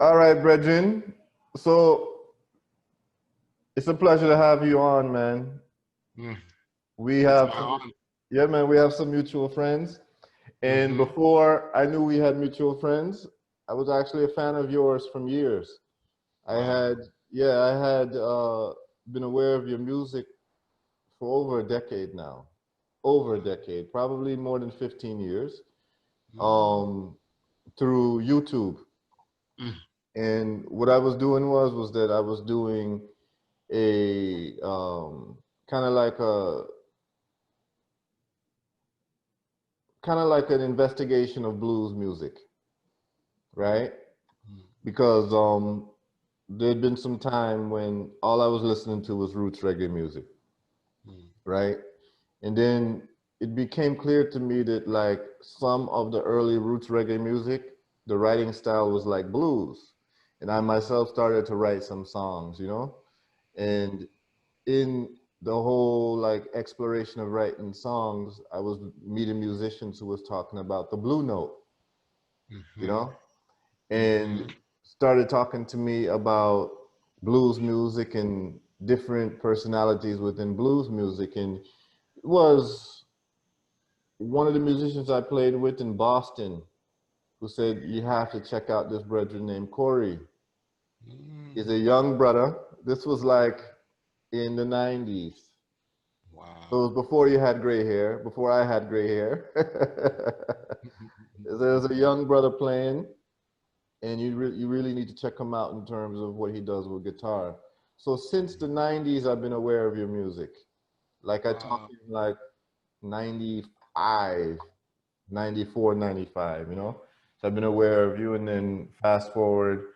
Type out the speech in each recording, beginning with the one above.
All right, brethren. So it's a pleasure to have you on, man. Mm, We it's have my some, honor. yeah, man. We have some mutual friends, and Hmm. before I knew we had mutual friends, I was actually a fan of yours from years. I Wow. had, yeah, I had been aware of your music for over a decade now, over a decade, probably more than 15 years, Mm, um, through YouTube. mm, And what I was doing was that I was doing a kind of like a kind of like an investigation of blues music, right? mm, Because there'd been some time when all I was listening to was roots reggae music, mm, right? And then it became clear to me that like some of the early roots reggae music, the writing style was like blues. And I myself started to write some songs, And in the whole like exploration of writing songs, I was meeting musicians who was talking about the blue note, you mm, know, and mm, started talking to me about blues music and different personalities within blues music. And it was one of the musicians I played with in Boston who said, "You have to check out this brother named Corey. He's a mm. young brother." This was like in the 90s. So it Wow. was before you had gray hair, before I had gray hair. There's a young brother playing, and you really need to check him out in terms of what he does with guitar. So since the 90s, I've been aware of your music. Like I talked Wow. in like 95, 94, 95, So I've been aware of you. And then fast forward,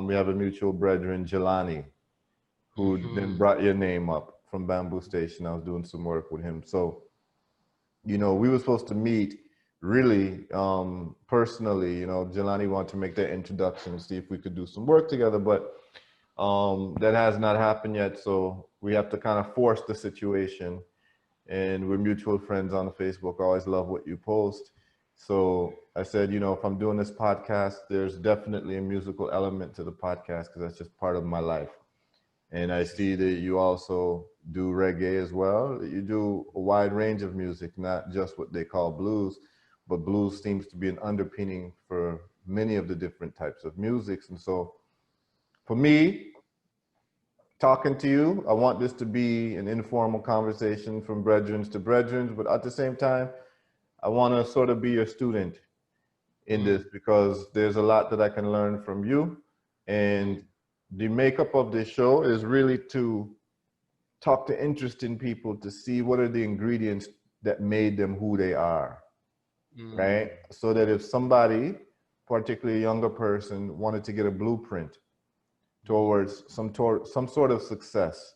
we have a mutual brethren, Jelani, who then Hmm. brought your name up from Bamboo Station. I was doing some work with him. So we were supposed to meet really personally. Jelani wanted to make that introduction, see if we could do some work together, but that has not happened yet. So we have to kind of force the situation. And we're mutual friends on Facebook. I always love what you post. So I said, if I'm doing this podcast, there's definitely a musical element to the podcast because that's just part of my life. And I see that you also do reggae as well. You do a wide range of music, not just what they call blues, but blues seems to be an underpinning for many of the different types of musics. And so for me, talking to you, I want this to be an informal conversation from brethren to brethren, but at the same time, I want to sort of be your student in Mm, this because there's a lot that I can learn from you. mm, And the makeup of this show is really to talk to interesting people to see what are the ingredients that made them who they are, mm, right? So that if somebody, particularly a younger person, wanted to get a blueprint towards some sort of success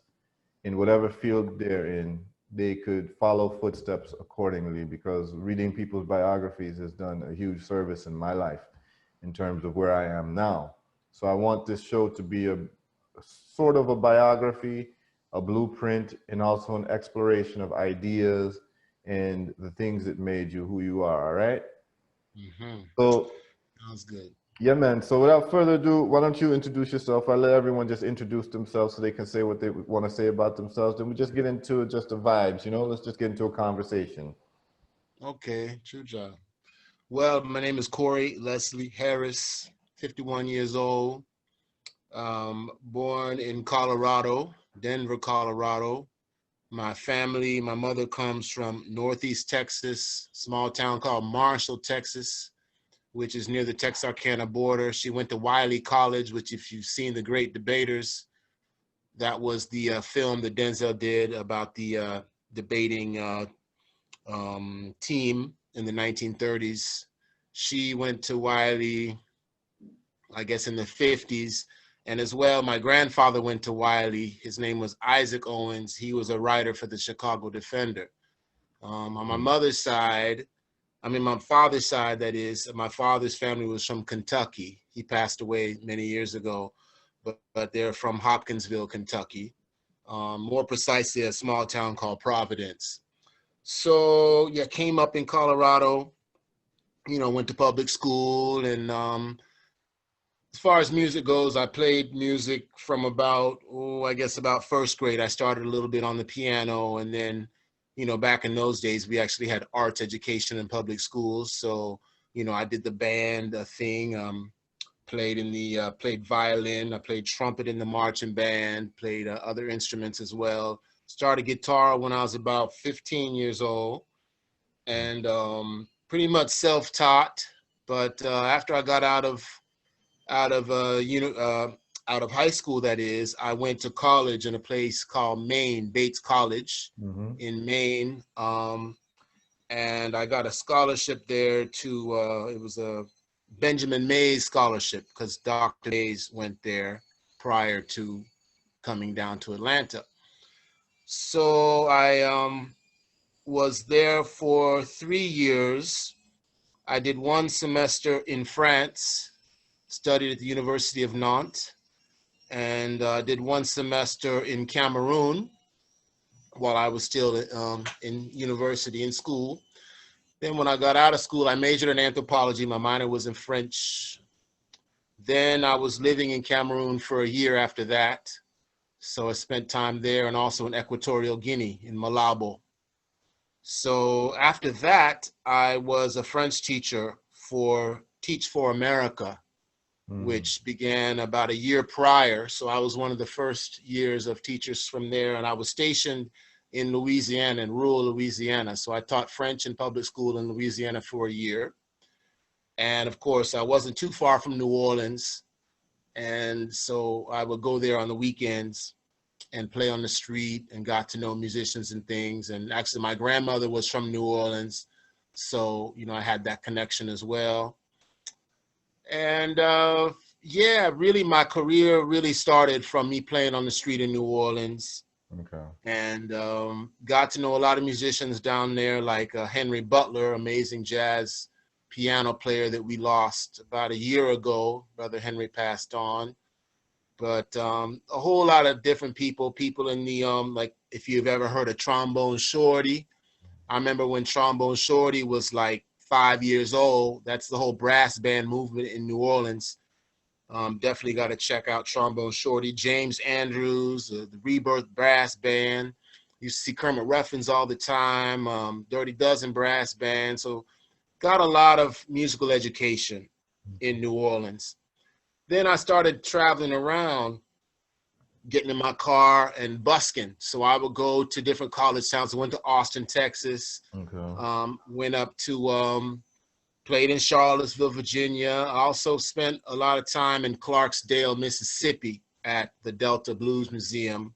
in whatever field they're in, they could follow footsteps accordingly because reading people's biographies has done a huge service in my life in terms of where I am now. So I want this show to be a sort of a biography, a blueprint, and also an exploration of ideas and the things that made you who you are, all right? mm. So Sounds good. yeah, man. So without further ado, why don't you introduce yourself? I let everyone just introduce themselves so they can say what they want to say about themselves. Then we just get into just the vibes, Let's just get into a conversation. Okay, true job. Well, my name is Corey Leslie Harris, 51 years old, born in Colorado, Denver, Colorado. My family, my mother comes from Northeast Texas, small town called Marshall, Texas, which is near the Texarkana border. She went to Wiley College, which, if you've seen The Great Debaters, that was the film that Denzel did about the debating team in the 1930s. She went to Wiley, I guess, in the 50s. And as well, my grandfather went to Wiley. His name was Isaac Owens. He was a writer for the Chicago Defender. On my Mm. mother's side, I mean, my father's side, that is, my father's family was from Kentucky. He passed away many years ago, but they're from Hopkinsville, Kentucky. More precisely, a small town called Providence. So, yeah, came up in Colorado, went to public school and as far as music goes, I played music from about, I guess about first grade. I started a little bit on the piano, and then, back in those days, we actually had arts education in public schools. So, I did the band thing, played violin, I played trumpet in the marching band, played other instruments as well. Started guitar when I was about 15 years old, and pretty much self-taught. But after I got out of out of high school, that is, I went to college in a place called Maine, Bates College in Maine, and I got a scholarship there to it was a Benjamin Mays scholarship, because Dr. Mays went there prior to coming down to Atlanta. So I was there for 3 years. I did one semester in France, studied at the University of Nantes, and did one semester in Cameroon while I was still in university, in school. Then when I got out of school, I majored in anthropology. My minor was in French. Then I was living in Cameroon for a year after that. So I spent time there, and also in Equatorial Guinea, in Malabo. So after that, I was a French teacher for Teach for America, which began about a year prior. So I was one of the first years of teachers from there, and I was stationed in Louisiana, in rural Louisiana. So I taught French in public school in Louisiana for a year. And of course, I wasn't too far from New Orleans. And so I would go there on the weekends and play on the street, and got to know musicians and things. And actually, my grandmother was from New Orleans. So, I had that connection as well. And yeah, really, my career really started from me playing on the street in New Orleans. Okay. And got to know a lot of musicians down there, like Henry Butler, amazing jazz piano player that we lost about a year ago. Brother Henry passed on. But a whole lot of different people in the, like, if you've ever heard of Trombone Shorty. I remember when Trombone Shorty was like 5 years old. That's the whole brass band movement in New Orleans. Definitely got to check out Trombone Shorty. James Andrews, the Rebirth Brass Band. You see Kermit Ruffins all the time. Dirty Dozen Brass Band. So got a lot of musical education in New Orleans. Then I started traveling around, getting in my car and busking. So I would go to different college towns. I went to Austin, Texas. Okay. Went up to, played in Charlottesville, Virginia. I also spent a lot of time in Clarksdale, Mississippi at the Delta Blues Museum.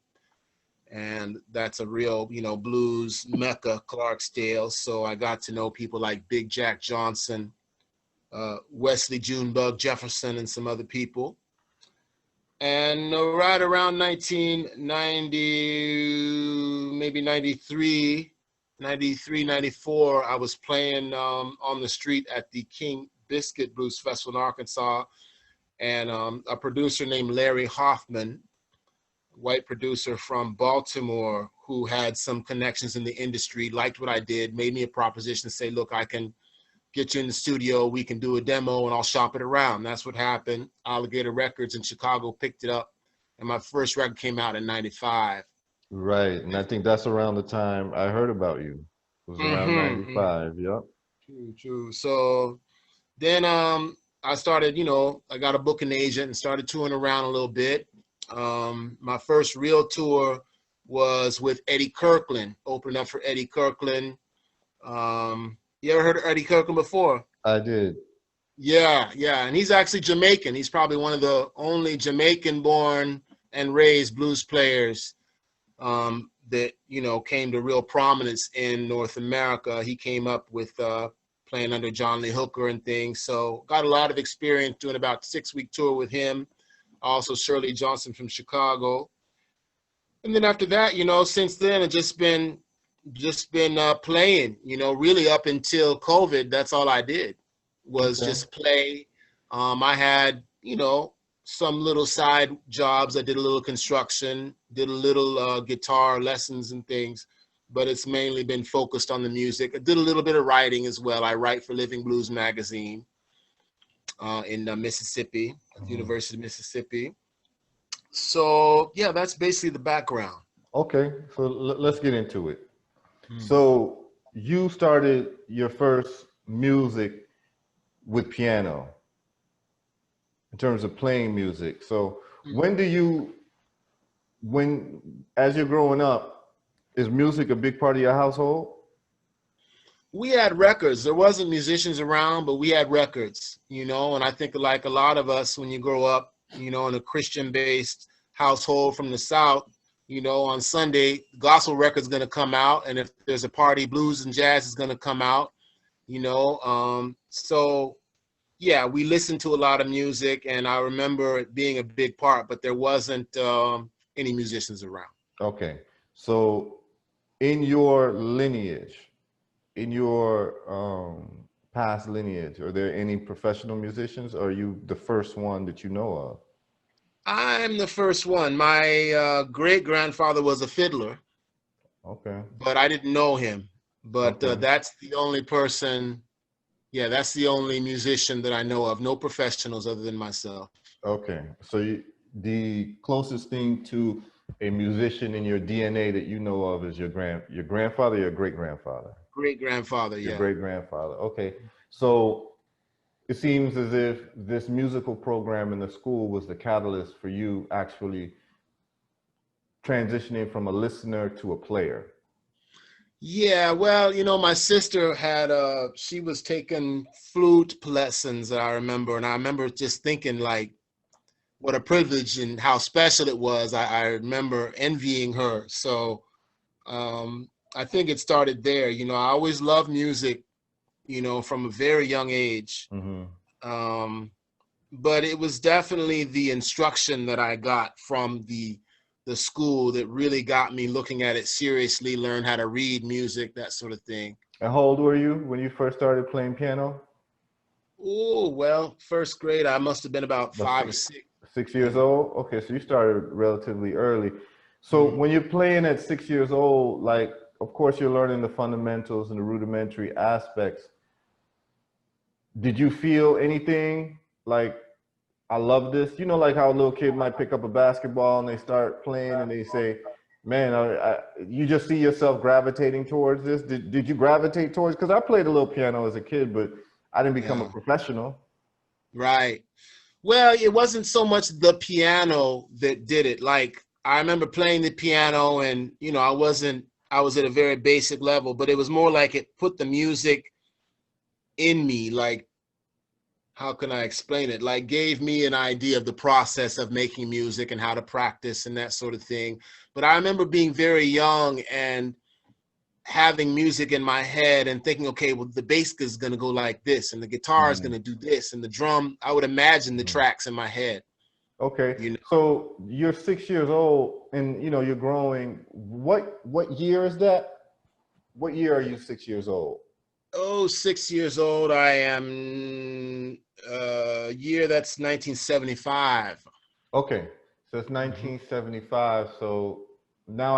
And that's a real, blues mecca, Clarksdale. So I got to know people like Big Jack Johnson, Wesley Junebug Jefferson, and some other people. And right around 1990, maybe 93, 94, I was playing on the street at the King Biscuit Blues Festival in Arkansas. And a producer named Larry Hoffman, white producer from Baltimore, who had some connections in the industry, liked what I did, made me a proposition to say, look, I can get you in the studio, we can do a demo, and I'll shop it around. That's what happened. Alligator Records in Chicago picked it up, and my first record came out in 95. Right. And I think that's around the time I heard about you. It was around 95. Yep. True. So then I started, I got a booking agent and started touring around a little bit. My first real tour was with Eddie Kirkland, opening up for Eddie Kirkland. You ever heard of Eddie Kirkland before? I did. Yeah. And he's actually Jamaican. He's probably one of the only Jamaican-born and raised blues players that, came to real prominence in North America. He came up with playing under John Lee Hooker and things. So got a lot of experience doing about a 6-week tour with him. Also Shirley Johnson from Chicago. And then after that, since then, I've just been playing, really up until COVID. That's all I did was just play. I had, some little side jobs. I did a little construction, did a little guitar lessons and things, but it's mainly been focused on the music. I did a little bit of writing as well. I write for Living Blues magazine. in Mississippi, at the Mhm. University of Mississippi. So yeah, that's basically the background. Okay, so let's get into it. Hmm. So you started your first music with piano in terms of playing music. So when do you, when, as you're growing up, is music a big part of your household? We had records. There wasn't musicians around, but we had records, and I think like a lot of us, when you grow up, in a Christian-based household from the South, on Sunday, gospel record's going to come out. And if there's a party, blues and jazz is going to come out, So yeah, we listened to a lot of music, and I remember it being a big part, but there wasn't any musicians around. Okay, so in your lineage, in your past lineage, are there any professional musicians? Or are you the first one that you know of? I'm the first one. My great grandfather was a fiddler, Okay, but I didn't know him. But okay, that's the only person, yeah, that's the only musician that I know of. No professionals other than myself. okay. So the closest thing to a musician in your DNA that you know of is your grandfather, your great grandfather, Great grandfather, your yeah. great grandfather. Okay, so it seems as if this musical program in the school was the catalyst for you actually transitioning from a listener to a player. Yeah, well, my sister had she was taking flute lessons, I remember, and I remember just thinking like what a privilege and how special it was. I remember envying her. So I think it started there. I always loved music, from a very young age. Mm-hmm. Um, but it was definitely the instruction that I got from the school that really got me looking at it seriously, learn how to read music, that sort of thing. And how old were you when you first started playing piano? Oh, well, first grade, I must have been about About five or six. 6 years Yeah. old? Okay, so you started relatively early. So Mhm. when you're playing at 6 years old, like, of course, you're learning the fundamentals and the rudimentary aspects. Did you feel anything like, I love this? You know, like how a little kid might pick up a basketball and they start playing and they say, man, you just see yourself gravitating towards this. Did you gravitate towards? Because I played a little piano as a kid, but I didn't become a Yeah, professional. right. Well, it wasn't so much the piano that did it. Like I remember playing the piano and, I was at a very basic level, but it was more like it put the music in me. Like, how can I explain it? Like gave me an idea of the process of making music and how to practice and that sort of thing. But I remember being very young and having music in my head and thinking, okay, well, the bass is going to go like this and the guitar is going Mhm. to do this and the drum, I would imagine the Mhm. tracks in my head, Okay, you know. so you're 6 years old, and you're growing. What year is that? What year are you 6 years old? Oh, 6 years old. I am year that's 1975. Okay, so it's Mhm. 1975. So now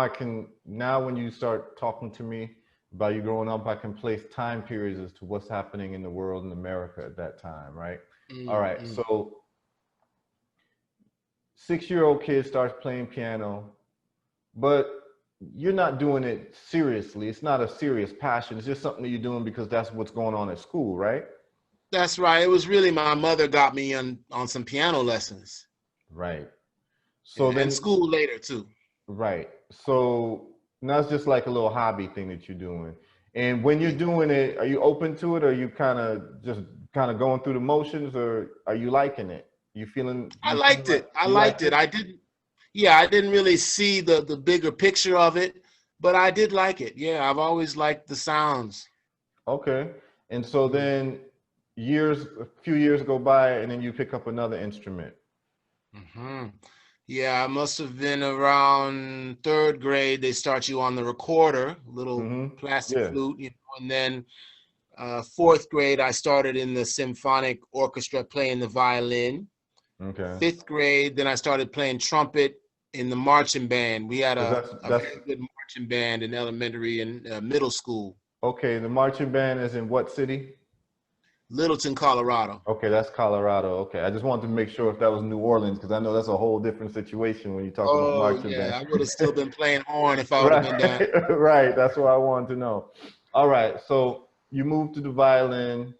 when you start talking to me about you growing up, I can place time periods as to what's happening in the world in America at that time, right? All right, Mm-hmm. so 6-year-old kid starts playing piano, but you're not doing it seriously. It's not a serious passion. It's just something that you're doing because that's what's going on at school, right? That's right. It was really my mother got me on some piano lessons. Right. Yeah, So and then, school later too. right. So now it's just like a little hobby thing that you're doing. And when you're Yeah. doing it, are you open to it? Or are you kind of going through the motions, or are you liking it? I You feeling liked like it. I you liked liked it. it? I didn't. Yeah, I didn't really see the bigger picture of it, but I did like it. Yeah, I've always liked the sounds. Okay. And so Mm. then a few years go by, and then you pick up another instrument. Hmm. Yeah, I must have been around third grade. They start you on the recorder, little Mm-hmm. plastic Yeah. flute, and then fourth grade, I started in the symphonic orchestra playing the violin. Okay. Fifth grade, then I started playing trumpet in the marching band. We had Because a that's very good marching band in elementary and middle school. okay. The marching band is in what city? Littleton, Colorado. Okay, that's Colorado. Okay, I just wanted to make sure if that was New Orleans because I know that's a whole different situation when you talk about Oh marching band. yeah, I would have still been playing horn if I would have been down. Right, right. That's what I wanted to know. All right, so you moved to the violin,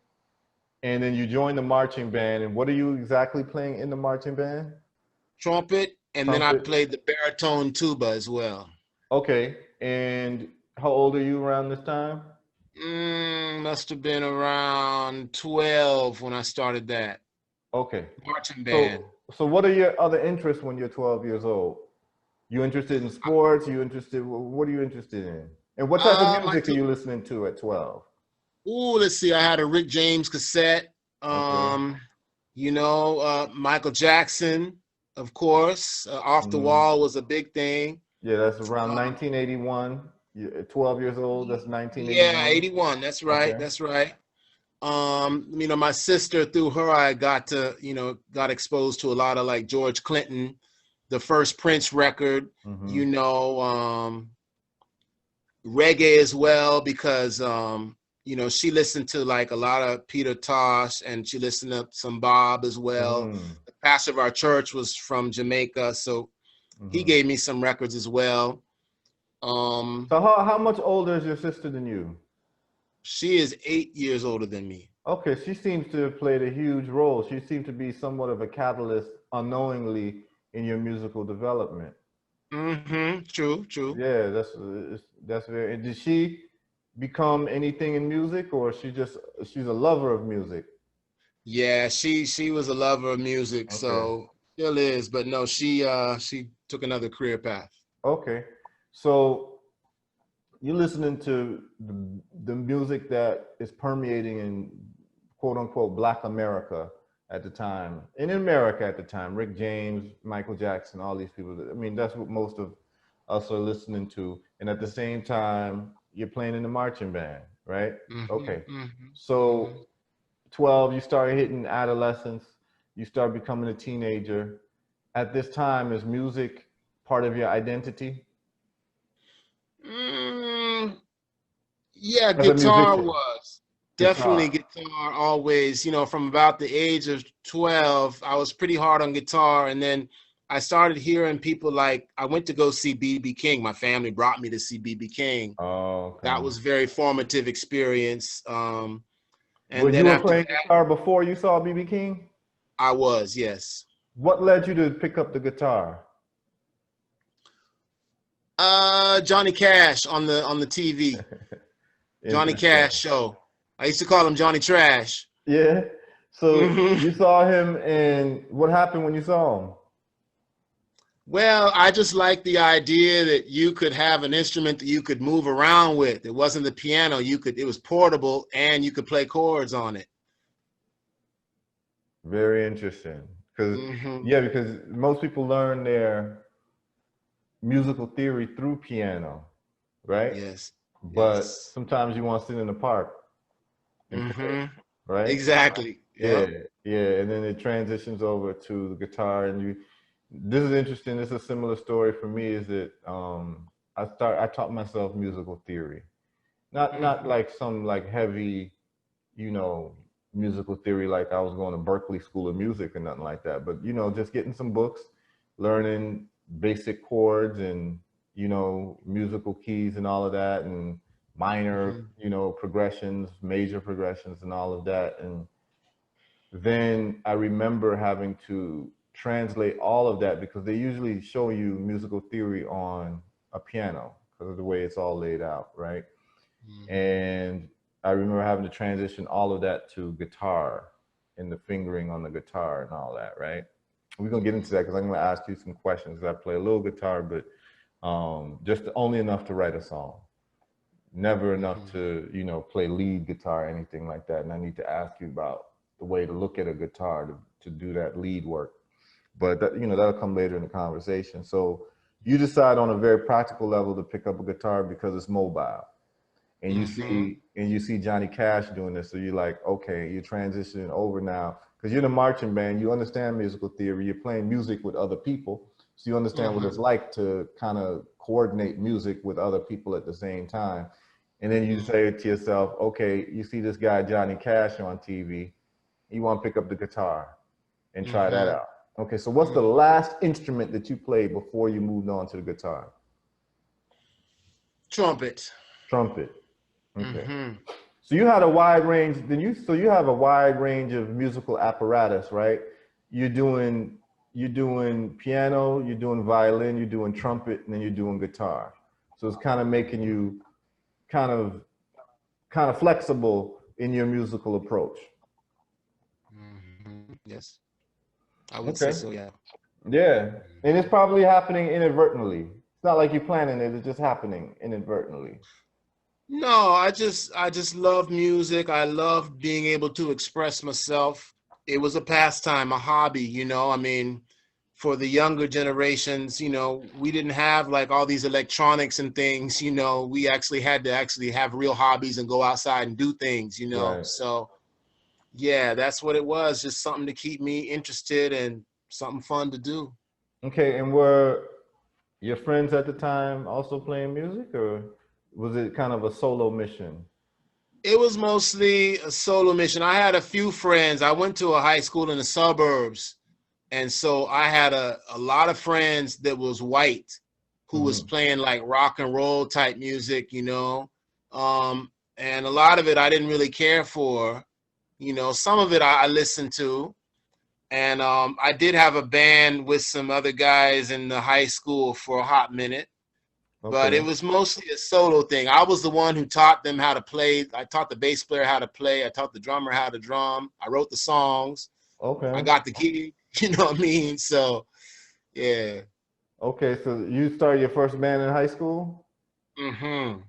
and then you joined the marching band. And what are you exactly playing in the marching band? Trumpet, and then I Trumpet. played the baritone tuba as well. Okay, and how old are you around this time? Must have been around 12 when I started that Okay, marching band. so what are your other interests when you're 12 years old? You interested in sports? You interested? What are you interested in? And what type of I music are took. you listening to at 12? Let's see. I had a Rick James cassette. Okay. Michael Jackson, of course. Off the Hmm. Wall was a big thing. Yeah, that's around Uh, 1981. You're 12 years old. That's yeah, 1981. 81. That's right. Okay. That's right. My sister, through her, I got exposed to a lot of like George Clinton, the first Prince record, Hmm. you know, reggae as well, because she listened to like a lot of Peter Tosh, and she listened to some Bob as well. Hmm. The pastor of our church was from Jamaica, so he Hmm. gave me some records as well. Um, So how much older is your sister than you? she is 8 years older than me. Okay, she seems to have played a huge role. She seemed to be somewhat of a catalyst unknowingly in your musical development. True, true. Yeah, that's very. And did she become anything in music, or she's a lover of music? Yeah, she was a lover of music, Okay, so still is, but no, she took another career path. okay. So you're listening to the music that is permeating in quote unquote Black America at the time, and in America at the time. Rick James, Michael Jackson, all these people. I mean, that's what most of us are listening to. And at the same time, you're playing in the marching band, right? Okay. So 12, you start hitting adolescence, you start becoming a teenager. At this time, is music part of your identity Mm, yeah, as a guitar musician? was definitely Guitar. guitar always, from about the age of 12, I was pretty hard on guitar. And then I started hearing people like, I went to go see BB King. My family brought me to see BB King. Oh, That okay. was very formative experience. Well, And you then were after playing that, guitar before you saw BB King? I was, yes. What led you to pick up the guitar? Johnny Cash on the TV. Johnny Interesting. Cash show. I used to call him Johnny Trash. Yeah. So hmm you saw him, and what happened when you saw him? Well, I just like the idea that you could have an instrument that you could move around with. It wasn't the piano. It was portable, and you could play chords on it. Very interesting. Because hmm yeah, because most people learn their musical theory through piano, right? Yes. But Yes. sometimes you want to sit in the park and play, hmm right? Exactly. Yeah, Yep. yeah, and then it transitions over to the guitar, and you. This is interesting. This is a similar story for me. Is that I taught myself musical theory, not hmm like some like heavy, you know, musical theory like I was going to Berkeley School of Music or nothing like that. But just getting some books, learning basic chords and musical keys and all of that, and minor hmm progressions, major progressions, and all of that, and then I remember having to translate all of that because they usually show you musical theory on a piano because of the way it's all laid out, right? hmm And I remember having to transition all of that to guitar and the fingering on the guitar and all that, right? We're gonna get into that because I'm gonna ask you some questions. I play a little guitar, but just only enough to write a song. Never enough hmm to play lead guitar or anything like that. And I need to ask you about the way to look at a guitar to do that lead work. But that'll come later in the conversation. So you decide on a very practical level to pick up a guitar because it's mobile, and hmm you see Johnny Cash doing this. So you're like, okay, you're transitioning over now because you're in a marching band. You understand musical theory. You're playing music with other people, so you understand what it's hmm like to kind of coordinate music with other people at the same time. And then you say to yourself, okay, you see this guy Johnny Cash on TV, you want to pick up the guitar and try that out. Okay, so what's the last instrument that you played before you moved on to the guitar? Trumpet. Trumpet. Okay. So you had a wide range. So you have a wide range of musical apparatus, right? You're doing piano, you're doing violin, you're doing trumpet, and then you're doing guitar. So it's kind of making you kind of flexible in your musical approach. Yes, I would say so. Yeah, and it's probably happening inadvertently. It's not like you're planning it; it's just happening inadvertently. No, I just love music. I love being able to express myself. It was a pastime, a hobby, you know. I mean, for the younger generations, you know, we didn't have like all these electronics and things, you know. We actually had to actually have real hobbies and go outside and do things, you know. Right. So, yeah, that's what it was, just something to keep me interested and something fun to do. Okay, and were your friends at the time also playing music, or was it kind of a solo mission? It was mostly a solo mission. I had a few friends. I went to a high school in the suburbs, and so I had a lot of friends that was white who was playing like rock and roll type music, you know. And a lot of it I didn't really care for. You know, some of it I listened to. And I did have a band with some other guys in the high school for a hot minute. But it was mostly a solo thing. I was the one who taught them how to play. I taught the bass player how to play. I taught the drummer how to drum. I wrote the songs. I Okay. got the gig. You know what I mean? So, yeah. Okay, so you started your first band in high school? Mm-hmm.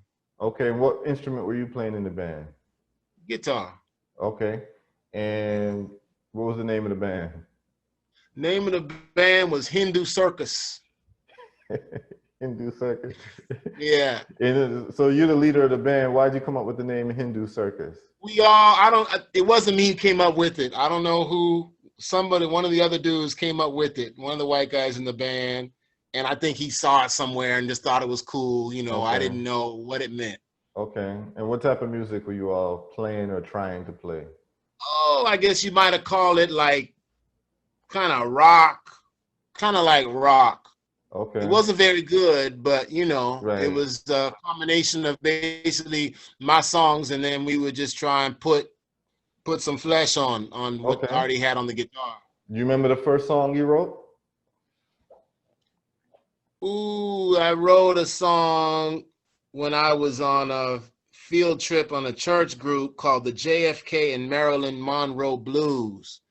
Okay, what instrument were you playing in the band? Guitar. Okay. And what was the name of the band? Name of the band was Hindu Circus. Hindu Circus. Yeah. And so you're the leader of the band. Why'd you come up with the name Hindu Circus? It wasn't me who came up with it. I don't know who, one of the other dudes came up with it, one of the white guys in the band. And I think he saw it somewhere and just thought it was cool. You know, I didn't know what it meant. Okay. And what type of music were you all playing or trying to play? Oh, I guess you might have called it like kind of rock, kind of like rock. Okay. It wasn't very good, but you know, Right. it was a combination of basically my songs, and then we would just try and put some flesh on what I already had on the guitar. Do you remember the first song you wrote? Ooh, I wrote a song when I was on a field trip on a church group called the JFK and Marilyn Monroe Blues,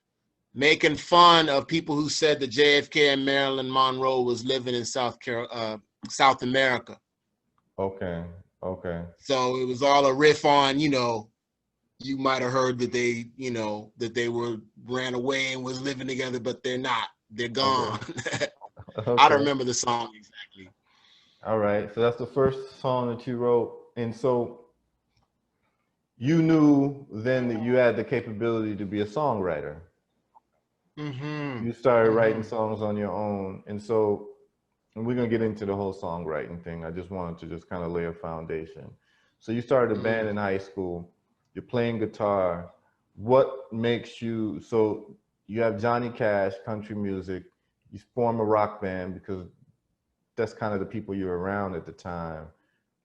making fun of people who said that JFK and Marilyn Monroe was living in South America. Okay. Okay. So it was all a riff on, you know, you might have heard that they, you know, that they ran away and was living together, but they're not. They're gone. Okay. I don't remember the song exactly. All right. So that's the first song that you wrote. And so you knew then that you had the capability to be a songwriter. Mm-hmm. You started writing songs on your own. And so, and we're going to get into the whole songwriting thing. I just wanted to just kind of lay a foundation. So you started a band in high school. You're playing guitar. What makes you, so you have Johnny Cash, country music. You form a rock band because that's kind of the people you're around at the time.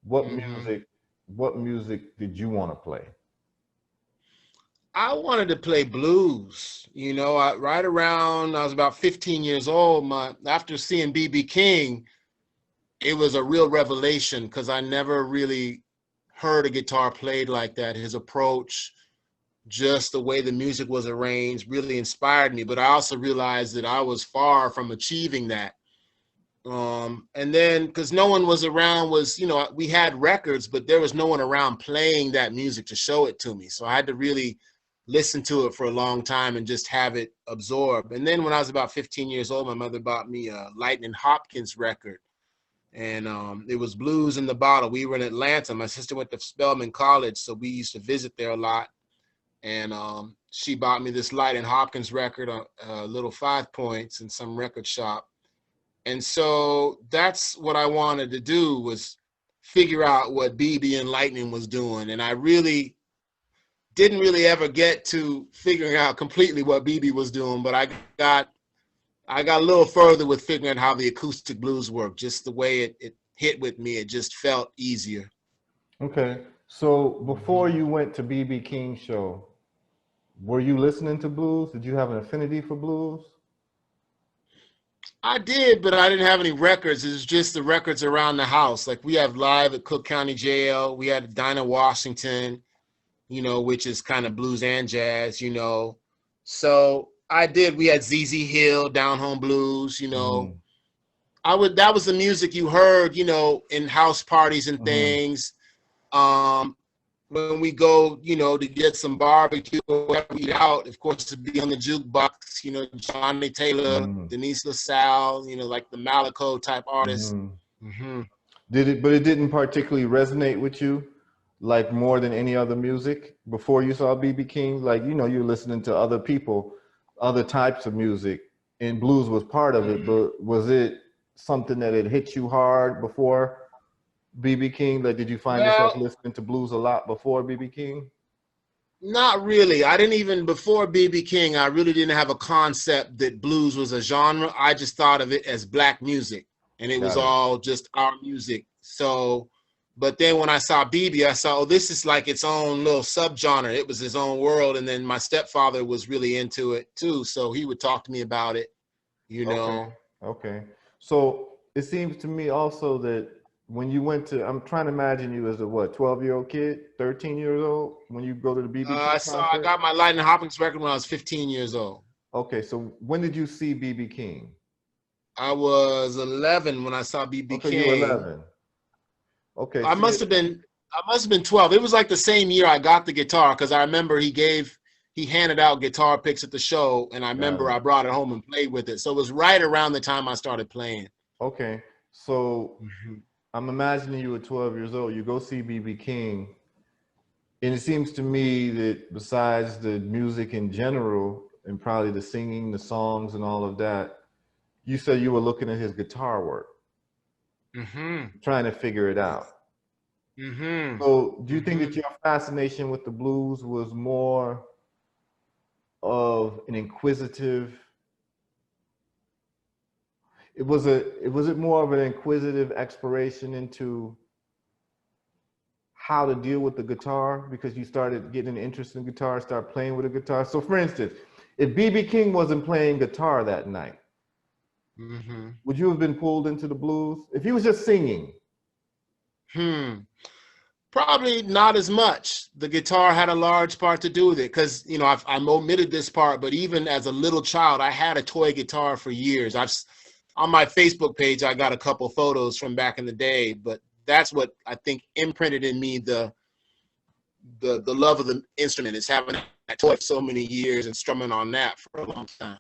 What music did you want to play? I wanted to play blues. You know, right around I was about 15 years old. After seeing B.B. King, it was a real revelation because I never really heard a guitar played like that. His approach, just the way the music was arranged, really inspired me. But I also realized that I was far from achieving that. And then because no one was around, you know, we had records, but there was no one around playing that music to show it to me. So I had to really listen to it for a long time and just have it absorb. And then when I was about 15 years old, my mother bought me a Lightning Hopkins record. And it was Blues in the Bottle. We were in Atlanta. My sister went to Spelman College, so we used to visit there a lot. And she bought me this Lightning Hopkins record, a little 5 points in some record shop. And so that's what I wanted to do, was figure out what BB and Lightning was doing. And I really didn't really ever get to figuring out completely what BB was doing, but I got a little further with figuring out how the acoustic blues work. Just the way it hit with me, it just felt easier. Okay. So before you went to BB King's show, were you listening to blues? Did you have an affinity for blues? I did, but I didn't have any records. It was just the records around the house. Like we have live at Cook County Jail. We had Dinah Washington, which is kind of blues and jazz, So I did. We had ZZ Hill, Down Home Blues, Mm-hmm. that was the music you heard, in house parties and Mm-hmm. things. When we go, to get some barbecue or whatever, we eat out, of course, to be on the jukebox, Johnny Taylor, Mm-hmm. Denise LaSalle, like the Malaco type artists. Mm-hmm. Mm-hmm. But it didn't particularly resonate with you, like more than any other music before you saw BB King? Like, you're listening to other people, other types of music, and blues was part of it, but was it something that had hit you hard before BB King? Like, did you find yourself Well, listening to blues a lot before BB King? not really. I didn't even, before BB King, I really didn't have a concept that blues was a genre. I just thought of it as black music, and it was Got it. all just our music. So, but then when I saw BB, I saw, oh, this is like its own little subgenre. It was his own world. And then my stepfather was really into it too. So he would talk to me about it, Okay. Okay. So it seems to me also that when you went to, I'm trying to imagine you as a what, 12-year-old kid, 13 years old when you go to the BB King I concert? got my Lightning Hopkins record when I was 15 years old. Okay, so when did you see BB King? I was 11 when I saw BB Okay, you were King. 11. Okay, I see must it. have been I must have been 12. It was like the same year I got the guitar, because I remember he handed out guitar picks at the show, and I Got remember it. I brought it home and played with it. So it was right around the time I started playing. Okay, so Mhm. I'm imagining you at 12 years old. You go see BB King, and it seems to me that besides the music in general and probably the singing, the songs, and all of that, you said you were looking at his guitar work, Mhm. trying to figure it out. Mhm. So, do you think that Mhm. your fascination with the blues was more of an inquisitive? Was it more of an inquisitive exploration into how to deal with the guitar because you started getting an interest in guitar, start playing with a guitar? So, for instance, if BB King wasn't playing guitar that night, Mhm. would you have been pulled into the blues? If he was just singing? Hmm. Probably not as much. The guitar had a large part to do with it, because I'm omitted this part, but even as a little child, I had a toy guitar for years. On my Facebook page, I got a couple photos from back in the day, but that's what I think imprinted in me the love of the instrument, is having that toy for so many years and strumming on that for a long time.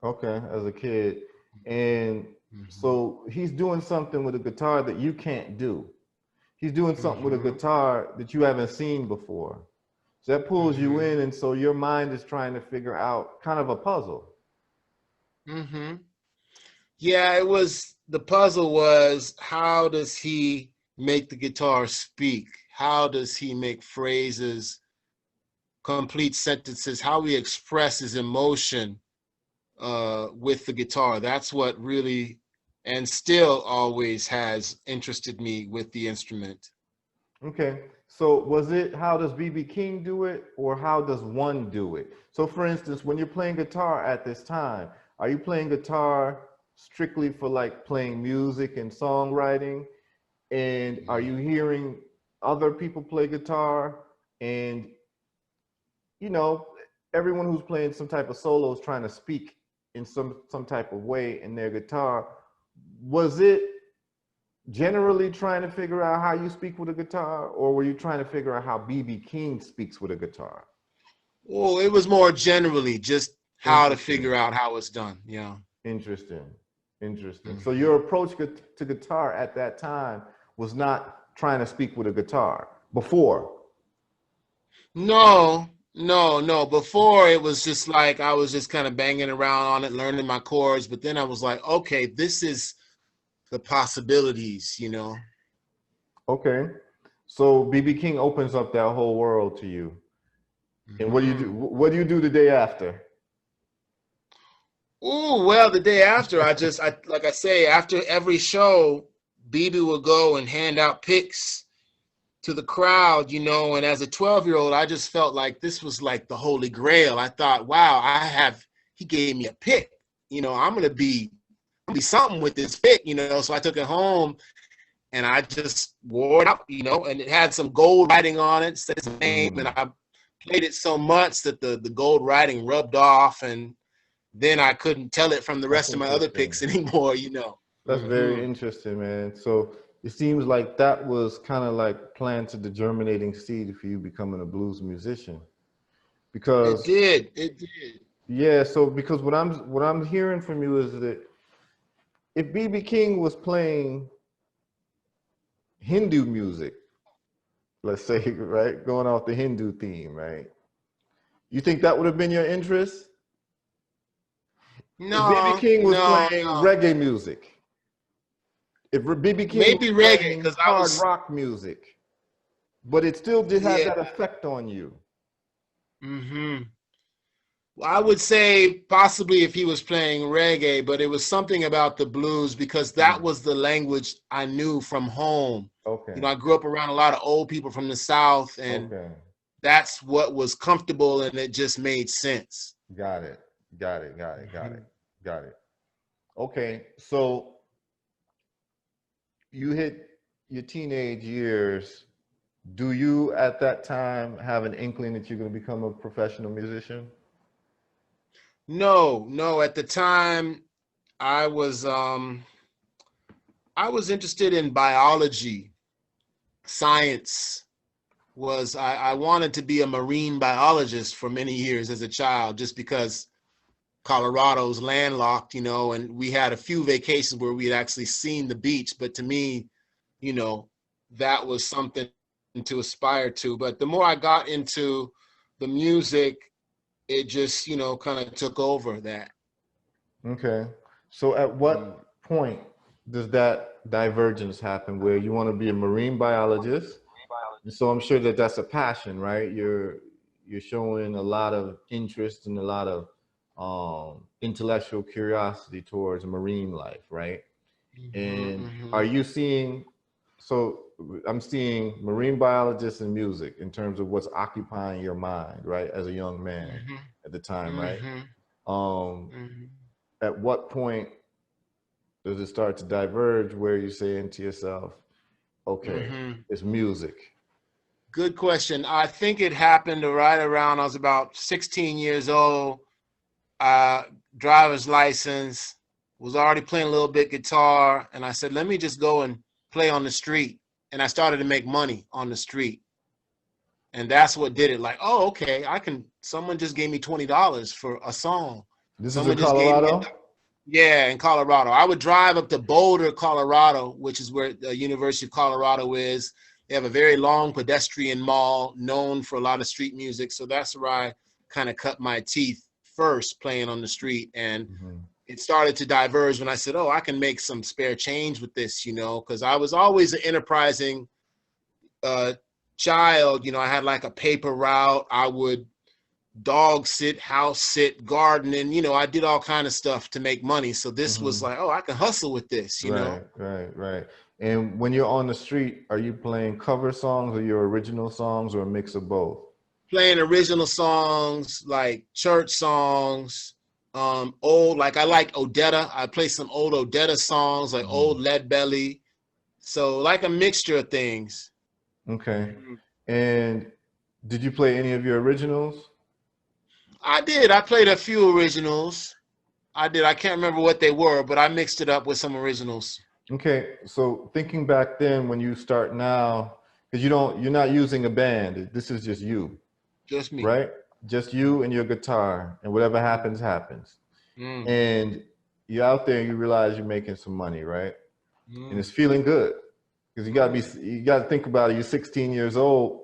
Okay, as a kid. And Mm-hmm. so he's doing something with a guitar that you can't do. He's doing something with a Mm-hmm. guitar that you haven't seen before. So that pulls you Mm-hmm. in, and so your mind is trying to figure out kind of a puzzle. Mm-hmm. Yeah, the puzzle was, how does he make the guitar speak? How does he make phrases, complete sentences? How he expresses emotion with the guitar? That's what really, and still always has interested me with the instrument. Okay. So was it how does BB King do it or how does one do it? So for instance, when you're playing guitar at this time, are you playing guitar strictly for like playing music and songwriting? And are you hearing other people play guitar? And you know, everyone who's playing some type of solo is trying to speak in some type of way in their guitar. Was it generally trying to figure out how you speak with a guitar, or were you trying to figure out how BB King speaks with a guitar? Well, it was more generally just how to Interesting, figure out how it's done. Yeah. interesting, interesting. So Mhm. your approach to guitar at that time was not trying to speak with a guitar before. No, no, no. Before, it was just like I was just kind of banging around on it, learning my chords. But then I was like, okay, this is the possibilities. Okay. So BB King opens up that whole world to you. And what do you do? Mhm. What do you do the day after? Ooh, well, the day after, I like I say, after every show, BB would go and hand out picks to the crowd, you know. And as a 12-year-old, I just felt like this was like the holy grail. I thought, wow, he gave me a pick. You know, I'm gonna be something with this pick, you know. So I took it home and I just wore it out, you know, and it had some gold writing on it, said his name, and Mm, I played it so much that the gold writing rubbed off, and then I couldn't tell it from the that's rest of my other interesting. picks anymore, you know. That's very Hmm. interesting, man. So it seems like that was kind of like planted the germinating seed for you becoming a blues musician. It Because did. It did. yeah, so because what I'm hearing from you is that if BB King was playing Hindu music, let's say, right, going off the Hindu theme, right? You think that would have been your interest? If BB No, King was no, playing no. reggae music, if BB King Maybe was reggae, playing because I hard was, rock music, but it still did have yeah. that effect on you. Hmm. Well, I would say possibly if he was playing reggae, but it was something about the blues because that Mm, was the language I knew from home. You okay, know, I grew up around a lot of old people from the South, and okay, that's what was comfortable and it just made sense. got it, got it, got it, got it, Mhm. got it. Okay, so you hit your teenage years. Do you at that time have an inkling that you're going to become a professional musician? No, no, at the time I was um I was interested in biology, science. I wanted to be a marine biologist for many years as a child just because Colorado's landlocked, you know, and we had a few vacations where we had actually seen the beach. But to me, you know, that was something to aspire to. But the more I got into the music, it just, you know, kind of took over that. Okay. So at what point does that divergence happen where you want to be a marine biologist? And so I'm sure that that's a passion, right? You're showing a lot of interest and a lot of intellectual curiosity towards marine life, right? Mm-hmm, And are mm-hmm, you seeing, so I'm seeing marine biologists and music in terms of what's occupying your mind, right, as a young man at the time, right? mm-hmm, Um, mm-hmm, at what point does it start to diverge where you're saying to yourself, okay, mm-hmm. it's music? Good question. I think it happened right around I was about 16 years old. uh, Driver's license, was already playing a little bit guitar, and I said, let me just go and play on the street. And I started to make money on the street. And that's what did it. Like, oh, okay, I can, someone just gave me $20 for a song. This is in Someone just gave me Colorado? yeah, in Colorado. I would drive up to Boulder, Colorado, which is where the University of Colorado is. They have a very long pedestrian mall known for a lot of street music. So that's where I kind of cut my teeth first playing on the street. And Hmm. it started to diverge when I said, oh, I can make some spare change with this, you know, because I was always an enterprising uh, child. You know, I had like a paper route. I would dog sit, house sit, gardening. You know, I did all kind of stuff to make money. So this was Hmm. like, oh, I can hustle with this, you know. Right, right, right. And when you're on the street, are you playing cover songs or your original songs or a mix of both? Playing original songs like church songs, old, like I like Odetta. I play some old Odetta songs, like Hmm. old Lead Belly. So like a mixture of things. Okay. Mhm. And did you play any of your originals? I did. I played a few originals. I did. I can't remember what they were, but I mixed it up with some originals. Okay, so thinking back then when you start now, because you're not using a band. This is just you, Just me. right? Just you and your guitar, and whatever happens, happens. Mm, And you're out there and you realize you're making some money, right? And mm, it's feeling good. Because mm. you gotta think about it. You're 16 years old.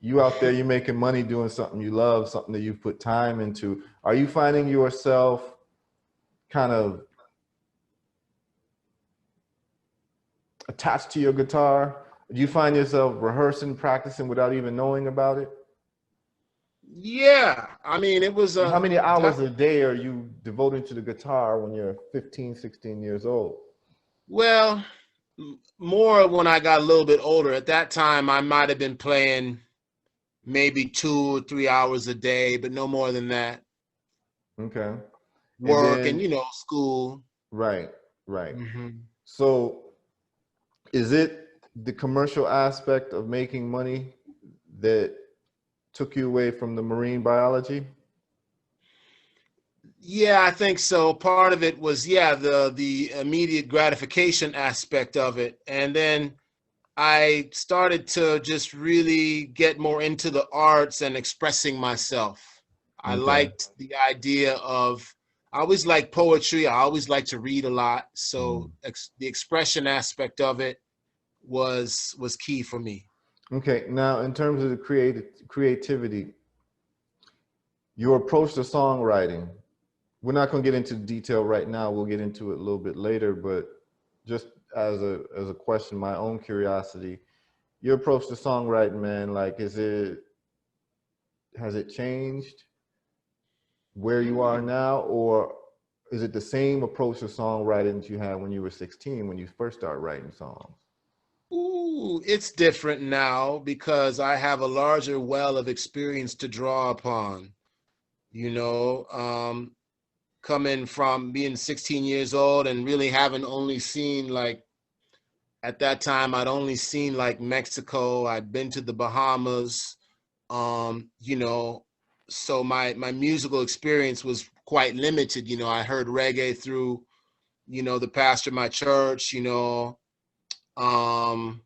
You out there, you're making money doing something you love, something that you've put time into. Are you finding yourself kind of attached to your guitar? Do you find yourself rehearsing, practicing without even knowing about it? Yeah, I mean, it was How a many hours a day are you devoting to the guitar when you're 15, 16 years old? well, more when I got a little bit older. At that time, I might have been playing maybe 2 or 3 hours a day, but no more than that. Okay. And Work and then, school. right, right. Hmm. So is it the commercial aspect of making money that took you away from the marine biology? Yeah, I think so. Part of it was, yeah, the immediate gratification aspect of it, and then I started to just really get more into the arts and expressing myself. I Okay. liked the idea of, I always liked poetry. I always liked to read a lot. Mm. So the expression aspect of it was key for me. Okay. Now, in terms of the creativity, your approach to songwriting, we're not going to get into detail right now. We'll get into it a little bit later, but just as a question, my own curiosity, your approach to songwriting, man, like, has it changed where you are Mm. now, or is it the same approach to songwriting that you had when you were 16 when you first started writing songs? Ooh, it's different now because I have a larger well of experience to draw upon. You know, coming from being 16 years old and really having only seen, like, at that time I'd only seen like Mexico, I'd been to the Bahamas, you know, so my musical experience was quite limited. I heard reggae through, the pastor of my church, um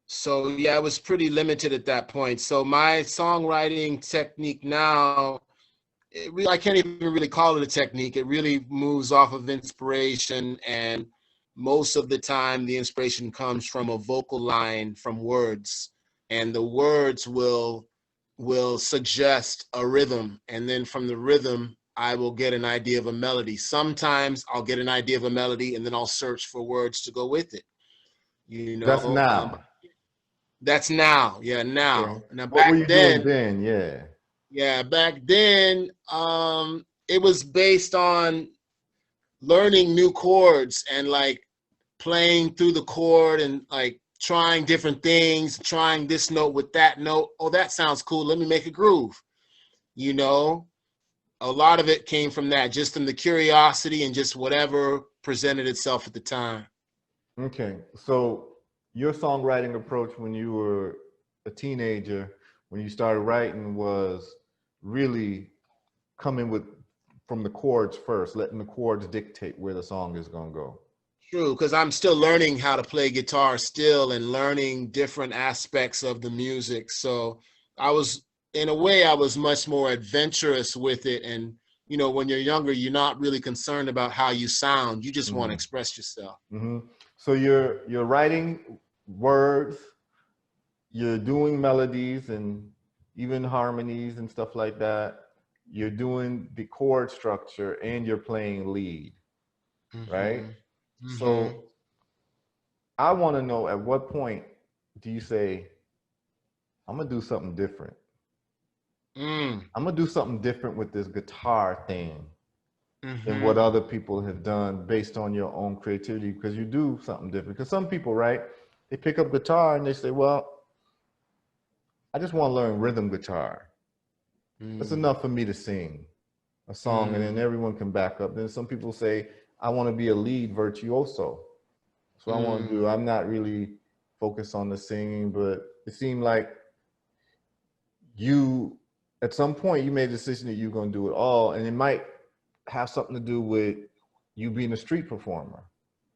so yeah, it was pretty limited at that point. So my songwriting technique now, I can't even really call it a technique. It really moves off of inspiration, and most of the time, the inspiration comes from a vocal line, from words, and the words will suggest a rhythm, and then from the rhythm, I will get an idea of a melody. Sometimes I'll get an idea of a melody, and then I'll search for words to go with it. You That's know, um, now. that's now, yeah, now. Okay. Now What were back you doing then, then? Yeah. yeah, back then, it was based on learning new chords and like playing through the chord and like trying different things, trying this note with that note. Oh, that sounds cool. Let me make a groove. You know, a lot of it came from that, just from the curiosity and just whatever presented itself at the time. Okay. So your songwriting approach when you were a teenager, when you started writing, was really coming with from the chords first, letting the chords dictate where the song is going to go. True, because I'm still learning how to play guitar still and learning different aspects of the music. So I was, in a way, I was much more adventurous with it. And, when you're younger, you're not really concerned about how you sound. You just want to Mm-hmm. express yourself. Mm-hmm. So you're writing words, you're doing melodies and even harmonies and stuff like that. You're doing the chord structure and you're playing lead, right? Mm-hmm. Mm-hmm. So I want to know, at what point do you say, I'm gonna do something different? Mm. I'm gonna do something different with this guitar thing than Mm-hmm. what other people have done based on your own creativity, because you do something different. Because some people, right, they pick up guitar and they say, well, I just want to learn rhythm guitar. That's Mm. enough for me to sing a song, and then Mm. everyone can back up. Then some people say, I want to be a lead virtuoso. So I want to do, Mm. I'm not really focused on the singing, but it seemed like you, at some point, you made a decision that you're going to do it all. And it might have something to do with you being a street performer.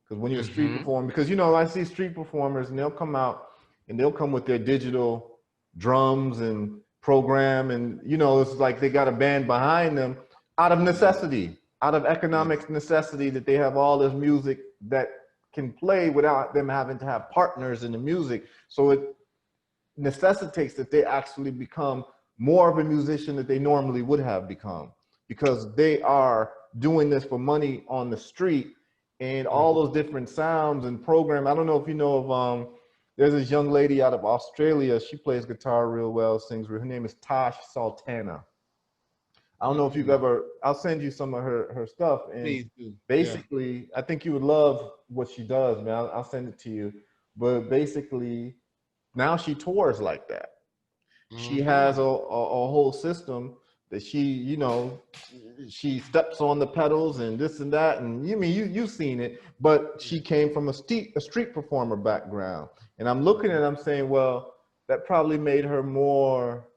Because when you're a street Mm-hmm. performer, because, I see street performers and they'll come out and they'll come with their digital drums and program. And, it's like they got a band behind them out of Yeah. necessity, out of Yeah. economic necessity, that they have all this music that can play without them having to have partners in the music. So it necessitates that they actually become more of a musician that they normally would have become, because they are doing this for money on the street, and all Mm-hmm. those different sounds and program. I don't know if you know of There's this young lady out of Australia. She plays guitar real well, sings real. Her name is Tash Sultana. I don't know if you've ever, I'll send you some of her stuff. And Please do. basically, I think you would love what she does, man. I'll send it to you. But basically, now she tours like that. She has a whole system that she, you know, she steps on the pedals and this and that. And you've seen it, but she came from a street performer background. And I'm looking at it, I'm saying, well, that probably made her more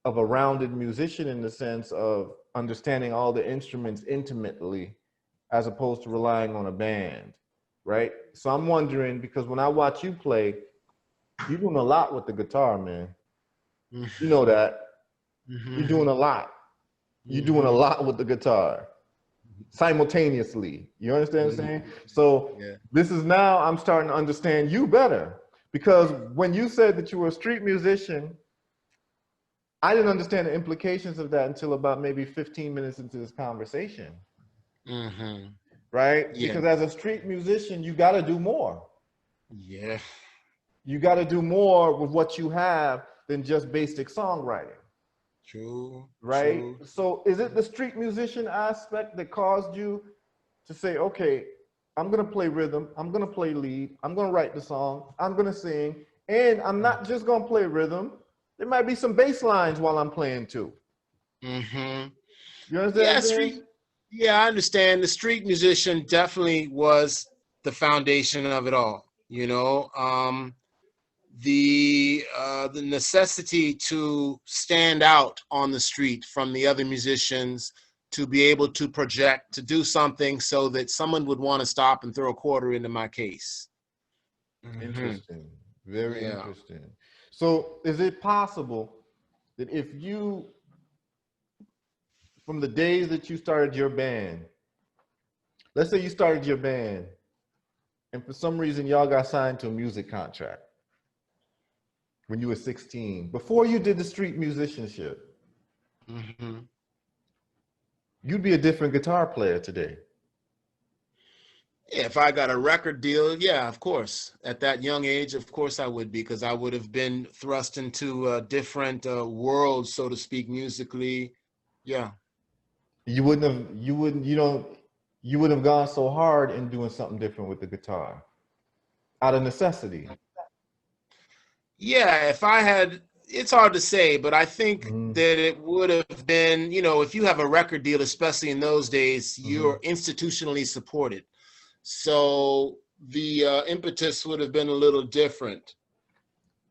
of a rounded musician in the sense of understanding all the instruments intimately as opposed to relying on a band, right? So I'm wondering, because when I watch you play, you're doing a lot with the guitar, man. You know that. You're doing a lot. You're doing a lot with the guitar simultaneously. You understand what I'm saying? So this is now I'm starting to understand you better, because when you said that you were a street musician, I didn't understand the implications of that until about maybe 15 minutes into this conversation. Right? Yeah. Because as a street musician, you got to do more. Yeah. You got to do more with what you have than just basic songwriting. True. Right? True. So is it the street musician aspect that caused you to say, okay, I'm going to play rhythm, I'm going to play lead, I'm going to write the song, I'm going to sing, and I'm not just going to play rhythm. There might be some bass lines while I'm playing too. You understand? Yeah, I understand. The street musician definitely was the foundation of it all. You know, the necessity to stand out on the street from the other musicians, to be able to project, to do something so that someone would want to stop and throw a quarter into my case. Interesting. Very interesting. So is it possible that if you, from the days that you started your band, let's say you started your band and for some reason y'all got signed to a music contract when you were 16, before you did the street musicianship, you'd be a different guitar player today. Yeah, if I got a record deal, yeah, of course. At that young age, of course I would be, because I would have been thrust into a different world, so to speak, musically. Yeah. You wouldn't have gone so hard in doing something different with the guitar out of necessity. Yeah, if I had, it's hard to say, but I think that it would have been, you know, if you have a record deal, especially in those days, you're institutionally supported. So the impetus would have been a little different.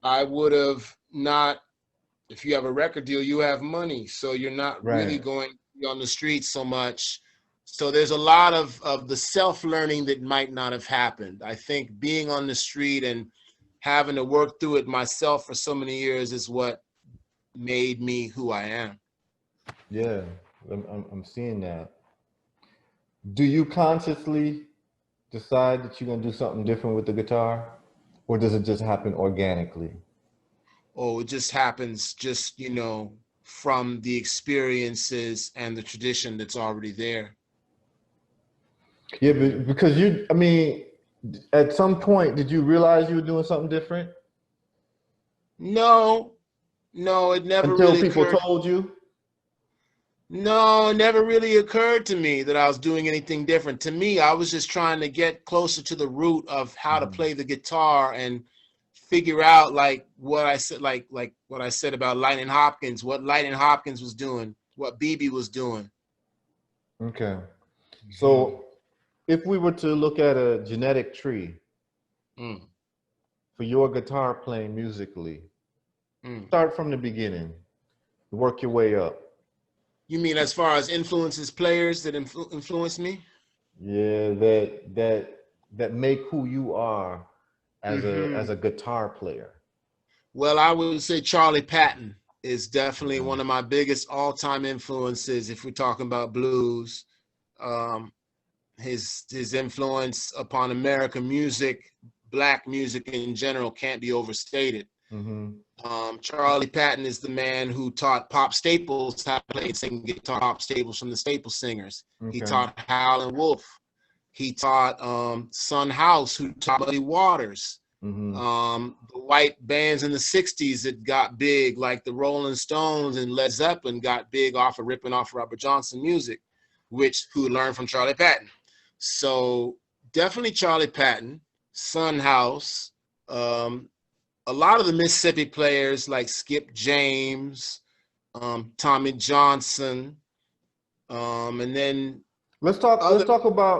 I would have not, if you have a record deal, you have money. So you're not really going on the streets so much. So there's a lot of the self-learning that might not have happened. I think being on the street and having to work through it myself for so many years is what made me who I am. Yeah, I'm seeing that. Do you consciously decide that you're going to do something different with the guitar, or does it just happen organically? Oh, it just happens just, you know, from the experiences and the tradition that's already there. Yeah, because I mean, at some point, did you realize you were doing something different? No, it never Until really people occurred. told you? No, it never really occurred to me that I was doing anything different. To me, I was just trying to get closer to the root of how to play the guitar and figure out like what I said, like what I said about Lightning Hopkins, what Lightning Hopkins was doing, what BB was doing. Okay. So if we were to look at a genetic tree for your guitar playing musically, start from the beginning, work your way up. You mean as far as influences, players that influence me? Yeah, that make who you are as a guitar player. Well, I would say Charlie Patton is definitely one of my biggest all-time influences if we're talking about blues. His influence upon American music, black music in general, can't be overstated. Charlie Patton is the man who taught Pop Staples how to play and sing guitar. Pop Staples from the Staple Singers. He taught Howlin' Wolf. He taught Son House, who taught Muddy Waters. Mm-hmm. The white bands in the 60s that got big, like the Rolling Stones and Led Zeppelin, got big off of ripping off Robert Johnson music, who learned from Charlie Patton. So definitely Charlie Patton, Son House, a lot of the Mississippi players like Skip James, Tommy Johnson, and then Let's talk. other.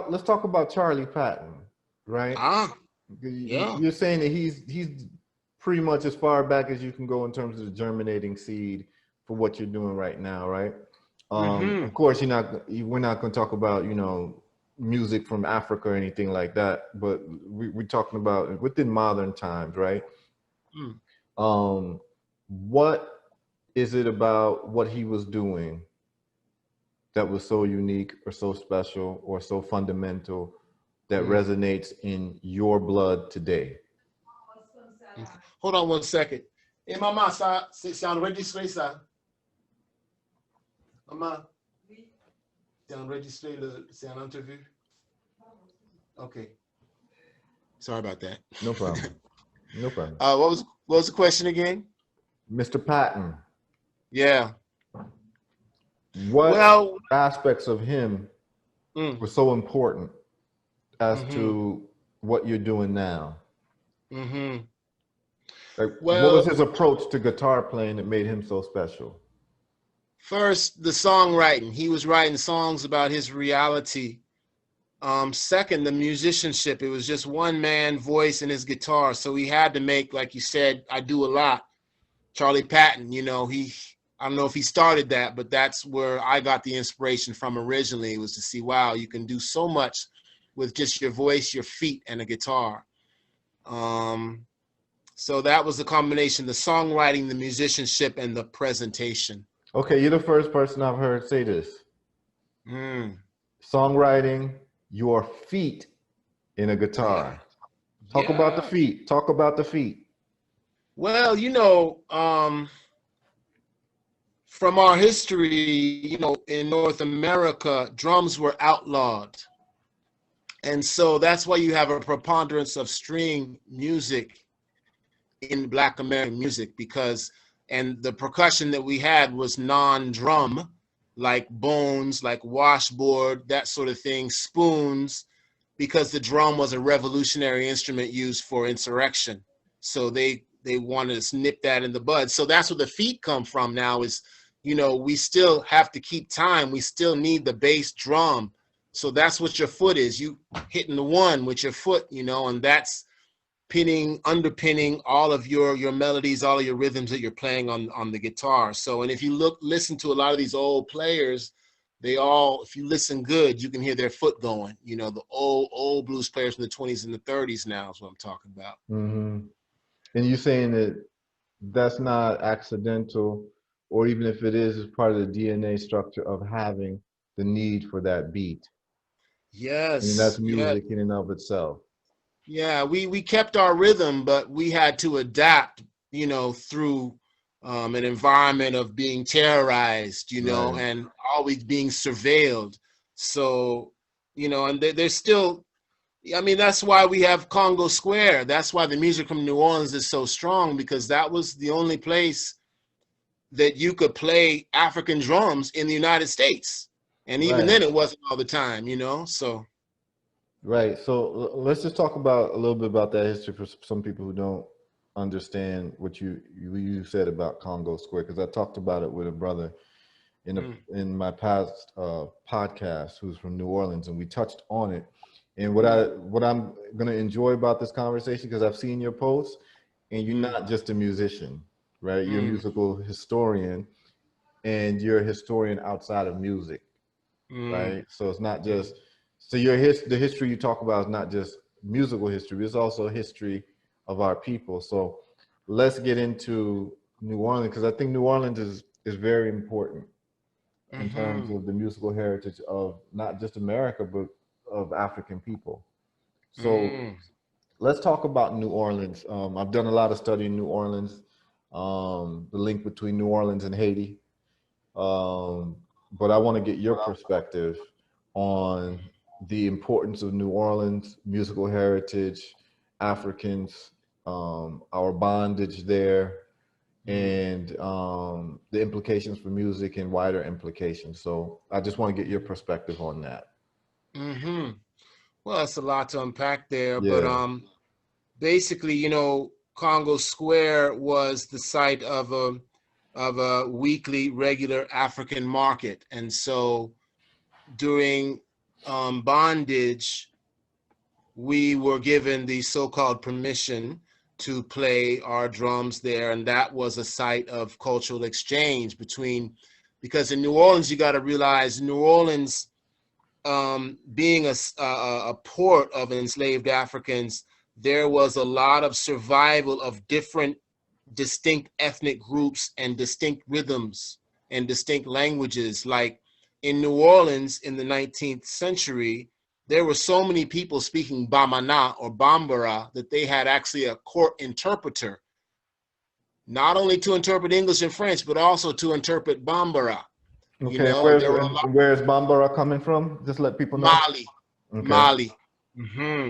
Let's talk about Charlie Patton, right? Ah, yeah. You're saying that he's pretty much as far back as you can go in terms of the germinating seed for what you're doing right now, right? Mm-hmm. Of course, we're not going to talk about music from Africa or anything like that, but we're talking about within modern times, right? Mm. What is it about what he was doing that was so unique or so special or so fundamental that resonates in your blood today? Hold on 1 second. Hey, Mama, c'est enregistré ça. Maman, c'est enregistré, c'est un interview. Okay. Sorry about that. No problem. No problem. What was the question again? Mr. Patton. Yeah. What aspects of him were so important as to what you're doing now? Mm-hmm. Like, what was his approach to guitar playing that made him so special? First, the songwriting. He was writing songs about his reality. Second, the musicianship. It was just one man voice and his guitar. So he had to make, like you said, I do a lot. Charlie Patton, I don't know if he started that, but that's where I got the inspiration from originally, was to see, wow, you can do so much with just your voice, your feet, and a guitar. So that was the combination, the songwriting, the musicianship, and the presentation. Okay, you're the first person I've heard say this. Songwriting, your feet in a guitar. Talk about the feet. Talk about the feet. Well, from our history, in North America, drums were outlawed. And so that's why you have a preponderance of string music in Black American music, and the percussion that we had was non-drum, like bones, like washboard, that sort of thing, spoons, because the drum was a revolutionary instrument used for insurrection. So they wanted to nip that in the bud. So that's where the feet come from now is, we still have to keep time. We still need the bass drum. So that's what your foot is. You hitting the one with your foot, and that's underpinning all of your melodies, all of your rhythms that you're playing on the guitar. So, and if you listen to a lot of these old players, if you listen good, you can hear their foot going. The old blues players from the 20s and the 30s now is what I'm talking about. Mm-hmm. And you're saying that that's not accidental, or even if it is, it's part of the DNA structure of having the need for that beat. Yes. And that's music in and of itself. Yeah, we kept our rhythm, but we had to adapt, through an environment of being terrorized, Right. and always being surveilled. So, and there's still, that's why we have Congo Square. That's why the music from New Orleans is so strong, because that was the only place that you could play African drums in the United States. And even then it wasn't all the time, so. Right. So let's just talk about a little bit about that history for some people who don't understand what you said about Congo Square, because I talked about it with a brother in my past podcast who's from New Orleans, and we touched on it. And what I'm gonna enjoy about this conversation, because I've seen your posts, and you're not just a musician, right? You're a musical historian, and you're a historian outside of music, right? So it's not just the history you talk about is not just musical history, it's also history of our people. So let's get into New Orleans, because I think New Orleans is very important in terms of the musical heritage of not just America, but of African people. So let's talk about New Orleans. I've done a lot of study in New Orleans, the link between New Orleans and Haiti. But I want to get your perspective on the importance of New Orleans, musical heritage, Africans, our bondage there, Mhm. and the implications for music and wider implications. So I just want to get your perspective on that. Mhm. Well, that's a lot to unpack there, but Yeah. basically, Congo Square was the site of a weekly regular African market, and so during bondage, we were given the so-called permission to play our drums there, and that was a site of cultural exchange between, because in New Orleans, you got to realize New Orleans, being a port of enslaved Africans, there was a lot of survival of different distinct ethnic groups and distinct rhythms and distinct languages. Like in New Orleans in the 19th century, there were so many people speaking Bamana or Bambara that they had actually a court interpreter, not only to interpret English and French, but also to interpret Bambara. Okay. And there were a lot. Where's Bambara coming from? Just let people know. Mali, Okay. Mali. Hmm.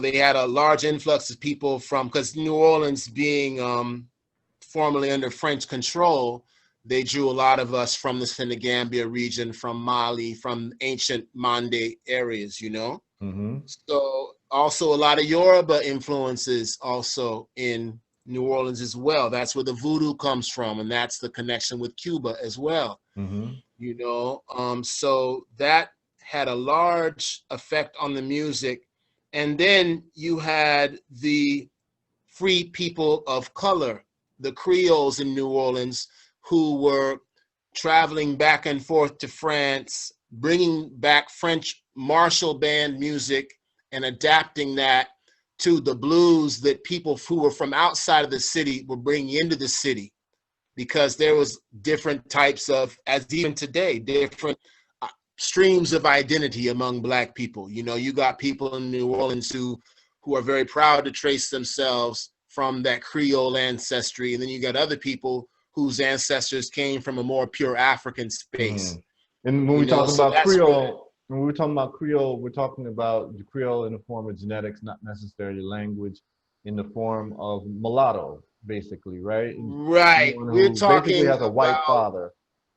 They had a large influx of people from, because New Orleans being formerly under French control, they drew a lot of us from the Senegambia region, from Mali, from ancient Mande areas. Mm-hmm. So also a lot of Yoruba influences also in New Orleans as well. That's where the voodoo comes from, and that's the connection with Cuba as well. Mm-hmm. So that had a large effect on the music. And then you had the free people of color, the Creoles in New Orleans, who were traveling back and forth to France, bringing back French martial band music and adapting that to the blues that people who were from outside of the city were bringing into the city, because there was different types of, as even today, different streams of identity among Black people. You got people in New Orleans who are very proud to trace themselves from that Creole ancestry, and then you got other people whose ancestors came from a more pure African Mm-hmm. space. And when we talk So about that's where. Creole, when we're talking about Creole, we're talking about the Creole in the form of genetics, not necessarily language, in the form of mulatto, basically, right? And Right, someone we're who basically talking has a white about. father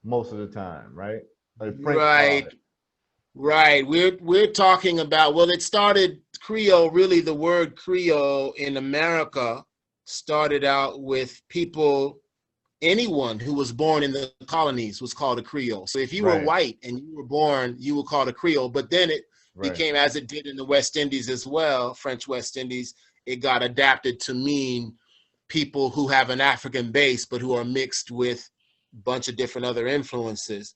most of the time, right? A French Right, father. right. We're talking about, well, it started Creole, really the word Creole in America started out with people, anyone who was born in the colonies was called a Creole. So if you were Right, white and you were born, you were called a Creole. But then it right. became, as it did in the West Indies as well, French West Indies, it got adapted to mean people who have an African base, but who are mixed with a bunch of different other influences.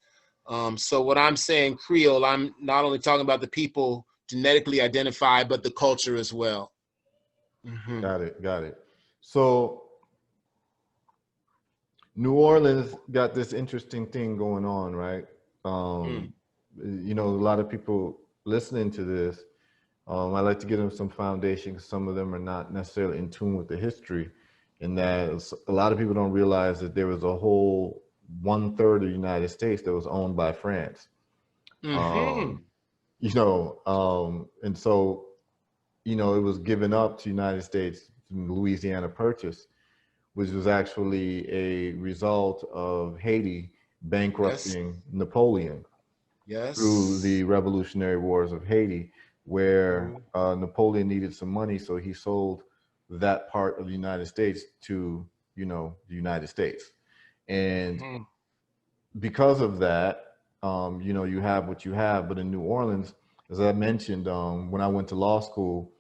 So what I'm saying, Creole, I'm not only talking about the people genetically identified, but the culture as well. Mm-hmm. Got it, got it. So New Orleans got this interesting thing going on, right? Mm. Um, a lot of people listening to this, I like to give them some foundation because some of them are not necessarily in tune with the history. And that a lot of people don't realize that there was a whole 1/3 of the United States that was owned by France. Mm-hmm. Um, and so, it was given up to United States Louisiana Purchase, which was actually a result of Haiti Yes. bankrupting Napoleon through the Yes. Revolutionary Wars of Haiti, where Mm-hmm. Napoleon needed some money, so he sold that part of the United States to, the United States. And Mm-hmm. because of that, you have what you have. But in New Orleans, as I mentioned, when I went to law school,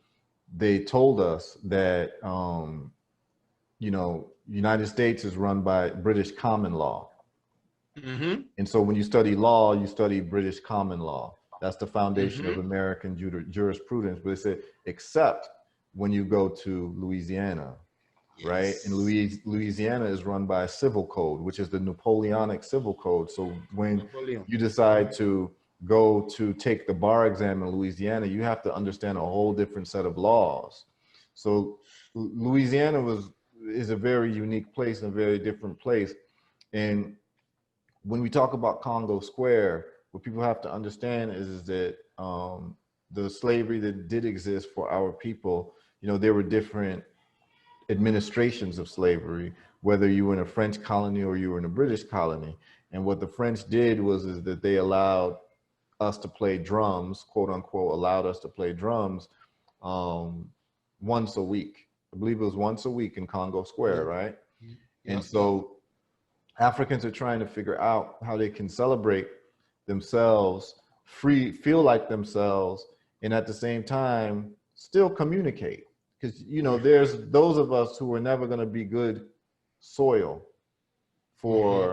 they told us that, United States is run by British common law. Mm-hmm. And so when you study law, you study British common law. That's the foundation of Mm-hmm. American jurisprudence. But it said, except when you go to Louisiana, right? And Yes. Louisiana is run by a civil code, which is the Napoleonic civil code. So when Napoleon. you decide to go to take the bar exam in Louisiana, you have to understand a whole different set of laws. So Louisiana is a very unique place and a very different place. And when we talk about Congo Square, what people have to understand is that the slavery that did exist for our people, there were different. administrations of slavery, whether you were in a French colony or you were in a British colony. And what the French did was is that they allowed us to play drums, quote unquote, allowed us to play drums um, once a week. I believe it was once a week in Congo Square, Yep. right? And Yep. Yep. so Africans are trying to figure out how they can celebrate themselves, free, feel like themselves, and at the same time still communicate. Because you know, there's those of us who are never going to be good soil Mm-hmm.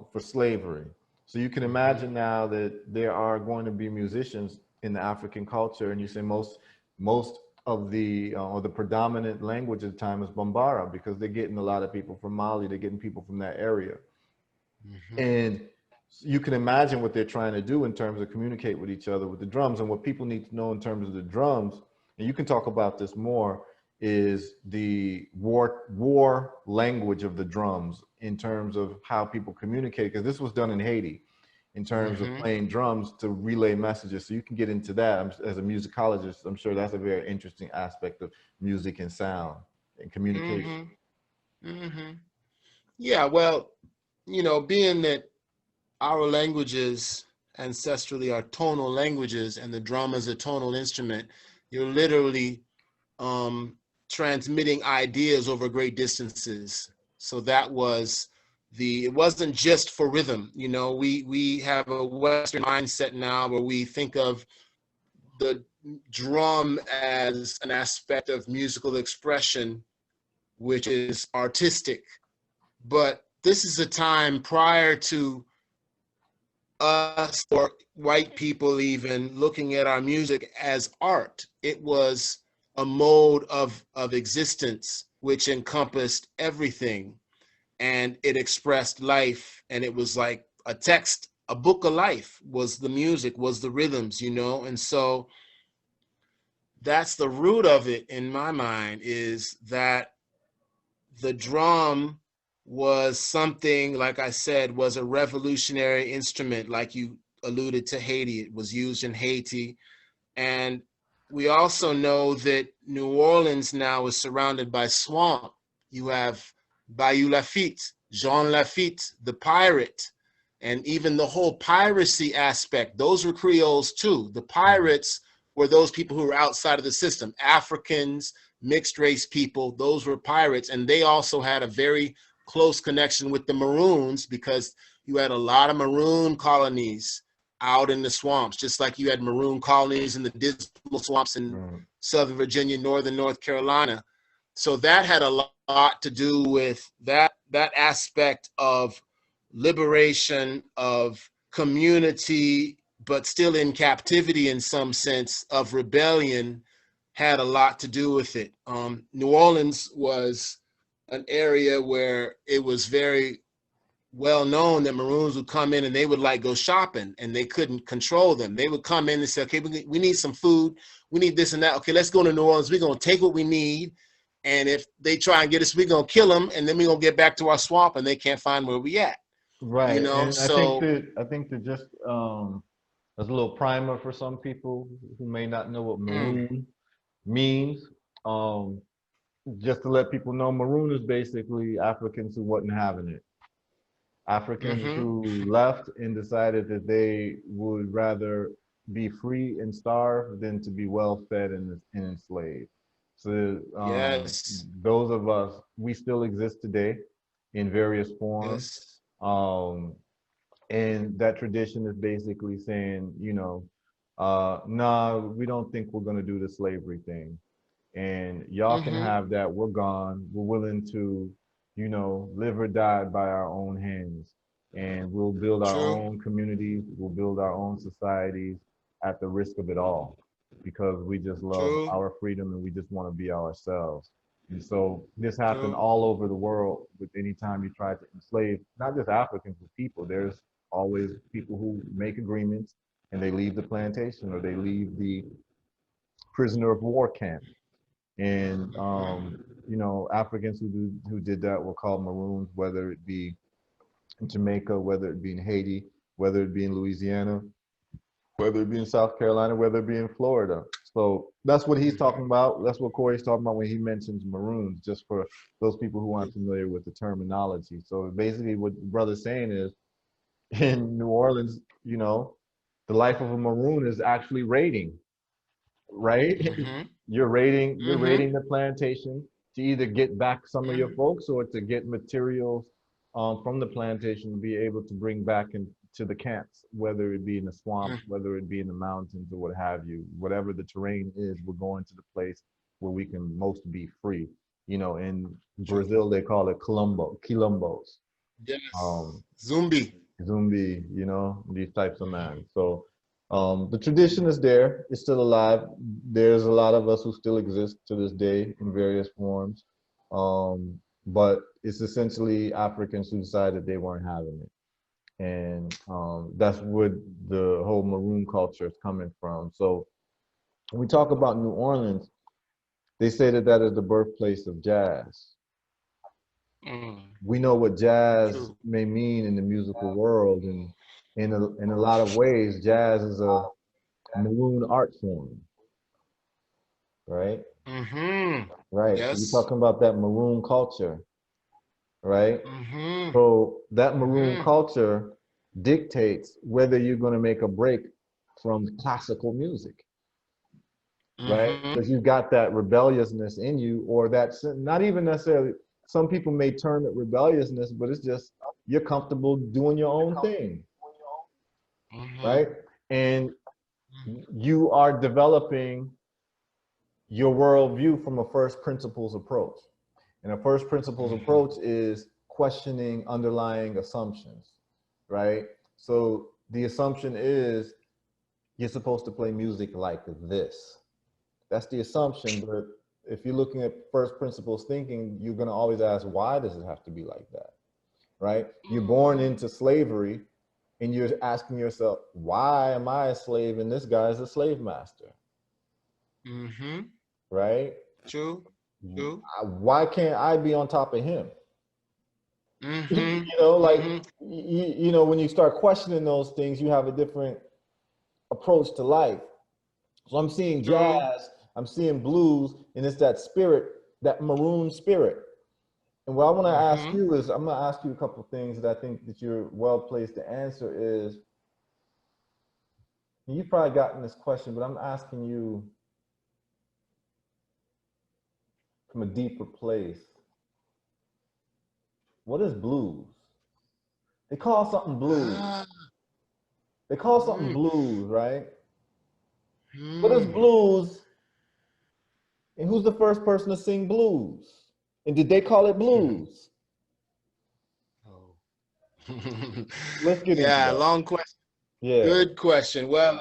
for slavery. So you can Mm-hmm. imagine now that there are going to be musicians in the African culture, and you say most of the or the predominant language at the time is Bambara because they're getting a lot of people from Mali, they're getting people from that area, Mm-hmm. and you can imagine what they're trying to do in terms of communicate with each other with the drums. And what people need to know in terms of the drums, and you can talk about this more, is the war language of the drums in terms of how people communicate. Because this was done in Haiti in terms of Mm-hmm. playing drums to relay messages. So you can get into that. As a musicologist, I'm sure that's a very interesting aspect of music and sound and communication. Mm-hmm. Mm-hmm. Yeah, well, being that our languages ancestrally are tonal languages and the drum is a tonal instrument, you're literally um, transmitting ideas over great distances. So that was it wasn't just for rhythm. We have a Western mindset now where we think of the drum as an aspect of musical expression, which is artistic. But this is a time prior to us or white people even looking at our music as art. It was a mode of existence which encompassed everything, and it expressed life, and it was like a text, a book of life was the music, was the rhythms, and so that's the root of it in my mind, is that the drum was something, like I said, was a revolutionary instrument. Like you alluded to Haiti, it was used in Haiti. And we also know that New Orleans now is surrounded by swamp. You have Bayou Lafitte, Jean Lafitte, the pirate, and even the whole piracy aspect. Those were Creoles too. The pirates were those people who were outside of the system, Africans, mixed race people. Those were pirates, and they also had a very close connection with the Maroons because you had a lot of Maroon colonies out in the swamps, just like you had Maroon colonies in the dismal swamps in Right. Southern Virginia, Northern North Carolina. So that had a lot to do with that aspect of liberation, of community, but still in captivity in some sense, of rebellion, had a lot to do with it. New Orleans was an area where it was very well known that Maroons would come in and they would like go shopping, and they couldn't control them. They would come in and say, okay, we need some food. We need this and that. Okay, let's go to New Orleans. We're going to take what we need. And if they try and get us, we're going to kill them. And then we're going to get back to our swamp and they can't find where we at, Right. And So, I think that just as a little primer for some people who may not know what mm, maroon means, um, just to let people know, maroon is basically Africans who wasn't having it. Africans mm-hmm, who left and decided that they would rather be free and starve than to be well fed and enslaved. So yes, those of us, we still exist today in various forms. yes, Um, and that tradition is basically saying, nah, we don't think we're going to do the slavery thing. And y'all can mm-hmm, have that. We're gone. We're willing to, live or die by our own hands. And we'll build our true, own communities. We'll build our own societies at the risk of it all because we just love true, our freedom and we just want to be ourselves. And so this happened true, all over the world with any time you try to enslave, not just Africans, but people. There's always people who make agreements and they leave the plantation or they leave the prisoner of war camp. And Africans who did that were called Maroons, whether it be in Jamaica, whether it be in Haiti, whether it be in Louisiana. whether it be in South Carolina, whether it be in Florida. So that's what he's talking about. That's what Corey's talking about when he mentions maroons, just for those people who aren't familiar with the terminology. So basically what the brother's saying is in New Orleans, you know, the life of a maroon is actually raiding, right? Mm-hmm. You're Mm-hmm. raiding the plantation to either get back some of your Mm-hmm. folks or to get materials from the plantation to be able to bring back into the camps, whether it be in the swamps, whether it be in the mountains or what have you, whatever the terrain is, we're going to the place where we can most be free. You know, in True. Brazil they call it quilombos. Yes. Um, Zumbi. Zumbi, you know, these types of Mm-hmm. man. So the tradition is there, it's still alive. There's a lot of us who still exist to this day in various forms. But it's essentially Africans who decided they weren't having it. And that's where the whole maroon culture is coming from. So when we talk about New Orleans, they say that that is the birthplace of jazz. Mm. We know what jazz True. may mean in the musical world, and in a lot of ways, jazz is a maroon art form, right? Mm-hmm. Right. So you're Yes. talking about that maroon culture, right? Mm-hmm. So that maroon Mm-hmm. culture dictates whether you're going to make a break from classical music, right? Mm-hmm. Because you got that rebelliousness in you, or that's not even necessarily, some people may term it rebelliousness, but it's just you're comfortable doing your own thing, Mm-hmm. right? And you are developing your worldview from a first principles approach. And a first principles Mm-hmm. approach is questioning underlying assumptions, right? So the assumption is you're supposed to play music like this. That's the assumption. But if you're looking at first principles thinking, you're going to always ask, why does it have to be like that? Right? You're born into slavery and you're asking yourself, why am I a slave and this guy is a slave master? Mm-hmm. Right? True. True. Why can't I be on top of him? You Mm-hmm. know, like, Mm-hmm. you know, when you start questioning those things, you have a different approach to life. So I'm seeing True. jazz, I'm seeing blues, and it's that spirit, that maroon spirit. And what I want to ask Mm-hmm. you is, I'm going to ask you a couple of things that I think that you're well placed to answer is, and you've probably gotten this question, but I'm asking you from a deeper place. What is blues? They call something blues. Ah. They call something Mm. blues, right? What is Mm. blues? And who's the first person to sing blues? And did they call it blues? Oh. Let's get into Yeah, that. long question. Yeah. Good question. Well,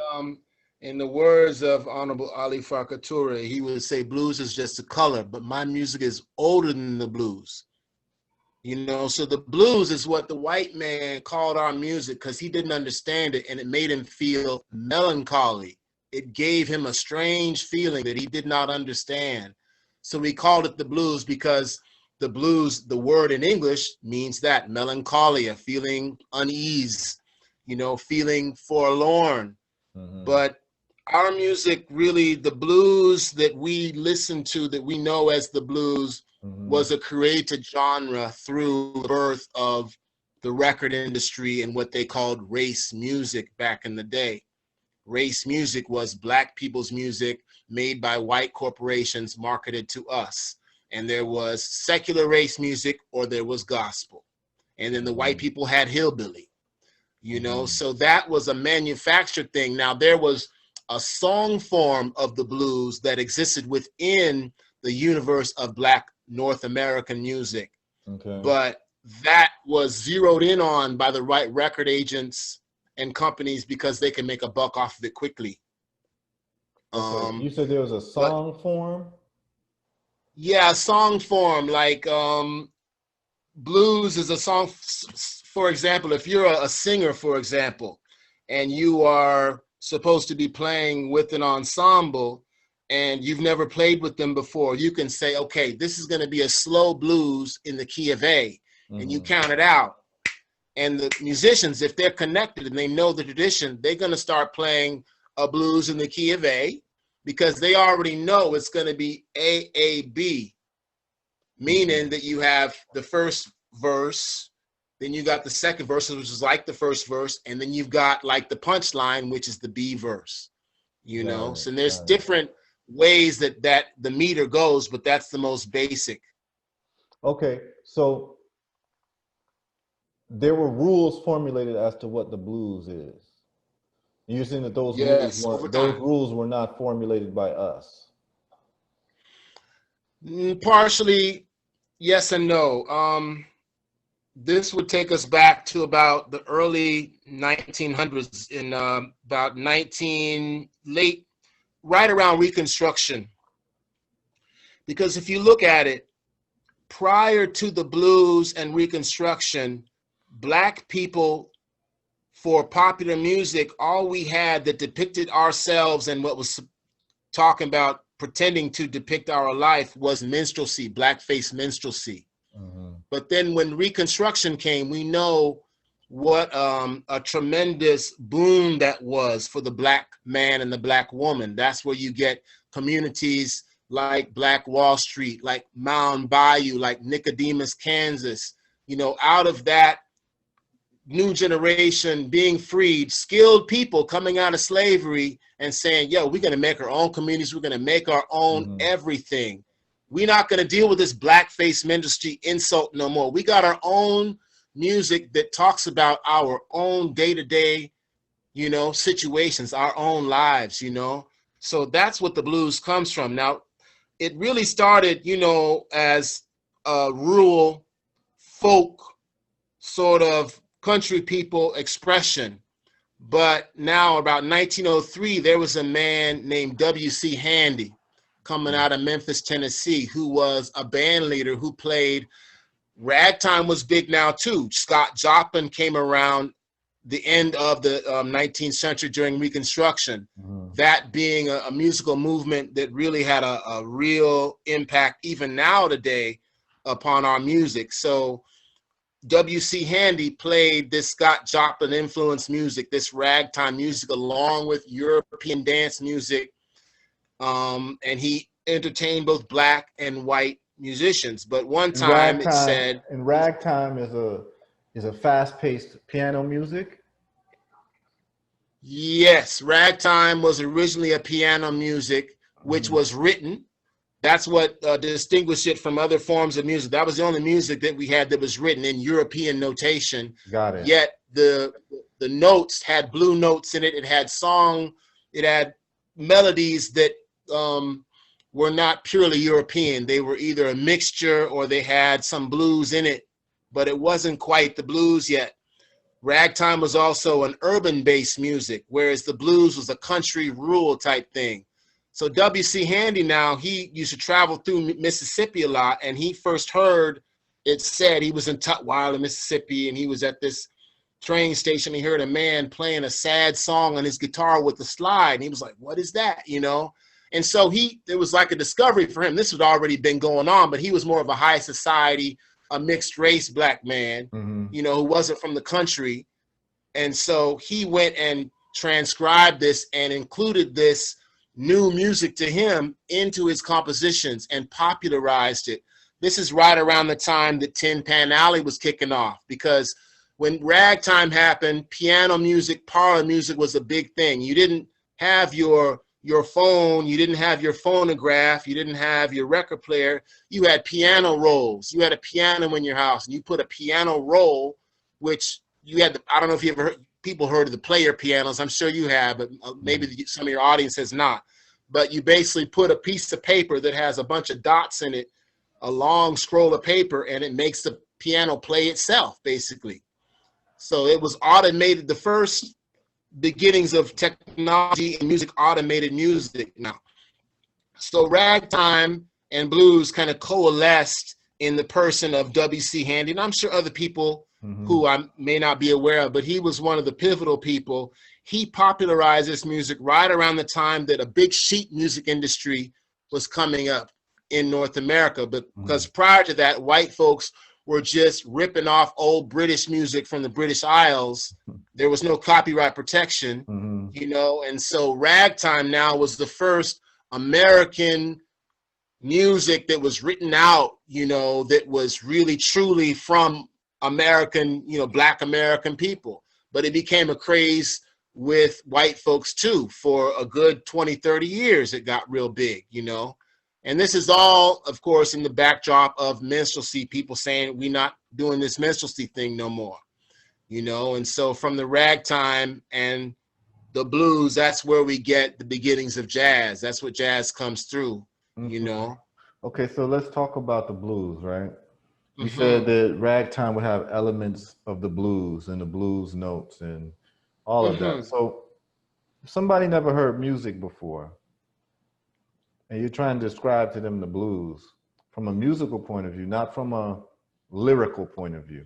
in the words of Honorable Ali Farka Toure, he would say blues is just a color, but my music is older than the blues. You know, so the blues is what the white man called our music because he didn't understand it and it made him feel melancholy. It gave him a strange feeling that he did not understand. So we called it the blues because the blues, the word in English means that melancholia, feeling unease, you know, feeling forlorn. Mm-hmm. But our music really, the blues that we listen to, that we know as the blues, Mm-hmm. was a created genre through the birth of the record industry and what they called race music back in the day. Race music was black people's music made by white corporations marketed to us. And there was secular race music or there was gospel. And then the white Mm-hmm. people had hillbilly, you know, Mm-hmm. so that was a manufactured thing. Now there was a song form of the blues that existed within the universe of black North American music, Okay. but that was zeroed in on by the right record agents and companies because they can make a buck off of it quickly. Okay. um You said there was a but song form? yeah, song form, like blues is a song. For example, if you're a singer, for example, and you are supposed to be playing with an ensemble and you've never played with them before, you can say, okay, this is going to be a slow blues in the key of A, and you Mm-hmm. count it out. And the musicians, if they're connected and they know the tradition, they're going to start playing a blues in the key of A, because they already know it's going to be AAB, meaning that you have the first verse, then you got the second verse, which is like the first verse, and then you've got like the punchline, which is the B verse, you know? So there's different ways that the meter goes, but that's the most basic. Okay, so there were rules formulated as to what the blues is. You're saying that those rules were not formulated by us. Partially, yes and no. This would take us back to about the early 1900s, in about right around Reconstruction. Because if you look at it, prior to the blues and Reconstruction, Black people, for popular music, all we had that depicted ourselves and what was talking about pretending to depict our life was minstrelsy, blackface minstrelsy. But then when Reconstruction came, we know what a tremendous boon that was for the Black man and the Black woman. That's where you get communities like Black Wall Street, like Mound Bayou, like Nicodemus, Kansas. You know, out of that new generation being freed, skilled people coming out of slavery and saying, yo, we're going to make our own communities. We're going to make our own everything. We're not going to deal with this blackface minstrelsy insult no more. We got our own music that talks about our own day-to-day, you know, situations, our own lives, you know. So that's what the blues comes from. Now, it really started, you know, as a rural folk sort of country people expression. But now, about 1903, there was a man named W.C. Handy coming out of Memphis, Tennessee, who was a band leader who played. Ragtime was big now too. Scott Joplin came around the end of the 19th century during Reconstruction. That being a musical movement that really had a real impact even now today upon our music. So W.C. Handy played this Scott Joplin influenced music, this ragtime music, along with European dance music. And he entertained both Black and white musicians. But one time it said, and ragtime is a fast-paced piano music. Yes, ragtime was originally a piano music, which was written. That's what distinguished it from other forms of music. That was the only music that we had that was written in European notation. Got it. Yet the notes had blue notes in it. It had song. It had melodies that were not purely European. They were either a mixture or they had some blues in it, but it wasn't quite the blues yet. Ragtime was also an urban-based music, whereas the blues was a country, rural type thing. So W.C. Handy now, he used to travel through Mississippi a lot, and he first heard it said, he was in Tutwiler, Mississippi, and he was at this train station. He heard a man playing a sad song on his guitar with a slide, and he was like, what is that, you know? And so it was like a discovery for him. This had already been going on, but he was more of a high society, a mixed race Black man, you know, who wasn't from the country. And so he went and transcribed this and included this new music to him into his compositions and popularized it. This is right around the time that Tin Pan Alley was kicking off, because when ragtime happened, piano music, parlor music was a big thing. You didn't have your phone, you didn't have your phonograph, you didn't have your record player. You had piano rolls. You had a piano in your house, and you put a piano roll, which you had, I don't know if you ever people heard of the player pianos. I'm sure you have, but maybe some of your audience has not. But you basically put a piece of paper that has a bunch of dots in it, a long scroll of paper, and it makes the piano play itself, basically. So it was automated, the first beginnings of technology and music, automated music now. So ragtime and blues kind of coalesced in the person of W.C. Handy, and I'm sure other people who I may not be aware of, but he was one of the pivotal people. He popularized this music right around the time that a big sheet music industry was coming up in North America. But because prior to that, white folks were just ripping off old British music from the British Isles. There was no copyright protection, you know, and so ragtime now was the first American music that was written out, you know, that was really truly from American, you know, Black American people. But it became a craze with white folks too. For a good 20, 30 years, it got real big, you know. And this is all, of course, in the backdrop of minstrelsy, people saying we're not doing this minstrelsy thing no more, you know. And so from the ragtime and the blues, that's where we get the beginnings of jazz. That's what jazz comes through, you know. Okay, so let's talk about the blues, right? You said that ragtime would have elements of the blues and the blues notes and all of that. So if somebody never heard music before, and you're trying to describe to them the blues from a musical point of view, not from a lyrical point of view,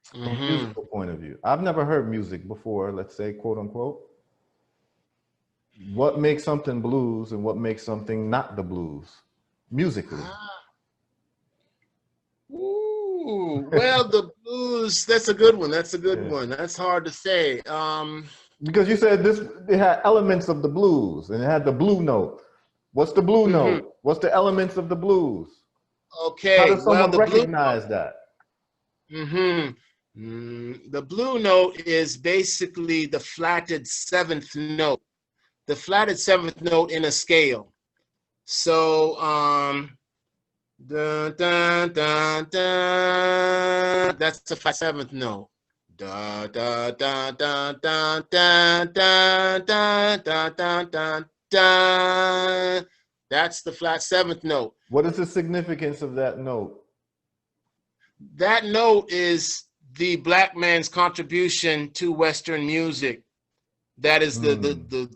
from a musical point of view. I've never heard music before, let's say, quote unquote. What makes something blues and what makes something not the blues musically? Ooh, well, the blues, that's a good one. That's a good one. That's hard to say. Because you said this, it had elements of the blues and it had the blue note. What's the blue note? What's the elements of the blues? Okay. How does someone the recognize that? The blue note is basically the flatted seventh note. The flatted seventh note in a scale. So, dun, dun, dun, dun, that's the flat seventh note. Da da da da da da da da da da da da. That's the flat seventh note. What is the significance of that note? That note is the Black man's contribution to Western music. That is the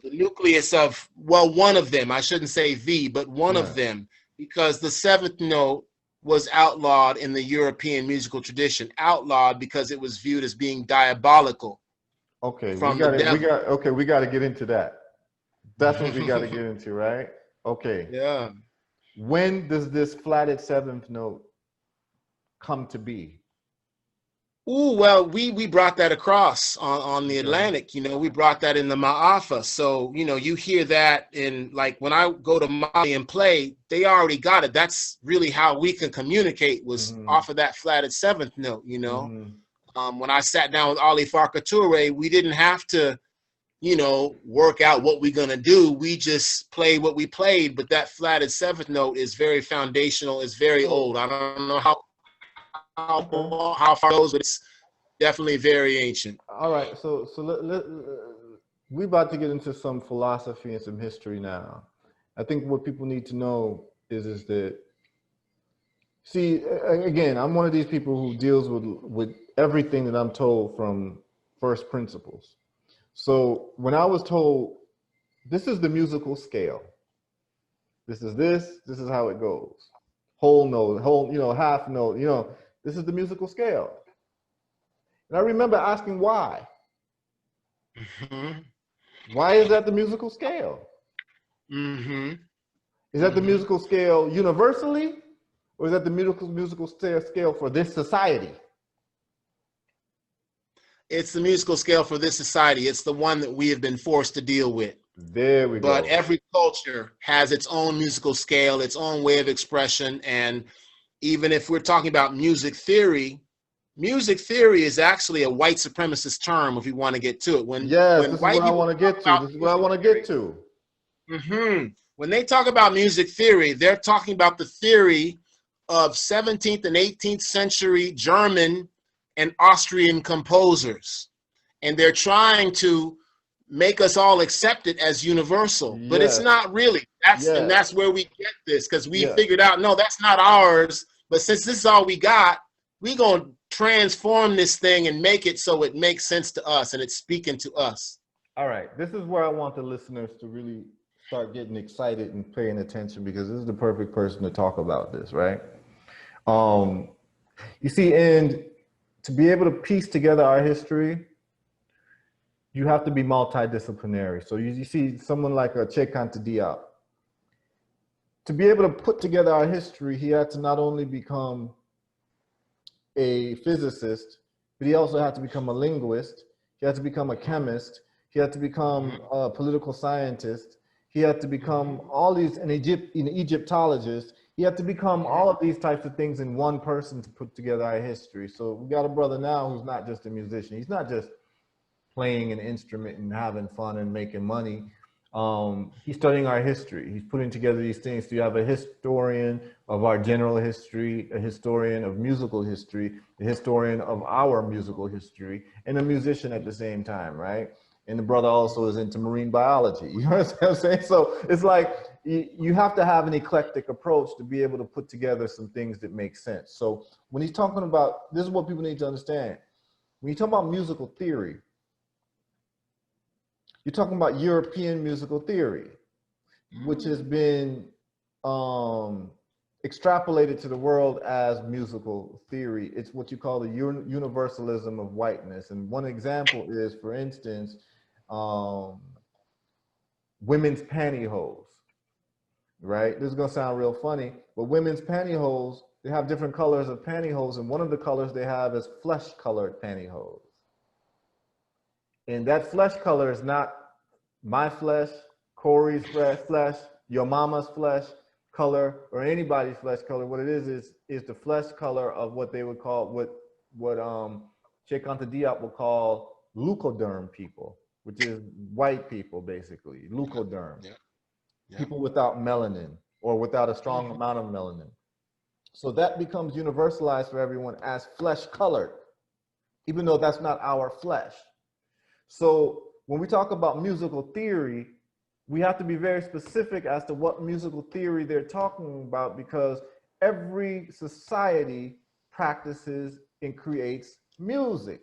nucleus of, well, one of them. I shouldn't say the, but one of them, because the seventh note was outlawed in the European musical tradition. Outlawed because it was viewed as being diabolical. Okay, we got to get into that. That's what we got to get into, right? Okay. Yeah. When does this flatted seventh note come to be? Ooh, well, we brought that across on the Atlantic. You know, we brought that in the Ma'afa. So, you know, you hear that in, like, when I go to Mali and play, they already got it. That's really how we can communicate, was off of that flatted seventh note, you know. When I sat down with Ali Farka Toure, we didn't have to, you know, work out what we're going to do. We just played what we played. But that flatted seventh note is very foundational. It's very old. I don't know how far it goes, but it's definitely very ancient. All right, so we're about to get into some philosophy and some history now. I think what people need to know is that, see, again, I'm one of these people who deals with everything that I'm told from first principles. So when I was told, this is the musical scale, this is how it goes, whole note, whole, you know, half note, you know, this is the musical scale. And I remember asking why. Why is that the musical scale? Is that the musical scale universally, or is that the musical scale for this society? It's the musical scale for this society. It's the one that we have been forced to deal with. There we go. But every culture has its own musical scale, its own way of expression. And even if we're talking about music theory is actually a white supremacist term, if we want to get to it. This is what I want to get to. This is what I want to get to. When they talk about music theory, they're talking about the theory of 17th and 18th century German and Austrian composers. And they're trying to make us all accept it as universal, but it's not really. And that's where we get this, because we figured out, no, that's not ours. But since this is all we got, we're going to transform this thing and make it so it makes sense to us and it's speaking to us. All right. This is where I want the listeners to really start getting excited and paying attention, because this is the perfect person to talk about this, right? You see, and to be able to piece together our history, you have to be multidisciplinary. So you see someone like a Cheikh Anta Diop. To be able to put together our history, he had to not only become a physicist, but he also had to become a linguist. He had to become a chemist. He had to become a political scientist. He had to become all these, an Egyptologist. He had to become all of these types of things in one person to put together our history. So we got a brother now who's not just a musician. He's not just playing an instrument and having fun and making money. He's studying our history. He's putting together these things. So you have a historian of our general history, a historian of musical history, a historian of our musical history, and a musician at the same time, right? And the brother also is into marine biology. You understand what I'm saying? So it's like you have to have an eclectic approach to be able to put together some things that make sense. So when he's talking about, this is what people need to understand. When you talk about musical theory, you're talking about European musical theory, which has been extrapolated to the world as musical theory. It's what you call the universalism of whiteness. And one example is, for instance, women's pantyhose, right? This is gonna sound real funny, but women's pantyhose, they have different colors of pantyhose, and one of the colors they have is flesh-colored pantyhose. And that flesh color is not my flesh, Corey's flesh, your mama's flesh color, or anybody's flesh color. What it is the flesh color of what they would call, what Sheikh Anta Diop would call leucoderm people, which is white people, basically, leucoderm. Yeah. Yeah. People without melanin or without a strong amount of melanin. So that becomes universalized for everyone as flesh colored, even though that's not our flesh. So when we talk about musical theory, we have to be very specific as to what musical theory they're talking about, because every society practices and creates music.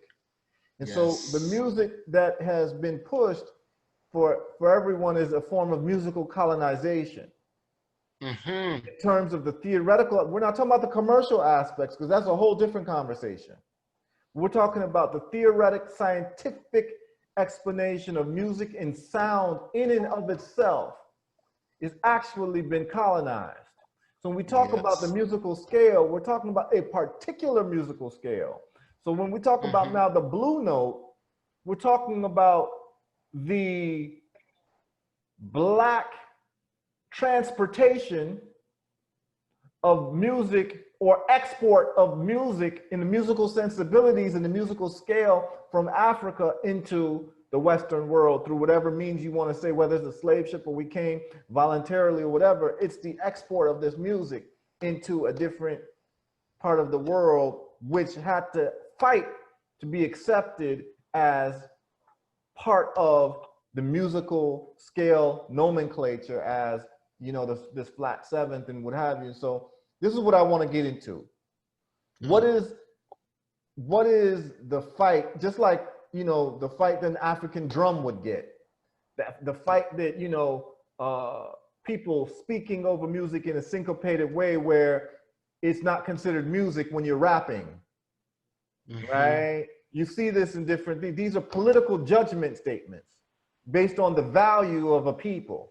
And so the music that has been pushed for everyone is a form of musical colonization. In terms of the theoretical, we're not talking about the commercial aspects, because that's a whole different conversation. We're talking about the theoretic, scientific explanation of music and sound in and of itself is actually been colonized. So when we talk about the musical scale, we're talking about a particular musical scale. So when we talk about now the blue note, we're talking about the black transportation of music or export of music in the musical sensibilities and the musical scale from Africa into the Western world through whatever means you want to say, whether it's a slave ship or we came voluntarily or whatever. It's the export of this music into a different part of the world, which had to fight to be accepted as part of the musical scale nomenclature, as, you know, this flat seventh and what have you. So this is what I want to get into. What is the fight, just like, you know, the fight that an African drum would get, the fight that, you know, people speaking over music in a syncopated way where it's not considered music when you're rapping, right? You see this in different things. These are political judgment statements based on the value of a people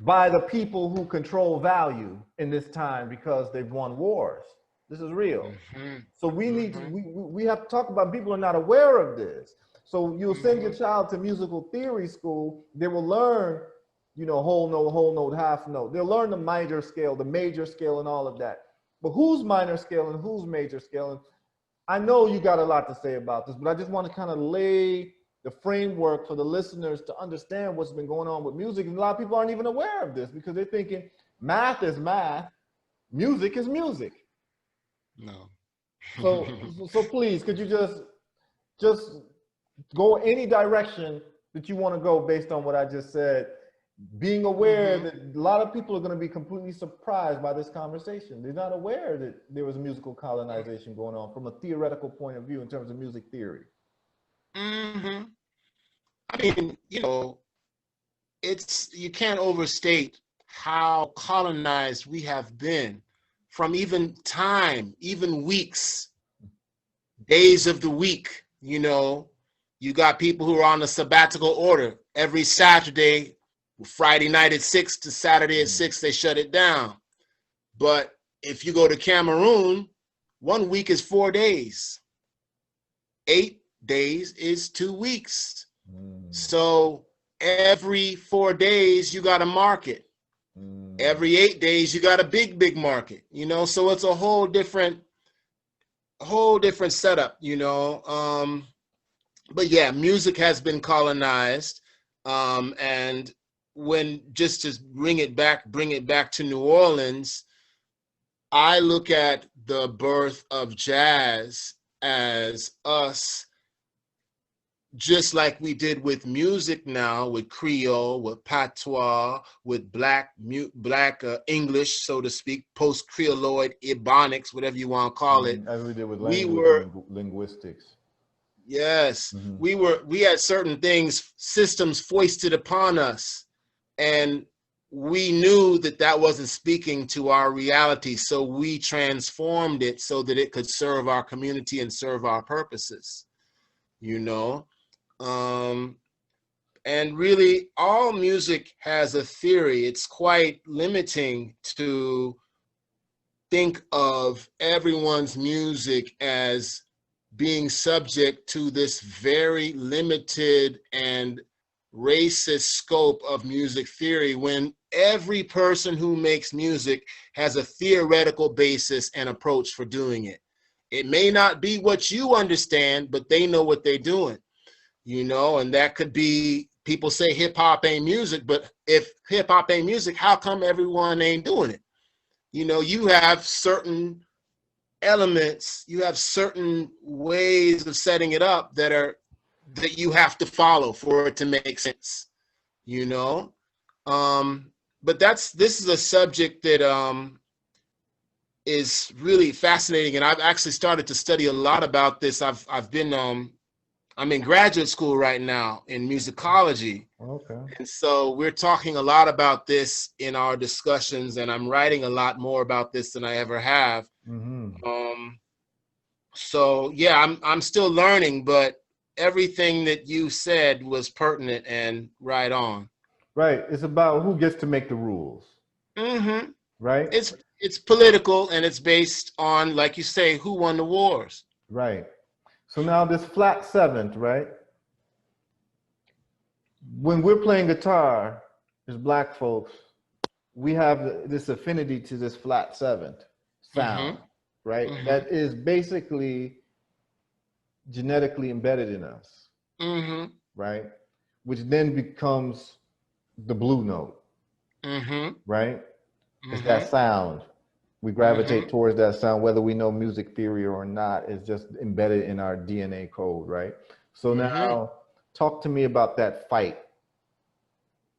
by the people who control value in this time because they've won wars. This is real. So we need to, we have to talk about, people are not aware of this. So you'll send your child to musical theory school, they will learn, you know, whole note, half note. They'll learn the minor scale, the major scale and all of that. But who's minor scale and who's major scale? And I know you got a lot to say about this, but I just want to kind of lay the framework for the listeners to understand what's been going on with music. And a lot of people aren't even aware of this because they're thinking math is math, music is music. No. So please, could you just go any direction that you want to go based on what I just said, being aware that a lot of people are going to be completely surprised by this conversation. They're not aware that there was a musical colonization going on from a theoretical point of view in terms of music theory. I mean, you know, you can't overstate how colonized we have been from even time, even weeks, days of the week. You know, you got people who are on a sabbatical order. Every Saturday, Friday night at 6 to Saturday at 6, they shut it down. But if you go to Cameroon, 1 week is 4 days. 8 days is 2 weeks. So every 4 days you got a market. Every 8 days you got a big market, you know. So it's a whole different setup, you know. But yeah, music has been colonized. And when, just to bring it back to New Orleans, I look at the birth of jazz as us, just like we did with music now, with Creole, with patois, with black English, so to speak, post-Creoloid, Ebonics, whatever you want to call it. As we did with linguistics. Yes, we had certain things, systems foisted upon us, and we knew that wasn't speaking to our reality, so we transformed it so that it could serve our community and serve our purposes, you know. And really, all music has a theory. It's quite limiting to think of everyone's music as being subject to this very limited and racist scope of music theory, when every person who makes music has a theoretical basis and approach for doing it. It may not be what you understand, but they know what they're doing, you know. And that could be, people say hip hop ain't music, but if hip hop ain't music, how come everyone ain't doing it? You know, you have certain elements, you have certain ways of setting it up that you have to follow for it to make sense, you know. But this is a subject that is really fascinating, and I've actually started to study a lot about this. I'm in graduate school right now in musicology. Okay. And so we're talking a lot about this in our discussions, and I'm writing a lot more about this than I ever have. So yeah, I'm still learning, but everything that you said was pertinent and right on. Right. It's about who gets to make the rules. Right. It's political, and it's based on, like you say, who won the wars. Right. So now this flat seventh, right? When we're playing guitar as Black folks, we have this affinity to this flat seventh sound, right? That is basically genetically embedded in us, right? Which then becomes the blue note, right? It's that sound. We gravitate towards that sound, whether we know music theory or not. It's just embedded in our DNA code, right? So now, talk to me about that fight,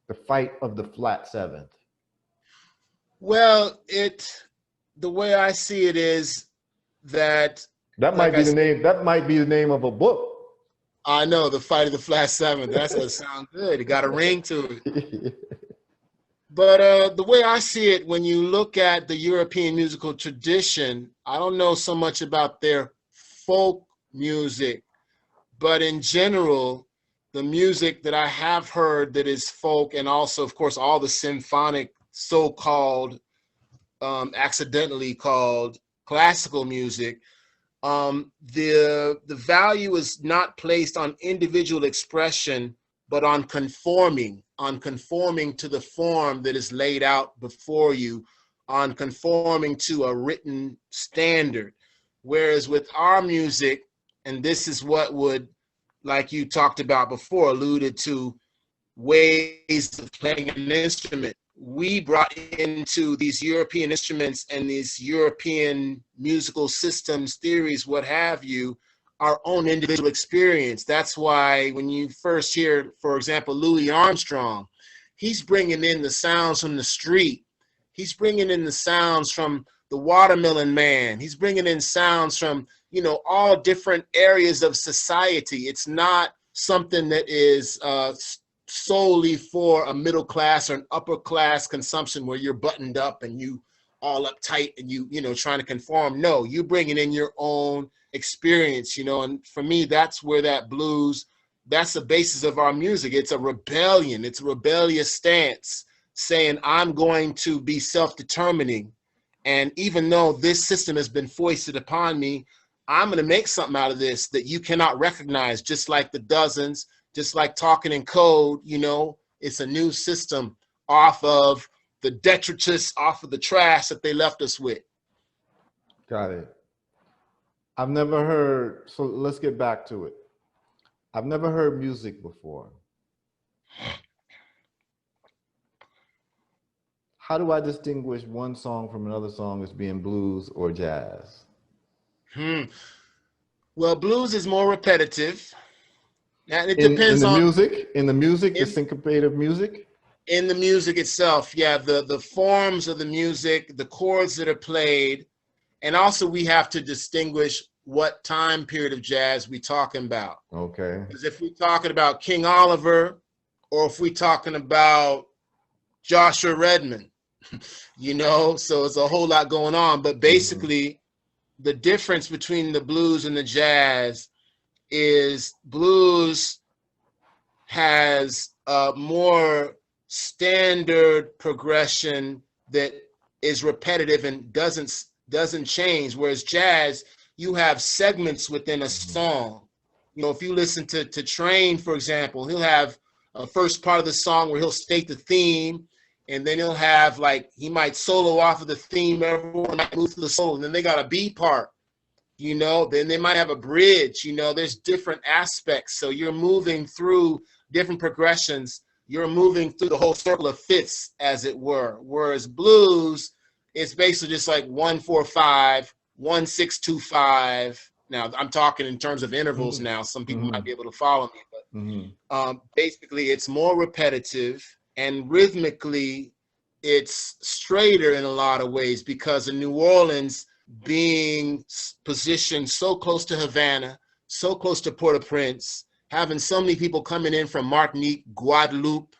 the fight of the flat seventh. Well, the way I see it is that might be the name. That might be the name of a book. I know, the fight of the flat seventh. That's gonna sound good. It got a ring to it. But the way I see it, when you look at the European musical tradition, I don't know so much about their folk music, but in general, the music that I have heard that is folk, and also, of course, all the symphonic, so-called, accidentally called classical music, the value is not placed on individual expression, but on conforming to the form that is laid out before you, on conforming to a written standard. Whereas with our music, and this is what would, like you talked about before, alluded to ways of playing an instrument, we brought into these European instruments and these European musical systems, theories, what have you, our own individual experience. That's why when you first hear, for example, Louis Armstrong, he's bringing in the sounds from the street. He's bringing in the sounds from the Watermelon Man. He's bringing in sounds from, you know, all different areas of society. It's not something that is solely for a middle class or an upper class consumption where you're buttoned up and you all uptight and you know, trying to conform. No, you're bringing in your own experience, you know. And for me, that's where that blues, that's the basis of our music. It's a rebellion. It's a rebellious stance saying, I'm going to be self-determining And even though this system has been foisted upon me, I'm going to make something out of this that you cannot recognize, just like the dozens, just like talking in code. You know, it's a new system off of the detritus, off of the trash that they left us with. Got it. I've never heard, so let's get back to it. I've never heard music before. How do I distinguish one song from another song as being blues or jazz? Well, blues is more repetitive. And it In depends the on music, the syncopated music? in the music itself. Yeah, the forms of the music, the chords that are played, and also we have to distinguish what time period of jazz we talking about. Okay. Because if we're talking about King Oliver, or if we're talking about Joshua Redman, you know, so it's a whole lot going on. But basically, the difference between the blues and the jazz is blues has a more standard progression that is repetitive and doesn't change, whereas jazz, you have segments within a song. You know, if you listen to Train, for example, he'll have a first part of the song where he'll state the theme, and then he'll have, like, he might solo off of the theme, everyone might move to the solo, and then they got a B part, you know, then they might have a bridge, you know, there's different aspects. So you're moving through different progressions. You're moving through the whole circle of fifths, as it were. Whereas blues, it's basically just like 1-4-5, 1-6-2-5. Now I'm talking in terms of intervals now. Some people might be able to follow me, but basically it's more repetitive, and rhythmically it's straighter in a lot of ways, because in New Orleans, being positioned so close to Havana, so close to Port-au-Prince, having so many people coming in from Martinique, Guadeloupe,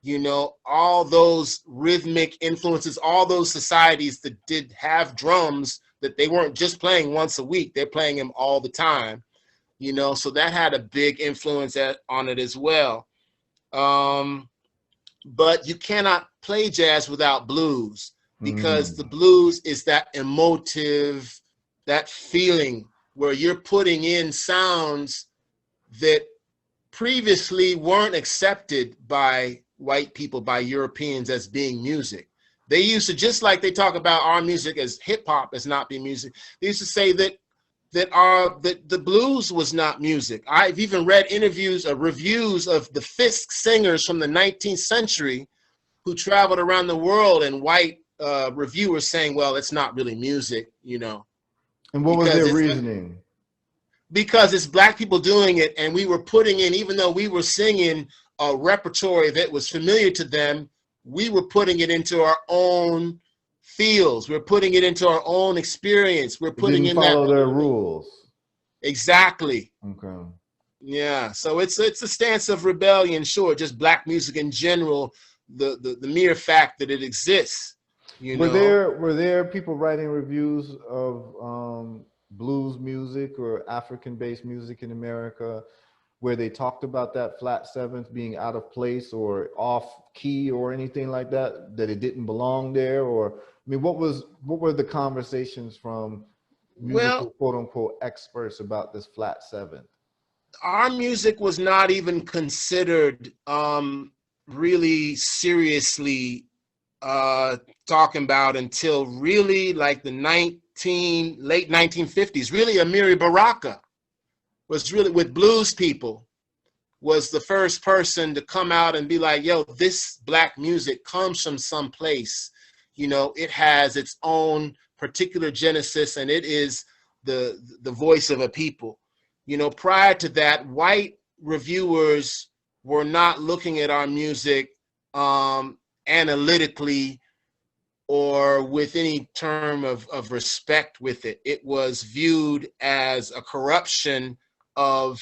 you know, all those rhythmic influences, all those societies that did have drums, that they weren't just playing once a week, they're playing them all the time, you know, so that had a big influence on it as well. But you cannot play jazz without blues, because the blues is that emotive, that feeling where you're putting in sounds that previously weren't accepted by white people, by Europeans, as being music. They used to, just like they talk about our music as hip hop as not being music, they used to say that the blues was not music. I've even read interviews or reviews of the Fisk singers from the 19th century who traveled around the world, and white reviewers saying, well, it's not really music, you know. And what was their reasoning? Because it's black people doing it, and we were putting in, even though we were singing a repertoire that was familiar to them, we were putting it into our own feels. We're putting it into our own experience. We're putting in that. Follow their rules. Exactly. Okay. Yeah. So it's a stance of rebellion, sure. Just black music in general, the mere fact that it exists. You know? Were there people writing reviews of blues music or African-based music in America where they talked about that flat seventh being out of place or off key or anything like that, that it didn't belong there? Or, I mean, what were the conversations from musical, quote unquote, experts about this flat seventh? Our music was not even considered really seriously talking about until really like the late 1950s. Really, Amiri Baraka was really, with blues people, was the first person to come out and be like, yo, this black music comes from someplace. You know, it has its own particular genesis, and it is the voice of a people. You know, prior to that, white reviewers were not looking at our music analytically or with any term of respect with it. It was viewed as a corruption of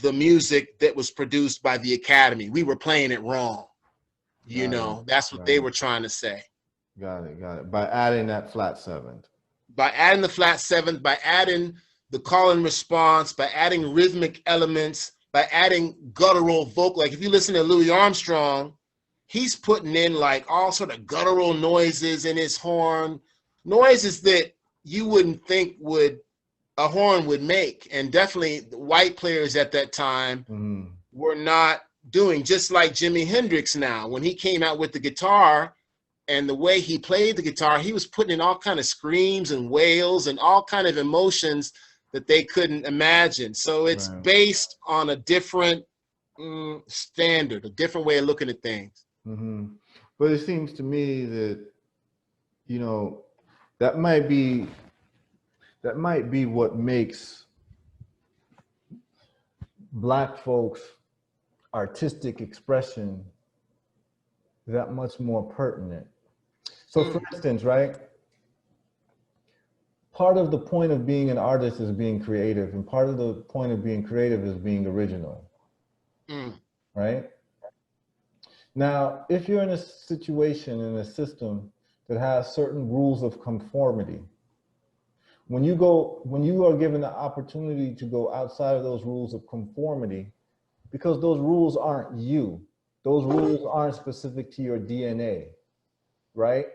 the music that was produced by the Academy. We were playing it wrong. You know, that's what they were trying to say. Got it. By adding that flat seventh. By adding the flat seventh, by adding the call and response, by adding rhythmic elements, by adding guttural vocal. Like if you listen to Louis Armstrong, he's putting in like all sort of guttural noises in his horn, noises that you wouldn't think a horn would make, and definitely the white players at that time were not doing. Just like Jimi Hendrix now, when he came out with the guitar and the way he played the guitar, he was putting in all kind of screams and wails and all kind of emotions that they couldn't imagine. So it's based on a different standard, a different way of looking at things. But it seems to me that, you know, that might be what makes Black folks' artistic expression that much more pertinent. So for instance, right, part of the point of being an artist is being creative, and part of the point of being creative is being original, right? Now, if you're in a situation, in a system that has certain rules of conformity, when you are given the opportunity to go outside of those rules of conformity, because those rules aren't you, those rules aren't specific to your DNA, right?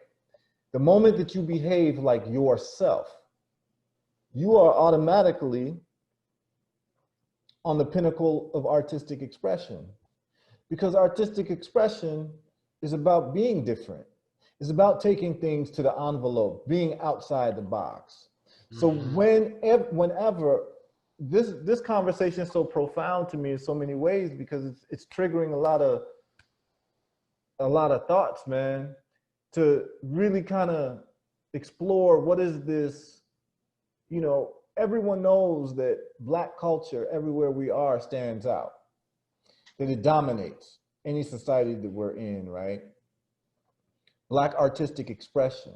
The moment that you behave like yourself, you are automatically on the pinnacle of artistic expression, because artistic expression is about being different. It's about taking things to the envelope, being outside the box. So whenever this conversation is so profound to me in so many ways, because it's triggering a lot of thoughts, man, to really kind of explore what is this, you know, everyone knows that Black culture everywhere we are stands out, that it dominates any society that we're in, right? Black artistic expression.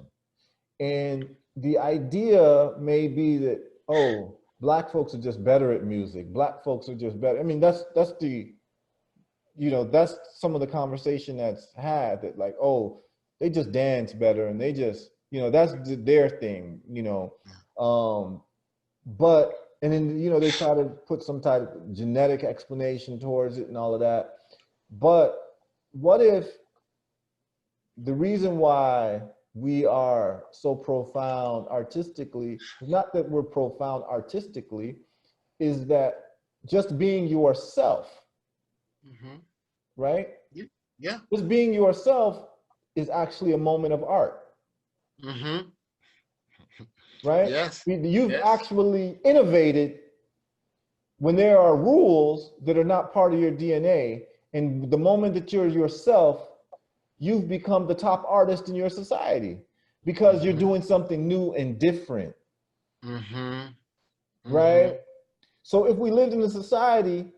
And the idea may be that, oh, Black folks are just better at music. Black folks are just better. I mean, that's the, you know, that's some of the conversation that's had, that like, oh, they just dance better and they just, you know, that's their thing, you know. But, and then, you know, they try to put some type of genetic explanation towards it and all of that. But what if the reason why we are so profound artistically, not that we're profound artistically, is that just being yourself, right? Yeah. Just being yourself is actually a moment of art. Right? Yes. You've actually innovated when there are rules that are not part of your DNA. And the moment that you're yourself, you've become the top artist in your society because you're doing something new and different. Right? So if we lived in a society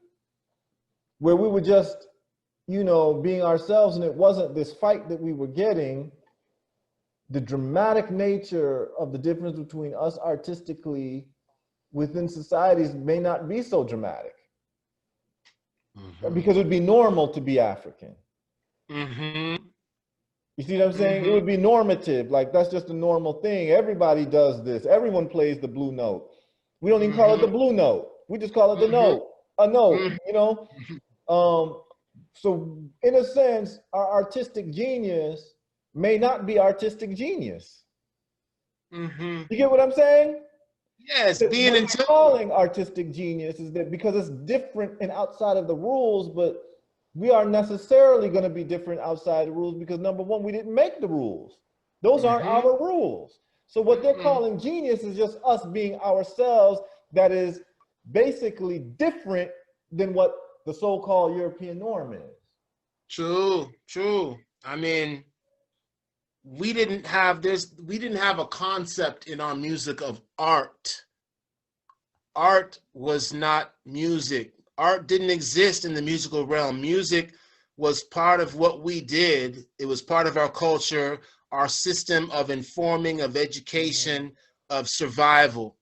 where we were just, you know, being ourselves and it wasn't this fight that we were getting, the dramatic nature of the difference between us artistically within societies may not be so dramatic. Because it would be normal to be African. You see what I'm saying? It would be normative, like that's just a normal thing. Everybody does this. Everyone plays the blue note. We don't even call it the blue note. We just call it the note, a note, you know? So in a sense, our artistic genius may not be artistic genius. You get what I'm saying? Yes, being in calling artistic genius is that because it's different and outside of the rules, but we are necessarily going to be different outside the rules because number one, we didn't make the rules. Those aren't our rules. So what they're calling genius is just us being ourselves that is basically different than what the so-called European norm is. True, true. I mean, we didn't have a concept in our music of art. Art was not music. Art didn't exist in the musical realm. Music was part of what we did. It was part of our culture, our system of informing, of education, of survival.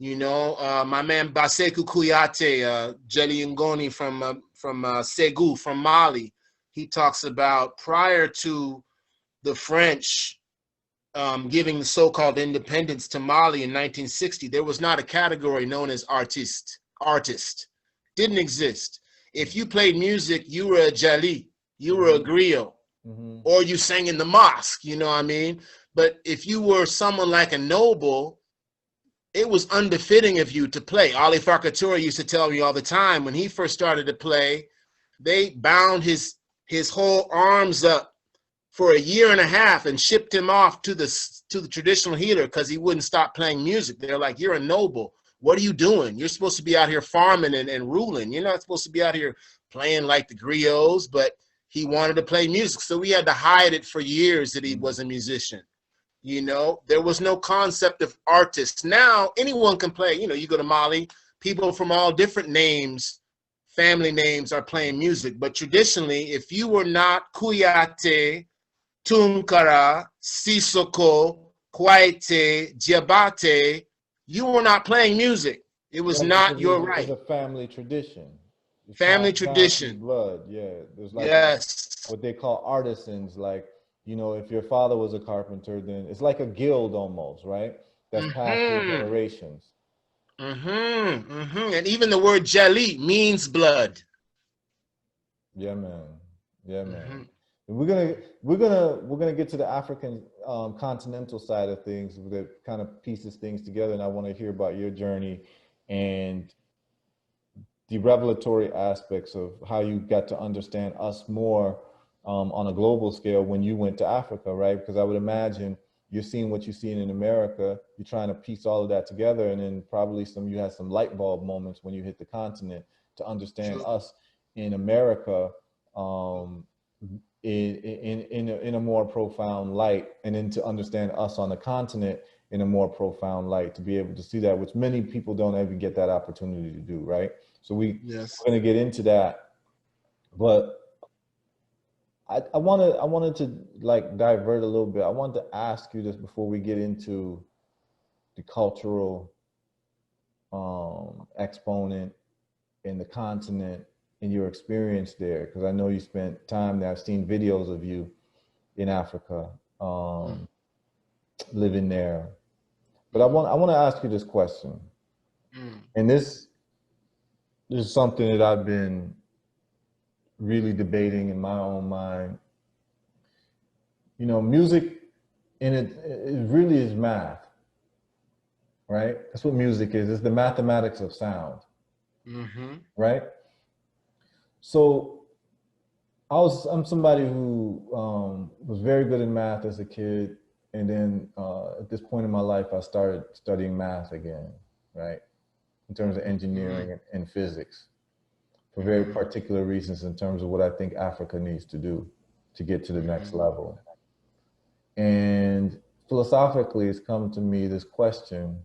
You know, my man Baseku Kuyate, Jelly Ngoni from Segu, from Mali, he talks about prior to the French giving the so-called independence to Mali in 1960, there was not a category known as artist. Didn't exist. If you played music, you were a Jali, you were a griot. or you sang in the mosque, you know what I mean? But if you were someone like a noble, it was unbefitting of you to play. Ali Farka Toure used to tell me all the time when he first started to play, they bound his whole arms up for a year and a half and shipped him off to the traditional healer because he wouldn't stop playing music. They're like, you're a noble. What are you doing? You're supposed to be out here farming and ruling. You're not supposed to be out here playing like the griots, but he wanted to play music. So we had to hide it for years that he was a musician. You know, there was no concept of artists. Now anyone can play. You know, you go to Mali, people from all different names, family names are playing music. But traditionally, if you were not Kuyate, Tunkara, Sisoko, Kwaite, Diabate, you were not playing music. It was not your right. It's a family tradition. It's family tradition. Blood, yeah. There's like what they call artisans. Like, you know, if your father was a carpenter, then it's like a guild almost, right? That's passed through generations. And even the word Jali means blood. Yeah, man. Yeah, man. We're gonna get to the African continental side of things that kind of pieces things together, and I want to hear about your journey and the revelatory aspects of how you got to understand us more on a global scale when you went to Africa, right? Because I would imagine you're seeing what you're seeing in America, you're trying to piece all of that together, and then probably you had some light bulb moments when you hit the continent to understand us in America in a more profound light, and then to understand us on the continent in a more profound light, to be able to see that, which many people don't even get that opportunity to do, right? So we're going to get into that, but I wanted to like divert a little bit. I wanted to ask you this before we get into the cultural exponent in the continent and your experience there, because I know you spent time there. I've seen videos of you in Africa, living there. But I want to ask you this question, and this is something that I've been really debating in my own mind. You know, music it really is math, right? That's what music is. It's the mathematics of sound, right? So I'm somebody who was very good in math as a kid, and then at this point in my life, I started studying math again, right? In terms of engineering and physics, for very particular reasons in terms of what I think Africa needs to do to get to the next level. And philosophically, it's come to me this question,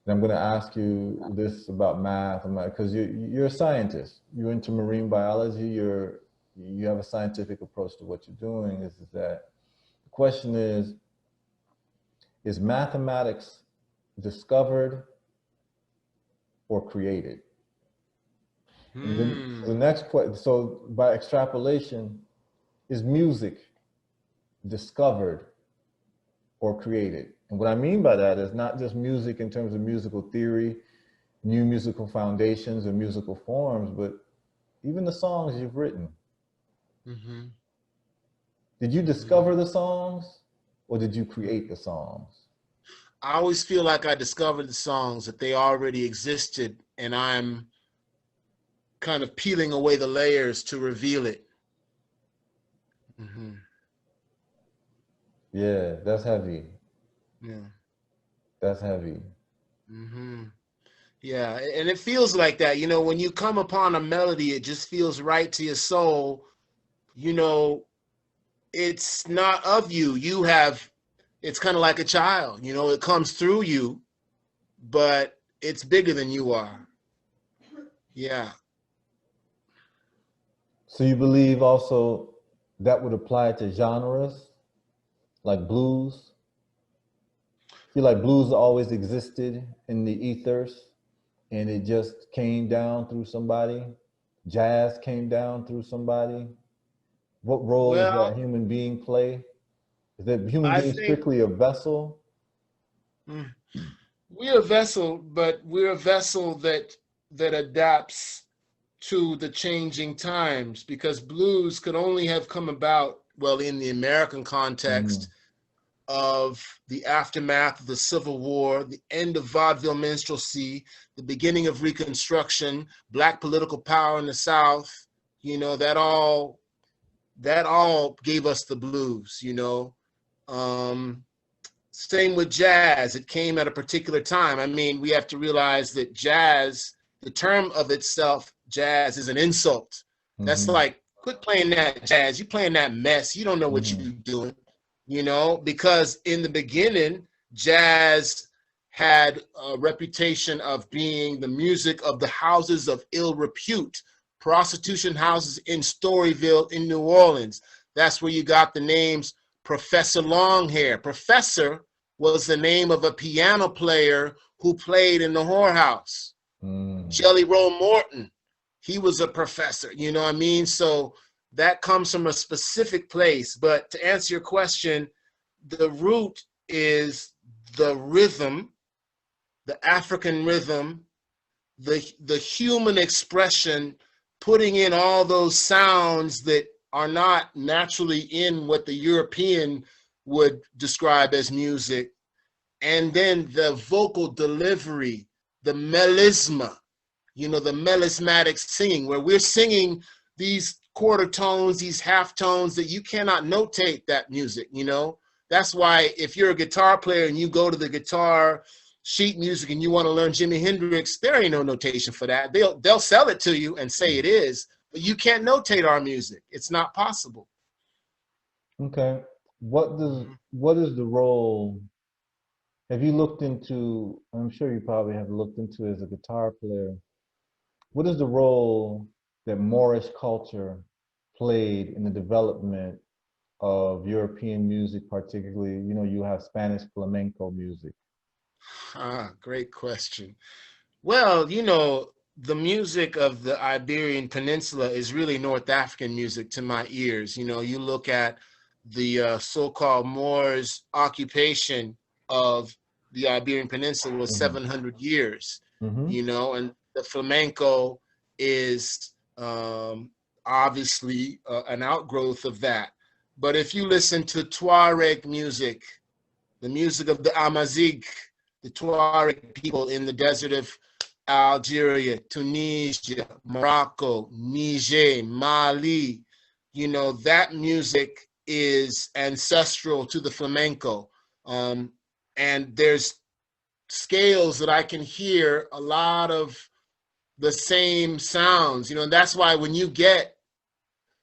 and I'm going to ask you this about math, because you're a scientist. You're into marine biology. You have a scientific approach to what you're doing. Is that the question is mathematics discovered or created? The next question, so by extrapolation, is music discovered or created? And what I mean by that is not just music in terms of musical theory, new musical foundations or musical forms, but even the songs you've written. Did you discover the songs, or did you create the songs? I always feel like I discovered the songs, that they already existed, and I'm kind of peeling away the layers to reveal it. Yeah, that's heavy. Yeah. That's heavy. Yeah, and it feels like that. You know, when you come upon a melody, it just feels right to your soul. You know, it's not of you. It's kind of like a child, you know, it comes through you, but it's bigger than you are. Yeah. So you believe also that would apply to genres like blues? I feel like blues always existed in the ethers and it just came down through somebody. Jazz came down through somebody. What role does that human being play? Is that human being strictly a vessel? We're a vessel, but we're a vessel that adapts to the changing times, because blues could only have come about well, in the American context of the aftermath of the Civil War, the end of vaudeville minstrelsy, the beginning of Reconstruction, Black political power in the South, you know, that all gave us the blues, you know. Same with jazz. It came at a particular time. I mean, we have to realize that jazz, the term of itself, jazz, is an insult. That's like, quit playing that jazz. You playing that mess. You don't know what you're doing, you know, because in the beginning, jazz had a reputation of being the music of the houses of ill repute, prostitution houses in Storyville in New Orleans. That's where you got the names Professor Longhair. Professor was the name of a piano player who played in the whorehouse. Jelly Roll Morton, he was a professor, you know what I mean? So that comes from a specific place. But to answer your question, the root is the rhythm, the African rhythm, the human expression, putting in all those sounds that are not naturally in what the European would describe as music. And then the vocal delivery, the melisma, you know, the melismatic singing, where we're singing these quarter tones, these half tones that you cannot notate that music, you know. That's why if you're a guitar player and you go to the guitar sheet music and you want to learn Jimi Hendrix, there ain't no notation for that. They'll sell it to you and say it is, but you can't notate our music. It's not possible. Okay. What is the role? Have you looked into, I'm sure you probably have looked into as a guitar player, what is the role that Moorish culture played in the development of European music, particularly, you know, you have Spanish flamenco music? Great question. Well, you know, the music of the Iberian Peninsula is really North African music to my ears. You know, you look at the so-called Moors' occupation of the Iberian Peninsula was 700 years, you know, and the flamenco is obviously an outgrowth of that. But if you listen to Tuareg music, the music of the Amazigh, the Tuareg people in the desert of Algeria, Tunisia, Morocco, Niger, Mali, you know, that music is ancestral to the flamenco. And there's scales that I can hear a lot of the same sounds, you know, and that's why when you get,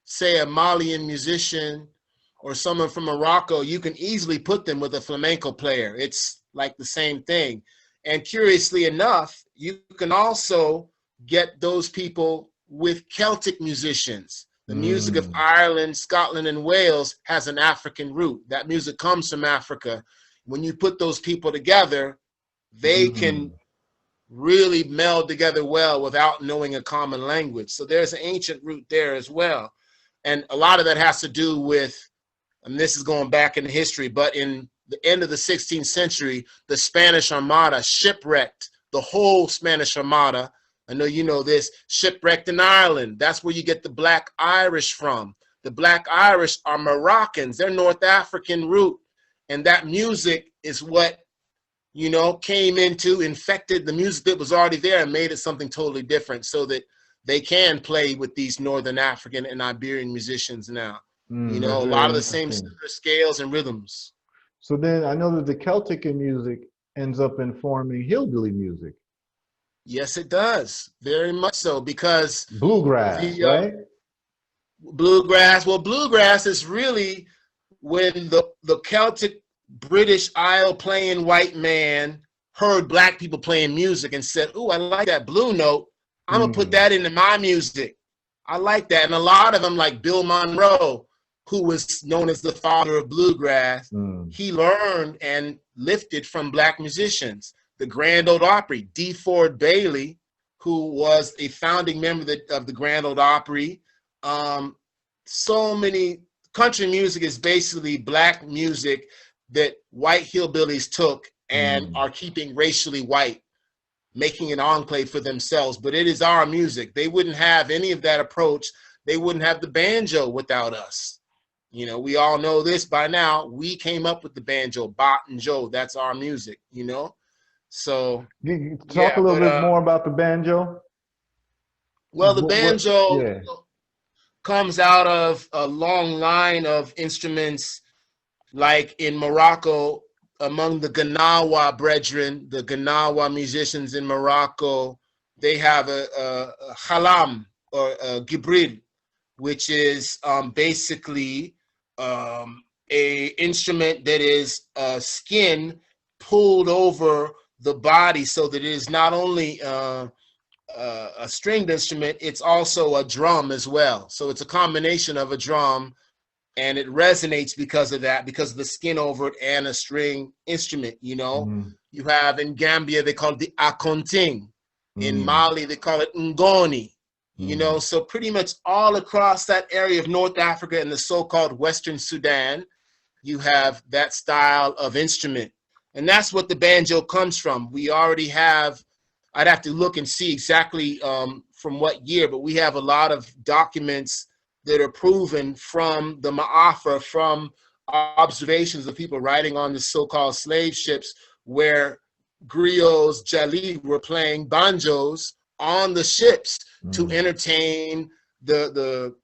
say, a Malian musician or someone from Morocco, you can easily put them with a flamenco player. It's like the same thing. And curiously enough, you can also get those people with Celtic musicians. The music of Ireland, Scotland, and Wales has an African root. That music comes from Africa. When you put those people together, they can really meld together well without knowing a common language. So there's an ancient root there as well. And a lot of that has to do with, and this is going back in history, but in the end of the 16th century, the Spanish Armada shipwrecked the whole Spanish Armada. I know you know this, shipwrecked in Ireland. That's where you get the Black Irish from. The Black Irish are Moroccans. They're North African root. And that music is what, you know, came into, infected the music that was already there and made it something totally different so that they can play with these Northern African and Iberian musicians now. You know, a lot of the same scales and rhythms. So then I know that the Celtic music ends up informing hillbilly music. Yes, it does. Very much so, because bluegrass, right? Bluegrass. Well, bluegrass is really when the Celtic British Isle playing white man heard black people playing music and said, "Ooh, I like that blue note. I'm gonna put that into my music. I like that." And a lot of them, like Bill Monroe, who was known as the father of bluegrass, he learned and lifted from black musicians. The Grand Ole Opry, D. Ford Bailey, who was a founding member of the Grand Ole Opry. So many, country music is basically black music that white hillbillies took and are keeping racially white, making an enclave for themselves. But it is our music. They wouldn't have any of that approach. They wouldn't have the banjo without us. You know, we all know this by now. We came up with the banjo, bot and Joe. That's our music, you know? So, You talk a yeah, little but, bit more about the banjo. well, the What? banjo Yeah. comes out of a long line of instruments, like in Morocco, among the Ganawa brethren, the Ganawa musicians in Morocco, they have a halam or a gibril, which is basically a instrument that is skin pulled over the body so that it is not only a stringed instrument, it's also a drum as well. So it's a combination of a drum, and it resonates because of that, because of the skin over it and a string instrument, you know. Mm, You have in Gambia, they call it the akonting. In mm, Mali, they call it ngoni, you know. mm, So pretty much all across that area of North Africa and the so-called Western Sudan, you have that style of instrument. And that's what the banjo comes from. We already have, I'd have to look and see exactly from what year, but we have a lot of documents that are proven from the Ma'afa, from observations of people writing on the so-called slave ships, where griots, jali, were playing banjos on the ships to mm. entertain the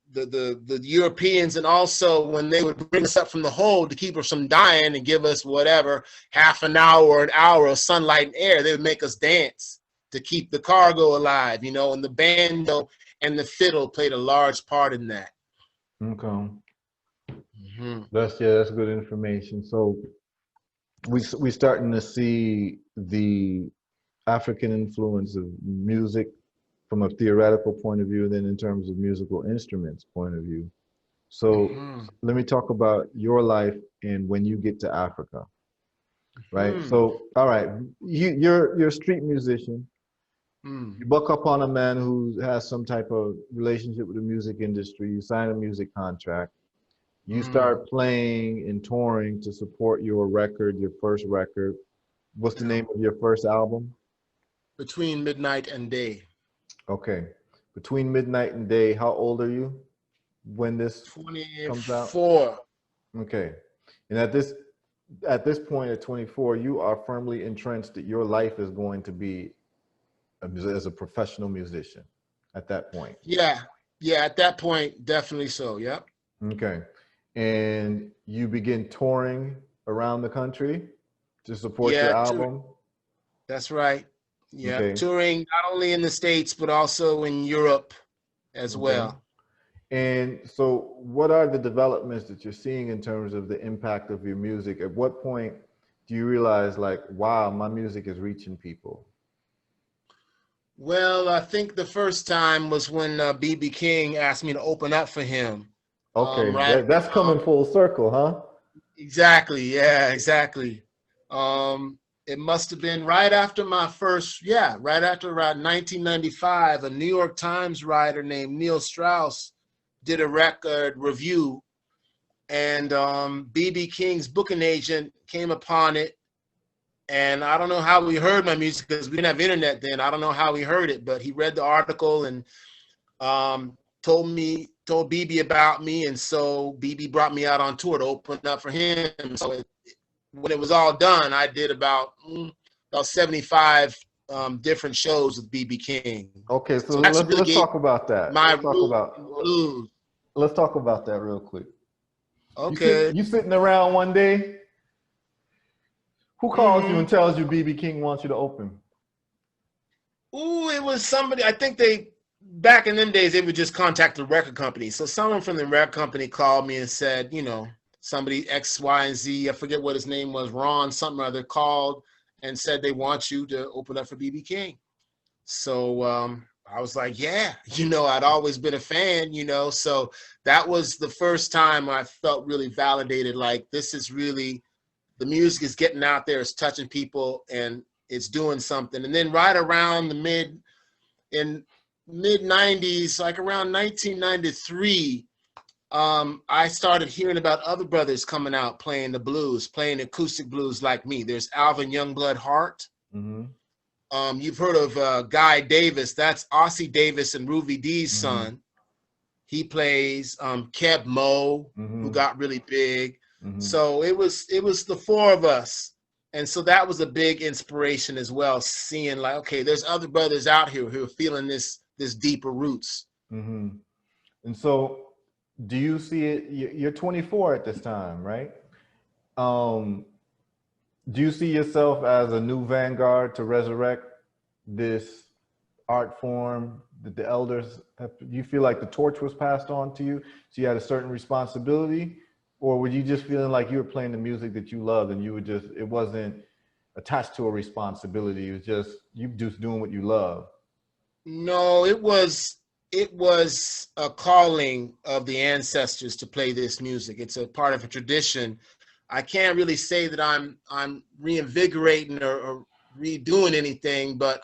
Europeans, and also when they would bring us up from the hold to keep us from dying and give us whatever, half an hour or an hour of sunlight and air, they would make us dance to keep the cargo alive, you know, and the banjo and the fiddle played a large part in that. Okay. Mm-hmm. That's good information. So we starting to see the African influence of music from a theoretical point of view, then in terms of musical instruments point of view. So Mm-hmm. let me talk about your life and when you get to Africa, right? Mm-hmm. So, all right, you're a street musician. Mm-hmm. You buck up on a man who has some type of relationship with the music industry. You sign a music contract. You Mm-hmm. start playing and touring to support your record, your first record. What's the Yeah. name of your first album? Between midnight and day. Okay. Between Midnight and Day, how old are you when this comes out? 24. Okay. And at this point at 24, you are firmly entrenched that your life is going to be as a professional musician at that point. Yeah. Yeah, at that point, definitely so. Yep. Okay. And you begin touring around the country to support your Yeah, album. that's right. Yeah. Okay. Touring not only in the States, but also in Europe as Okay. well. And so, what are the developments that you're seeing in terms of the impact of your music? At what point do you realize, like, wow, my music is reaching people? Well, I think the first time was when BB King asked me to open up for him. Okay, Right that's coming full circle, huh? Exactly. Yeah, exactly. It must have been right after my first, yeah, right after around 1995, a New York Times writer named Neil Strauss did a record review, and BB King's booking agent came upon it. And I don't know how he heard my music because we didn't have internet then. I don't know how he heard it, but he read the article and told BB about me, and so BB brought me out on tour to open up for him. So when it was all done, I did about 75 different shows with BB King. Okay, so So that's let's really let's gave talk about that. my Let's talk root about in blues. let's talk about that real quick. Okay. You sitting around one day. Who calls you Mm-hmm. and tells you BB King wants you to open? Ooh, it was somebody. I think they back in them days they would just contact the record company. So someone from the record company called me and said, you know, somebody X, Y, and Z. I forget what his name was. Ron something or other called and said they want you to open up for BB King. So I was like, yeah, you know, I'd always been a fan, you know. So that was the first time I felt really validated. Like this is really the music is getting out there, it's touching people, and it's doing something. And then right around the mid 90s, like around 1993, I started hearing about other brothers coming out playing the blues, playing acoustic blues like me. There's Alvin Youngblood Hart. Mm-hmm. You've heard of Guy Davis. That's Ossie Davis and Ruby Dee's Mm-hmm. son. He plays Keb Mo, who got really big. So it was the four of us. And so that was a big inspiration as well, seeing like, okay, there's other brothers out here who are feeling this deeper roots. And so do you see it? You're 24 at this time, right? Um, do you see yourself as a new vanguard to resurrect this art form that the elders have? Do you feel like the torch was passed on to you, so you had a certain responsibility, or were you just feeling like you were playing the music that you loved and you were just, it wasn't attached to a responsibility, it was just you just doing what you love? No, it was a calling of the ancestors to play this music. It's a part of a tradition. I can't really say that I'm reinvigorating or redoing anything, but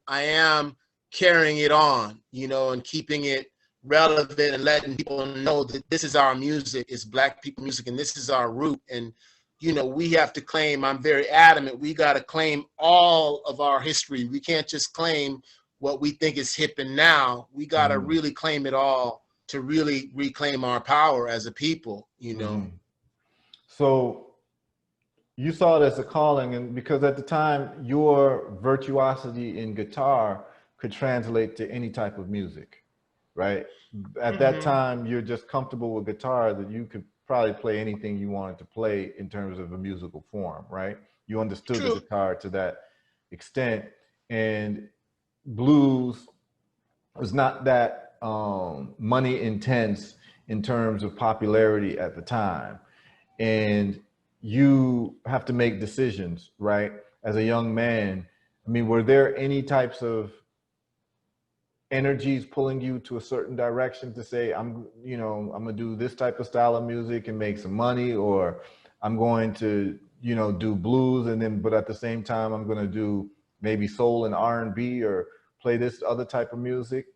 I am carrying it on, you know, and keeping it relevant and letting people know that this is our music, it's Black people music, and this is our root. And you know, we have to claim, I'm very adamant, we got to claim all of our history. We can't just claim what we think is hip and now. We got to really claim it all to really reclaim our power as a people, you know. So you saw it as a calling, and because at the time your virtuosity in guitar could translate to any type of music, right? At that time, you're just comfortable with guitar that you could probably play anything you wanted to play in terms of a musical form, right? You understood the guitar to that extent, and blues was not that money intense in terms of popularity at the time. And you have to make decisions, right? As a young man, I mean, were there any types of energies pulling you to a certain direction to say, I'm gonna do this type of style of music and make some money, or I'm going to, do blues, and then, but at the same time, I'm gonna do maybe soul and R&B, or play this other type of music?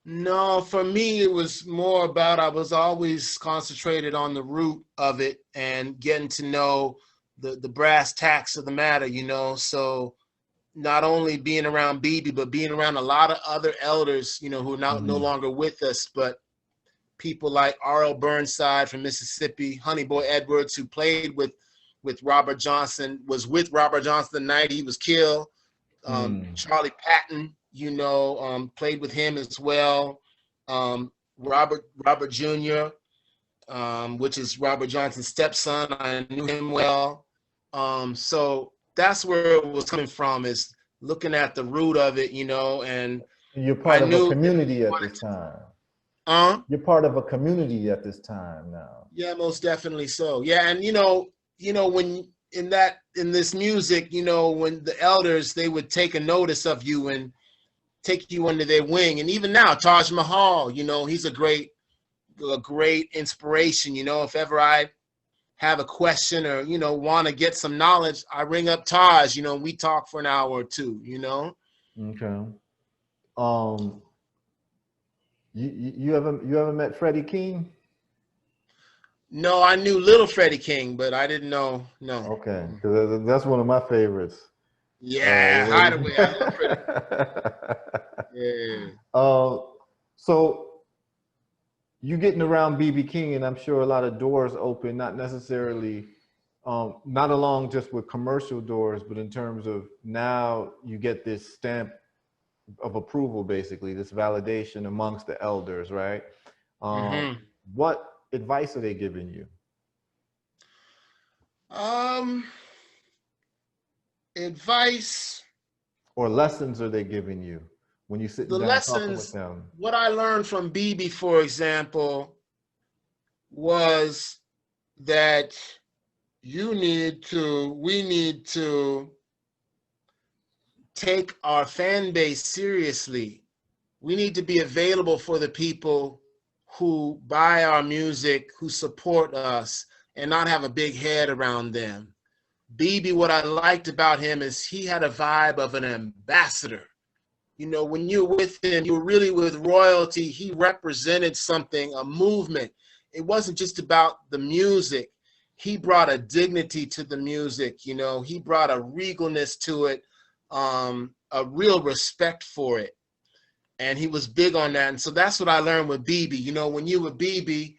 No, for me, it was more about, I was always concentrated on the root of it and getting to know the brass tacks of the matter, you know. So not only being around BB, but being around a lot of other elders, you know, who are now no longer with us, but people like R.L. Burnside from Mississippi, Honey Boy Edwards, who played with Robert Johnson, was with Robert Johnson the night he was killed. Charlie Patton, you know, played with him as well. Robert Jr., which is Robert Johnson's stepson. I knew him well. So that's where it was coming from, is looking at the root of it, you know. And you're part of a community at this time. You're part of a community at this time now. Yeah, most definitely so. Yeah, and you know, when in this music, you know, when the elders, they would take a notice of you and take you under their wing. And even now, Taj Mahal, you know, he's a great inspiration. You know, if ever I have a question or, you know, want to get some knowledge, I ring up Taj, you know, we talk for an hour or two, you know. Okay. You ever met Freddie King? No, I knew Little Freddie King, but I didn't know. No. Okay, because that's one of my favorites. Yeah, Hideaway. I love Freddie. Yeah. So you getting around BB King, and I'm sure a lot of doors open, not necessarily, not along just with commercial doors, but in terms of now you get this stamp of approval, basically, this validation amongst the elders, right? What advice are they giving you? Advice or lessons are they giving you when you sit down talking with them? What I learned from BB, for example, was that we need to take our fan base seriously. We need to be available for the people who buy our music, who support us, and not have a big head around them. BB, what I liked about him is he had a vibe of an ambassador. You know, when you're with him, you're really with royalty. He represented something, a movement. It wasn't just about the music. He brought a dignity to the music, you know. He brought a regalness to it, a real respect for it. and he was big on that. And so that's what I learned with BB. You know, when you with BB,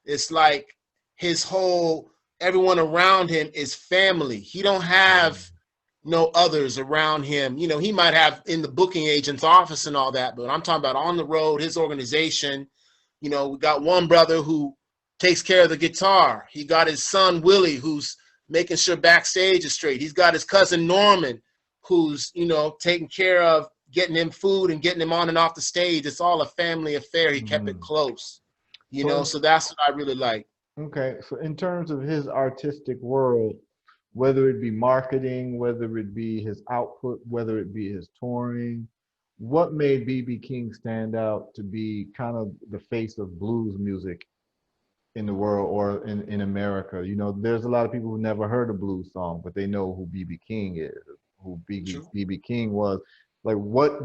it's like his whole, everyone around him is family. He don't have no others around him. You know, he might have in the booking agent's office and all that, but I'm talking about on the road, his organization. You know, we got one brother who takes care of the guitar. He got his son Willie, who's making sure backstage is straight. He's got his cousin Norman, who's, you know, taking care of getting him food and getting him on and off the stage. It's all a family affair. He kept it close, you know, so that's what I really like. Okay, so in terms of his artistic world, whether it be marketing, whether it be his output, whether it be his touring, what made BB King stand out to be kind of the face of blues music in the world or in America? You know, there's a lot of people who never heard a blues song, but they know who BB King is, who BB King was. Like, what,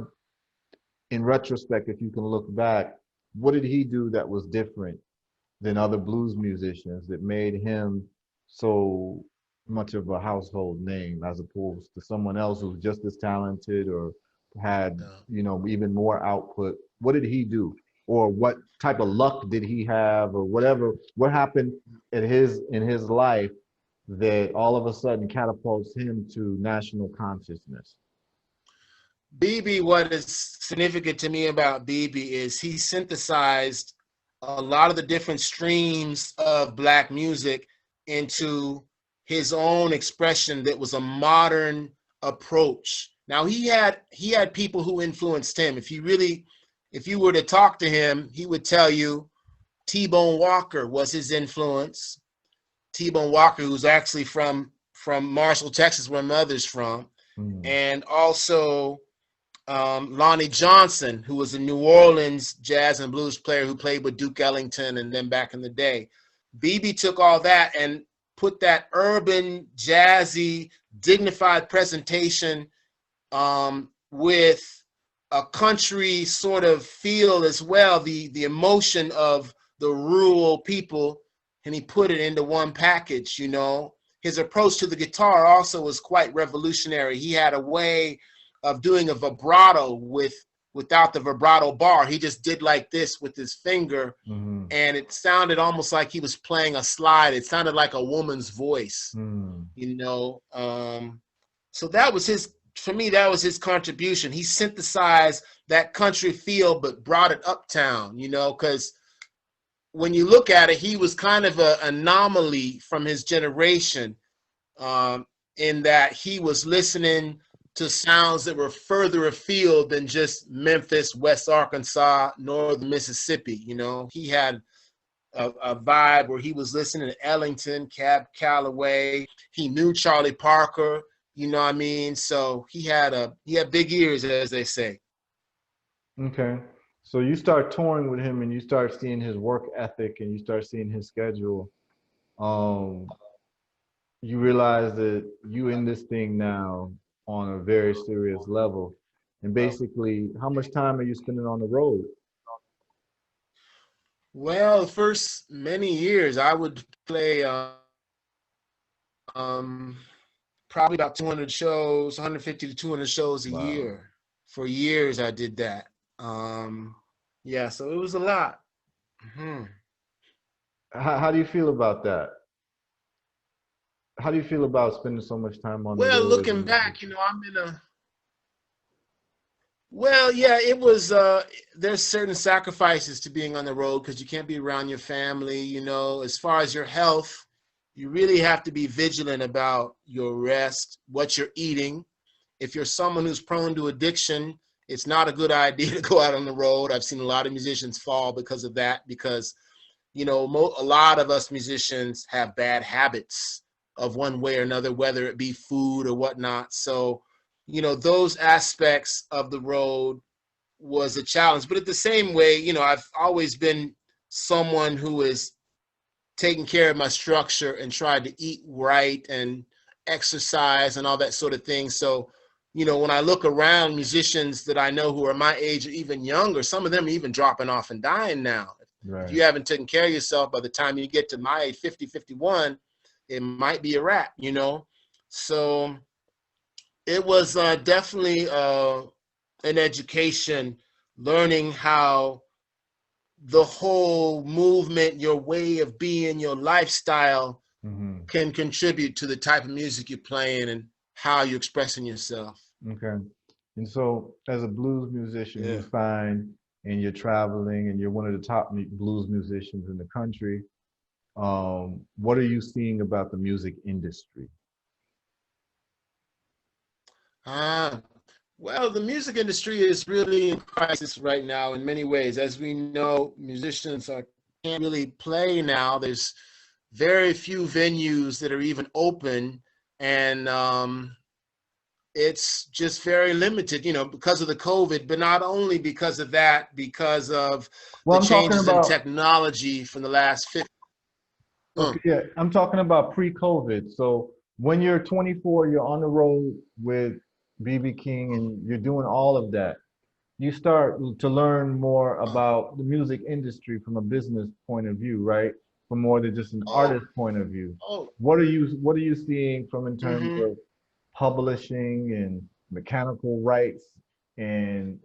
in retrospect, if you can look back, what did he do that was different than other blues musicians that made him so much of a household name as opposed to someone else who's just as talented or had, you know, even more output? What did he do? Or what type of luck did he have, or whatever? What happened in his life that all of a sudden catapults him to national consciousness? BB, what is significant to me about BB is he synthesized a lot of the different streams of Black music into his own expression that was a modern approach. Now he had people who influenced him. If you were to talk to him, he would tell you T-Bone Walker was his influence. T-Bone Walker, who's actually from Marshall, Texas, where my mother's from, and also Lonnie Johnson, who was a New Orleans jazz and blues player who played with Duke Ellington and then back in the day. BB took all that and put that urban, jazzy, dignified presentation with a country sort of feel as well, the emotion of the rural people, and he put it into one package, you know. His approach to the guitar also was quite revolutionary. He had a way of doing a vibrato without the vibrato bar. He just did like this with his finger, and it sounded almost like he was playing a slide. It sounded like a woman's voice, you know. So that was his, for me, that was his contribution. He synthesized that country feel, but brought it uptown, you know, because when you look at it, he was kind of an anomaly from his generation, in that he was listening to sounds that were further afield than just Memphis, West Arkansas, northern Mississippi. You know, he had a vibe where he was listening to Ellington, Cab Calloway. He knew Charlie Parker, you know what I mean? So he had big ears, as they say. Okay. So you start touring with him and you start seeing his work ethic and you start seeing his schedule. You realize that you in this thing now on a very serious level. And basically, how much time are you spending on the road? Well, the first many years, I would play probably about 200 shows, 150 to 200 shows a Wow. year. For years, I did that. Yeah, so it was a lot. How do you feel about that? How do you feel about spending so much time on the Well, road as a looking back, musician? you know, I'm in a, well, yeah, it was, there's certain sacrifices to being on the road because you can't be around your family, you know. As far as your health, you really have to be vigilant about your rest, what you're eating. If you're someone who's prone to addiction, it's not a good idea to go out on the road. I've seen a lot of musicians fall because of that, because, you know, a lot of us musicians have bad habits of one way or another, whether it be food or whatnot. So, you know, those aspects of the road was a challenge. But at the same way, you know, I've always been someone who is taking care of my structure and tried to eat right and exercise and all that sort of thing. So, you know, when I look around, musicians that I know who are my age or even younger, some of them are even dropping off and dying now. If you haven't taken care of yourself, by the time you get to my age, 50, 51, it might be a wrap, you know? So it was definitely an education learning how the whole movement, your way of being, your lifestyle can contribute to the type of music you're playing and how you're expressing yourself. Okay. And so, as a blues musician, Yeah. you find, and you're traveling, and you're one of the top blues musicians in the country. What are you seeing about the music industry? Ah, well, the music industry is really in crisis right now in many ways. As we know, musicians can't really play now. There's very few venues that are even open, and it's just very limited, because of the COVID, but not only because of that, because of Well, the I'm talking changes in about, technology from the last 50. okay, yeah, I'm talking about pre-COVID. So when you're 24, you're on the road with BB King and you're doing all of that. You start to learn more Oh, about the music industry from a business point of view, right? From more than just an oh, artist point of view. oh. What are you seeing from in terms Mm-hmm. of publishing and mechanical rights and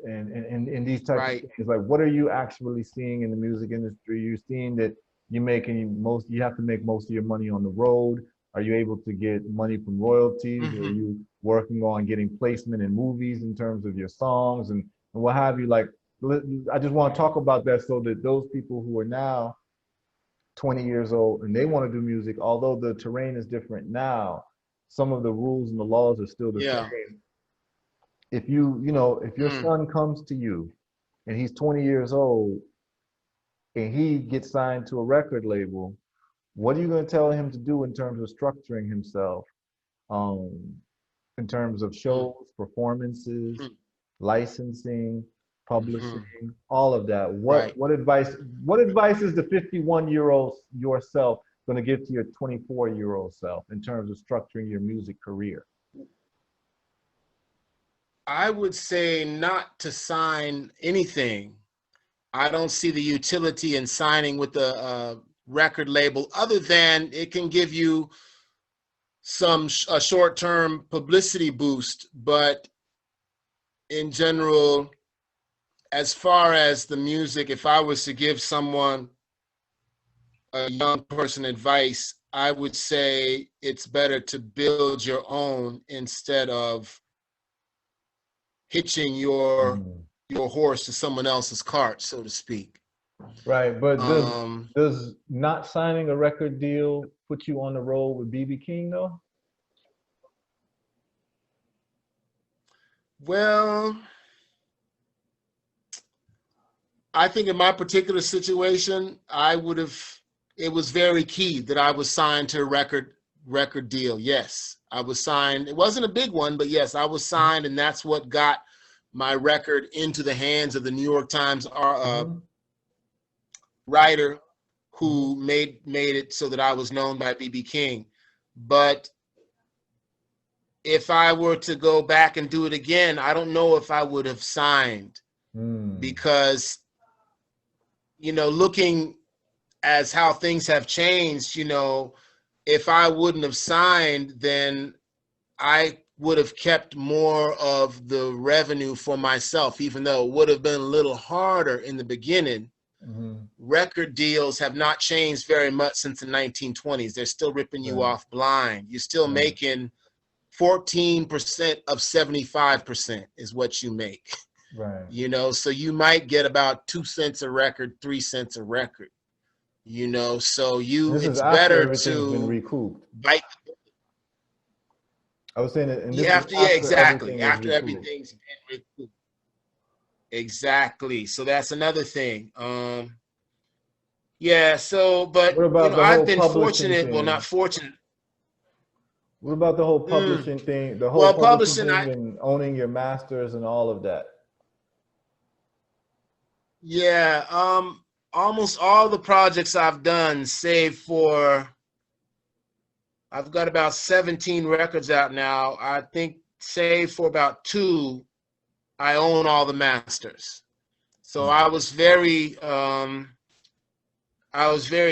these types of Right. things? Like what are you actually seeing in the music industry? You're seeing that you have to make most of your money on the road. Are you able to get money from royalties? Or are Mm-hmm. you working on getting placement in movies in terms of your songs and what have you? Like I just want to talk about that so that those people who are now 20 years old and they want to do music, although the terrain is different now, some of the rules and the laws are still the Yeah. same. If your Mm. son comes to you and he's 20 years old and he gets signed to a record label, what are you going to tell him to do in terms of structuring himself, um, in terms of Mm. shows, performances, Mm. licensing, Mm-hmm. publishing, all of that? Right. What advice is the 51-year-old yourself going to give to your 24-year-old self in terms of structuring your music career? I would say not to sign anything. I don't see the utility in signing with a record label other than it can give you a short-term publicity boost, but in general, as far as the music, if I was to give someone, a young person, advice, I would say it's better to build your own instead of hitching Mhm. your horse to someone else's cart, so to speak. Right, but does Um, does not signing a record deal put you on the road with BB King though? well, I think in my particular situation, it was very key that I was signed to a record deal. Yes, I was signed. It wasn't a big one, but yes, I was signed, and that's what got my record into the hands of the New York Times Hmm. writer Hmm. who made it so that I was known by BB King. But if I were to go back and do it again, I don't know if I would have signed Mm. because, looking as how things have changed, if I wouldn't have signed, then I would have kept more of the revenue for myself, even though it would have been a little harder in the beginning. Hmm. Record deals have not changed very much since the 1920s. They're still ripping you Right, off blind. You're still right, making 14% of 75% is what you make. right. So you might get about 2 cents a record, 3 cents a record. So And this is it's after better everything's been to recouped. bite. I was saying that, and You this is have to, yeah, after exactly. everything is After recouped. everything's been recouped. Exactly. So that's another thing. Yeah, so, What but, about the I've whole been publishing fortunate, well, not thing? fortunate. What about the whole Mm. publishing thing, the whole Well, publishing publishing, thing and owning your masters and all of that? yeah, almost all the projects I've done, save for, I've got about 17 records out now. I think, save for about two, I own all the masters. So I was very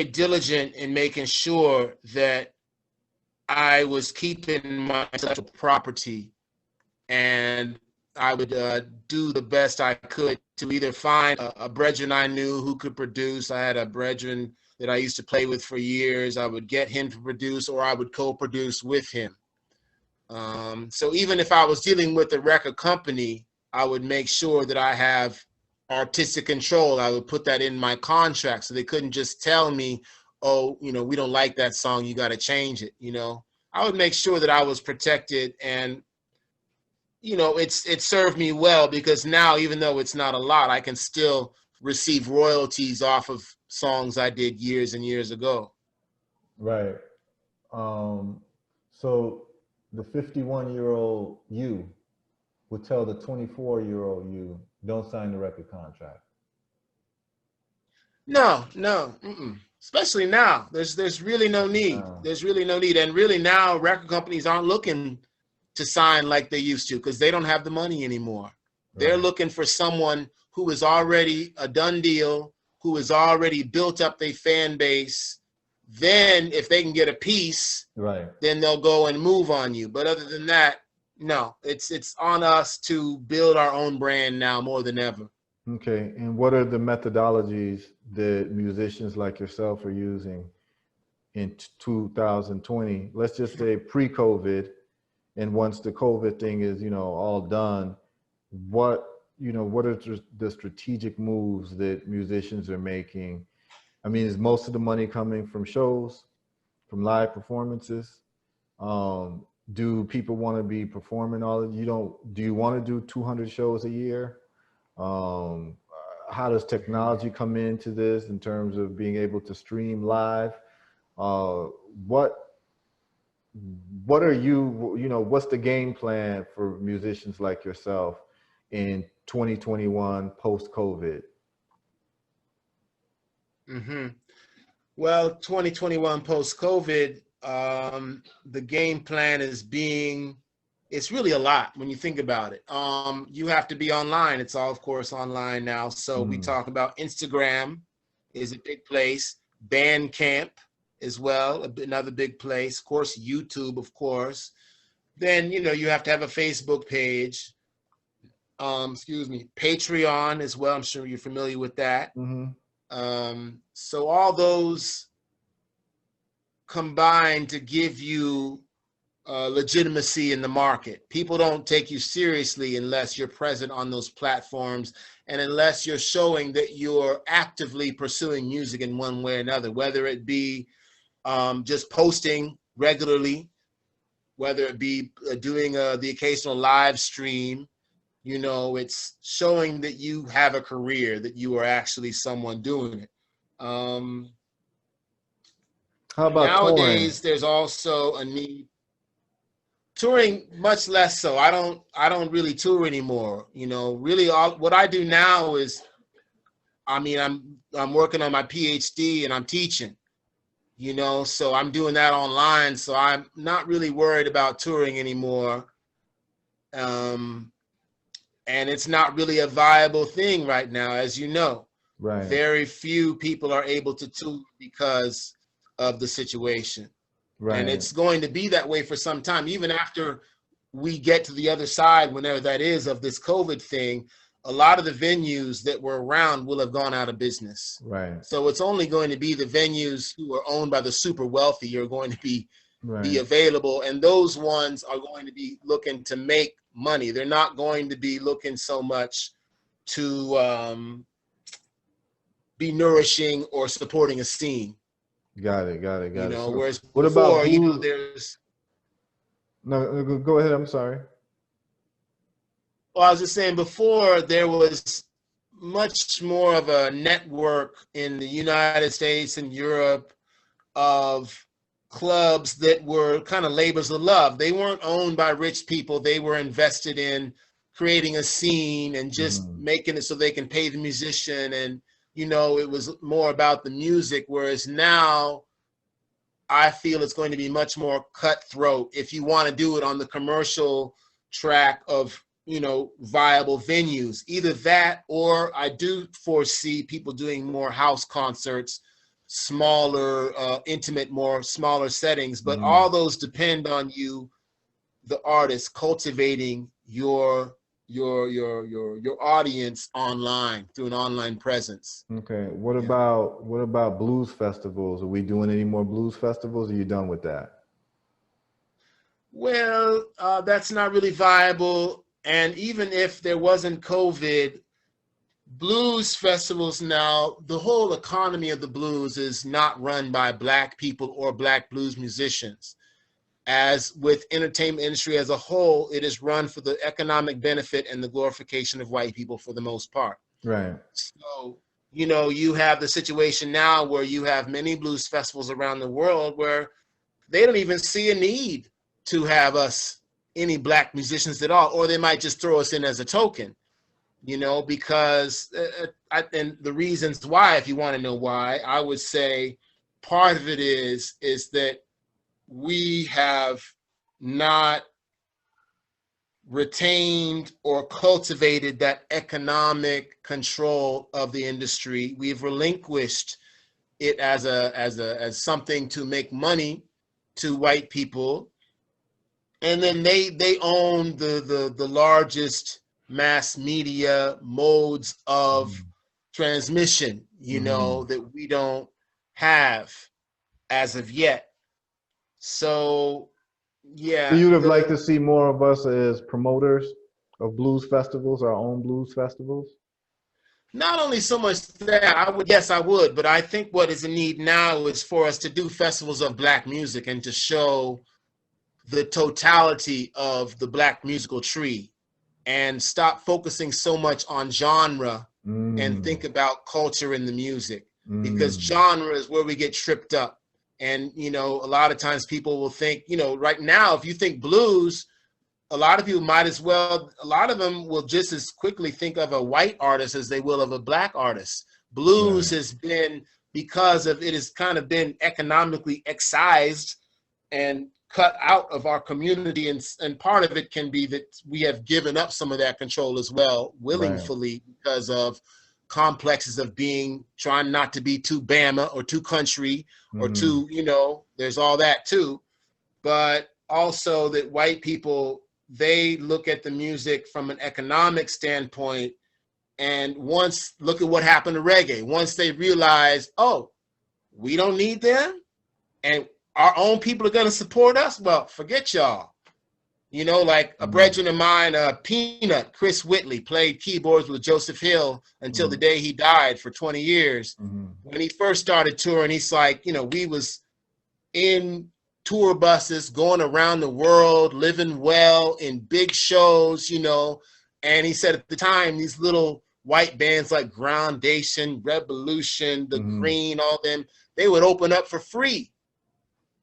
diligent in making sure that I was keeping my intellectual property, and do the best I could to either find a brethren I knew who could produce. I had a brethren that I used to play with for years. I would get him to produce, or I would co-produce with him. So even if I was dealing with a record company, I would make sure that I have artistic control. I would put that in my contract so they couldn't just tell me, oh, we don't like that song, you got to change it. I would make sure that I was protected, and it served me well, because now, even though it's not a lot, I can still receive royalties off of songs I did years and years ago. Right. So the 51-year-old you would tell the 24-year-old you, don't sign the record contract. No. Especially now. There's really no need. There's really no need. And really now, record companies aren't looking to sign like they used to, because they don't have the money anymore. Right. They're looking for someone who is already a done deal, who has already built up their fan base. Then if they can get a piece, right, then they'll go and move on you. But other than that, no, it's on us to build our own brand now more than ever. Okay. And what are the methodologies that musicians like yourself are using in 2020? Let's just say pre-COVID, and once the COVID thing is, all done, what are the strategic moves that musicians are making? I mean, is most of the money coming from shows, from live performances? Do people want to be performing do you want to do 200 shows a year? How does technology come into this in terms of being able to stream live? What are what's the game plan for musicians like yourself in 2021 post-COVID? Well, 2021 post-COVID, the game plan it's really a lot when you think about it. You have to be online. It's all, of course, online now. So we talk about Instagram is a big place, Bandcamp as well, another big place. Of course, YouTube, of course. Then, you have to have a Facebook page. Patreon as well. I'm sure you're familiar with that. So all those combine to give you legitimacy in the market. People don't take you seriously unless you're present on those platforms, and unless you're showing that you're actively pursuing music in one way or another, whether it be just posting regularly, whether it be doing the occasional live stream. It's showing that you have a career, that you are actually someone doing it. How about nowadays touring? There's also a need. Touring, much less so. I don't really tour anymore. Really what I do now is, I'm working on my PhD and I'm teaching. So I'm doing that online. So I'm not really worried about touring anymore. And it's not really a viable thing right now, as you know. Right. Very few people are able to tour because of the situation. Right. And it's going to be that way for some time, even after we get to the other side, whenever that is, of this COVID thing. A lot of the venues that were around will have gone out of business. Right. So it's only going to be the venues who are owned by the super wealthy are going to be available, and those ones are going to be looking to make money. They're not going to be looking so much to be nourishing or supporting a scene. Got it. So whereas what before, about there's. No, go ahead. I'm sorry. Well, I was just saying, before there was much more of a network in the United States and Europe of clubs that were kind of labors of love. They weren't owned by rich people. They were invested in creating a scene and just making it so they can pay the musician. And, it was more about the music. Whereas now I feel it's going to be much more cutthroat if you want to do it on the commercial track of, viable venues. Either that, or I do foresee people doing more house concerts, smaller, intimate, smaller settings. But all those depend on you, the artist, cultivating your your audience online through an online presence. Okay. What Yeah. about blues festivals? Are we doing any more blues festivals? Or are you done with that? Well, that's not really viable. And even if there wasn't COVID, blues festivals now, the whole economy of the blues is not run by Black people or Black blues musicians. As with entertainment industry as a whole, it is run for the economic benefit and the glorification of white people for the most part. Right. So, you know, you have the situation now where you have many blues festivals around the world where they don't even see a need to have us, any Black musicians at all, or they might just throw us in as a token, you know, because and the reasons why, if you want to know why, I would say part of it is that we have not retained or cultivated that economic control of the industry. We've relinquished it as something to make money to white people, and then they own the largest mass media modes of transmission, you know, that we don't have as of yet. So So yeah, you'd have liked to see more of us as promoters of blues festivals, our own blues festivals? not only so much that I would, yes, I would, but I think what is in need now is for us to do festivals of Black music and to show the totality of the Black musical tree and stop focusing so much on genre and think about culture in the music, because genre is where we get tripped up. And, you know, a lot of times people will think, you know, right now, if you think blues, a lot of people might as well, a lot of them will just as quickly think of a white artist as they will of a Black artist. Blues has been, because of it has kind of been economically excised and cut out of our community, and part of it can be that we have given up some of that control as well, willingly, because of complexes of trying not to be too Bama or too country or too, you know, there's all that too. But also that white people, they look at the music from an economic standpoint, and once, look at what happened to reggae. Once they realize, oh, we don't need them, and our own people are going to support us, well, forget y'all. You know, like a brethren of mine, Peanut, Chris Whitley, played keyboards with Joseph Hill until the day he died for 20 years. When he first started touring, he's like, you know, we was in tour buses going around the world, living well in big shows, you know. And he said at the time, these little white bands like Groundation, Revolution, The Green, all them, they would open up for free,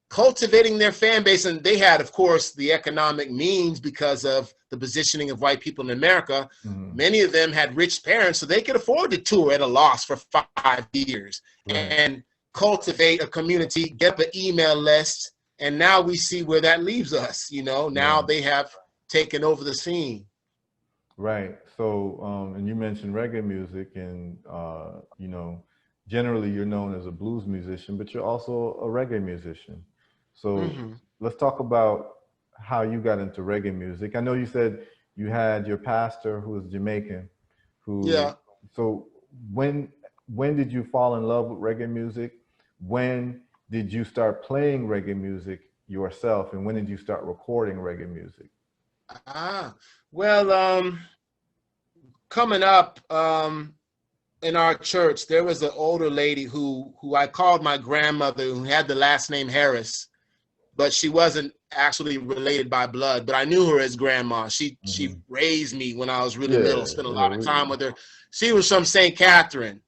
cultivating their fan base. And they had, of course, the economic means because of the positioning of white people in America. Many of them had rich parents, so they could afford to tour at a loss for 5 years and cultivate a community, get up an email list. And now we see where that leaves us. You know, now they have taken over the scene. Right. So, and you mentioned reggae music, and you know, generally you're known as a blues musician, but you're also a reggae musician. So let's talk about how you got into reggae music. I know you said you had your pastor who was Jamaican. So when did you fall in love with reggae music? When did you start playing reggae music yourself, and when did you start recording reggae music? Well, coming up in our church, there was an older lady who I called my grandmother, who had the last name Harris, but she wasn't actually related by blood, but I knew her as grandma. She raised me when I was really little, spent a lot of time with her. She was from St. Catherine,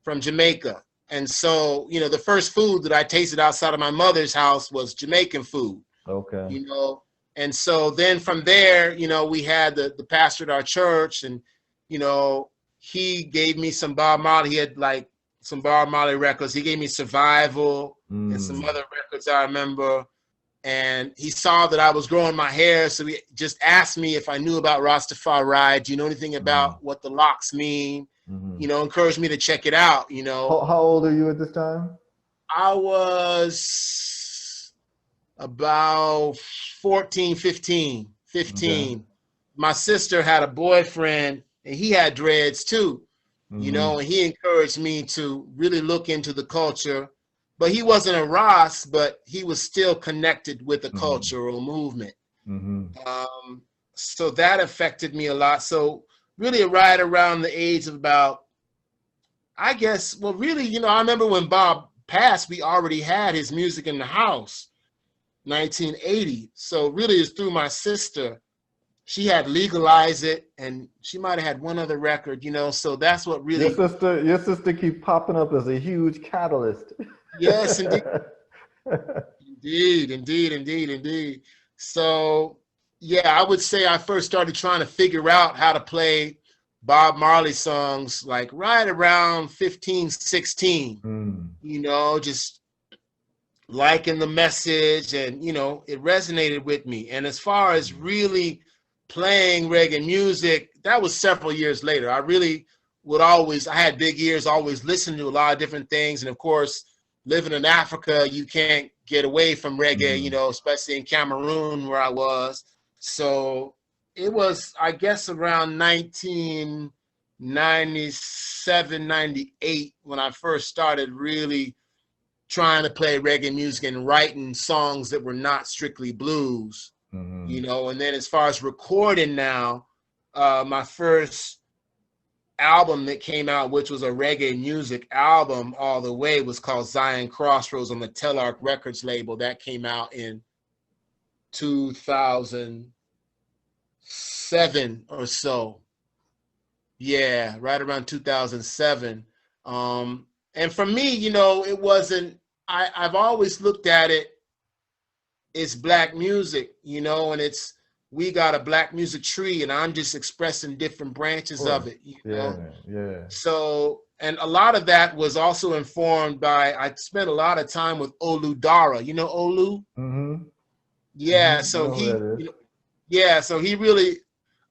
from Jamaica. And so, you know, the first food that I tasted outside of my mother's house was Jamaican food. Okay. You know, and so then from there, you know, we had the pastor at our church, and, you know, he gave me some Bob Marley. He had like some Bob Marley records. He gave me Survival and some other records I remember. And he saw that I was growing my hair, so he just asked me if I knew about Rastafari. Do you know anything about what the locks mean? You know, encouraged me to check it out, you know. How old are you at this time? I was about 14, 15. Okay. my sister had a boyfriend, and he had dreads too, you know, and he encouraged me to really look into the culture. But he wasn't a Ross, but he was still connected with the cultural movement. So that affected me a lot. So really right around the age of about, I guess, well, really, you know, I remember when Bob passed, we already had his music in the house, 1980. So really it's through my sister. She had legalized it, and she might have had one other record, you know, so that's what really. Your sister keep popping up as a huge catalyst. Yes, indeed. Indeed. So, yeah, I would say I first started trying to figure out how to play Bob Marley songs like right around 15, 16, you know, just liking the message, and, you know, it resonated with me. And as far as really playing reggae music, that was several years later. I really would always, I had big ears, always listened to a lot of different things. And of course, living in Africa, you can't get away from reggae, you know, especially in Cameroon where I was. So it was, I guess, around 1997, 98 when I first started really trying to play reggae music and writing songs that were not strictly blues, you know. And then as far as recording now, my first album that came out, which was a reggae music album all the way, was called Zion Crossroads on the Telarc Records label. That came out in 2007 or so. Yeah, right around 2007. And for me, you know, it wasn't, I've always looked at it, it's black music, you know, and it's, we got a black music tree, and I'm just expressing different branches of it, you know? Yeah. So, and a lot of that was also informed by, I spent a lot of time with Olu Dara. You know Olu? Yeah, so he, you know, yeah, so he really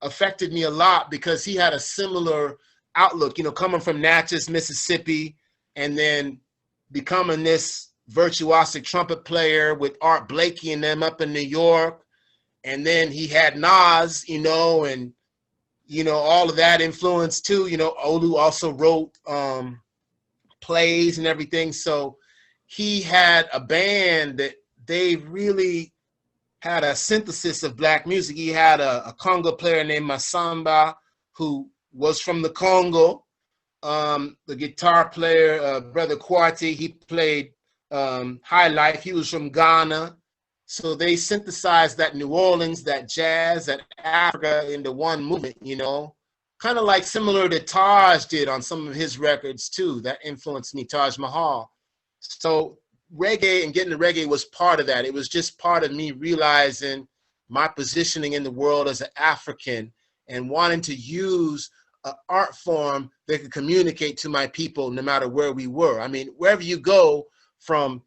affected me a lot because he had a similar outlook, you know, coming from Natchez, Mississippi, and then becoming this virtuosic trumpet player with Art Blakey and them up in New York. And then he had Nas, you know, and, you know, all of that influence too. You know, Olu also wrote plays and everything. So he had a band that they really had a synthesis of black music. He had a Congo player named Masamba, who was from the Congo. The guitar player, Brother Kwati, he played High Life. He was from Ghana. So they synthesized that New Orleans, that jazz, that Africa into one movement, you know, kind of like similar to Taj did on some of his records too. That influenced me, Taj Mahal. So reggae and getting to reggae was part of that. It was just part of me realizing my positioning in the world as an African and wanting to use an art form that could communicate to my people no matter where we were. I mean, wherever you go, from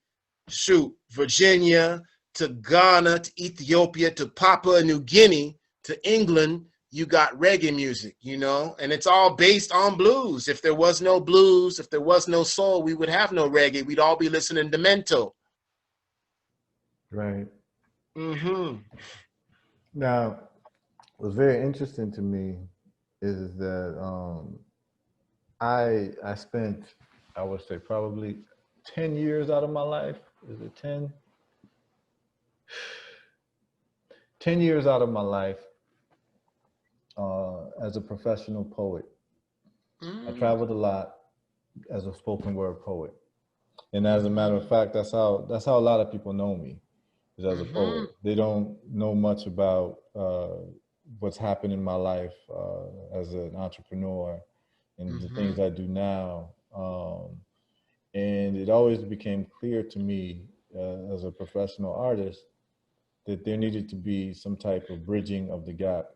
Virginia to Ghana to Ethiopia to Papua New Guinea to England, you got reggae music, you know, and it's all based on blues. If there was no blues, if there was no soul, we would have no reggae. We'd all be listening to Mento. Right. Now, what's very interesting to me is that I spent, I would say, probably 10 years out of my life. Is it 10? 10 years out of my life as a professional poet. I traveled a lot as a spoken word poet. And as a matter of fact, that's how a lot of people know me, is as a poet. They don't know much about what's happened in my life as an entrepreneur and the things I do now. And it always became clear to me as a professional artist that there needed to be some type of bridging of the gap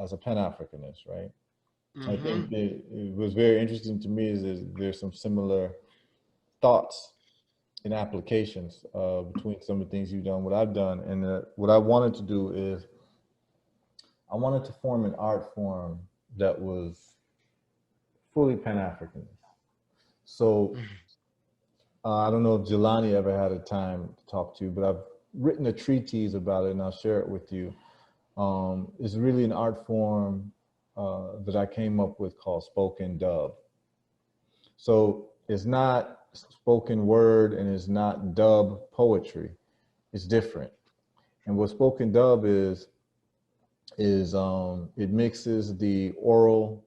as a Pan-Africanist, right? I think it was very interesting to me is that there's some similar thoughts and applications between some of the things you've done, what I've done. And what I wanted to do is I wanted to form an art form that was fully Pan-Africanist. So I don't know if Jelani ever had a time to talk to you, but I've written a treatise about it, and I'll share it with you. It's really an art form that I came up with called spoken dub. So it's not spoken word and it's not dub poetry. It's different. And what spoken dub is it mixes the oral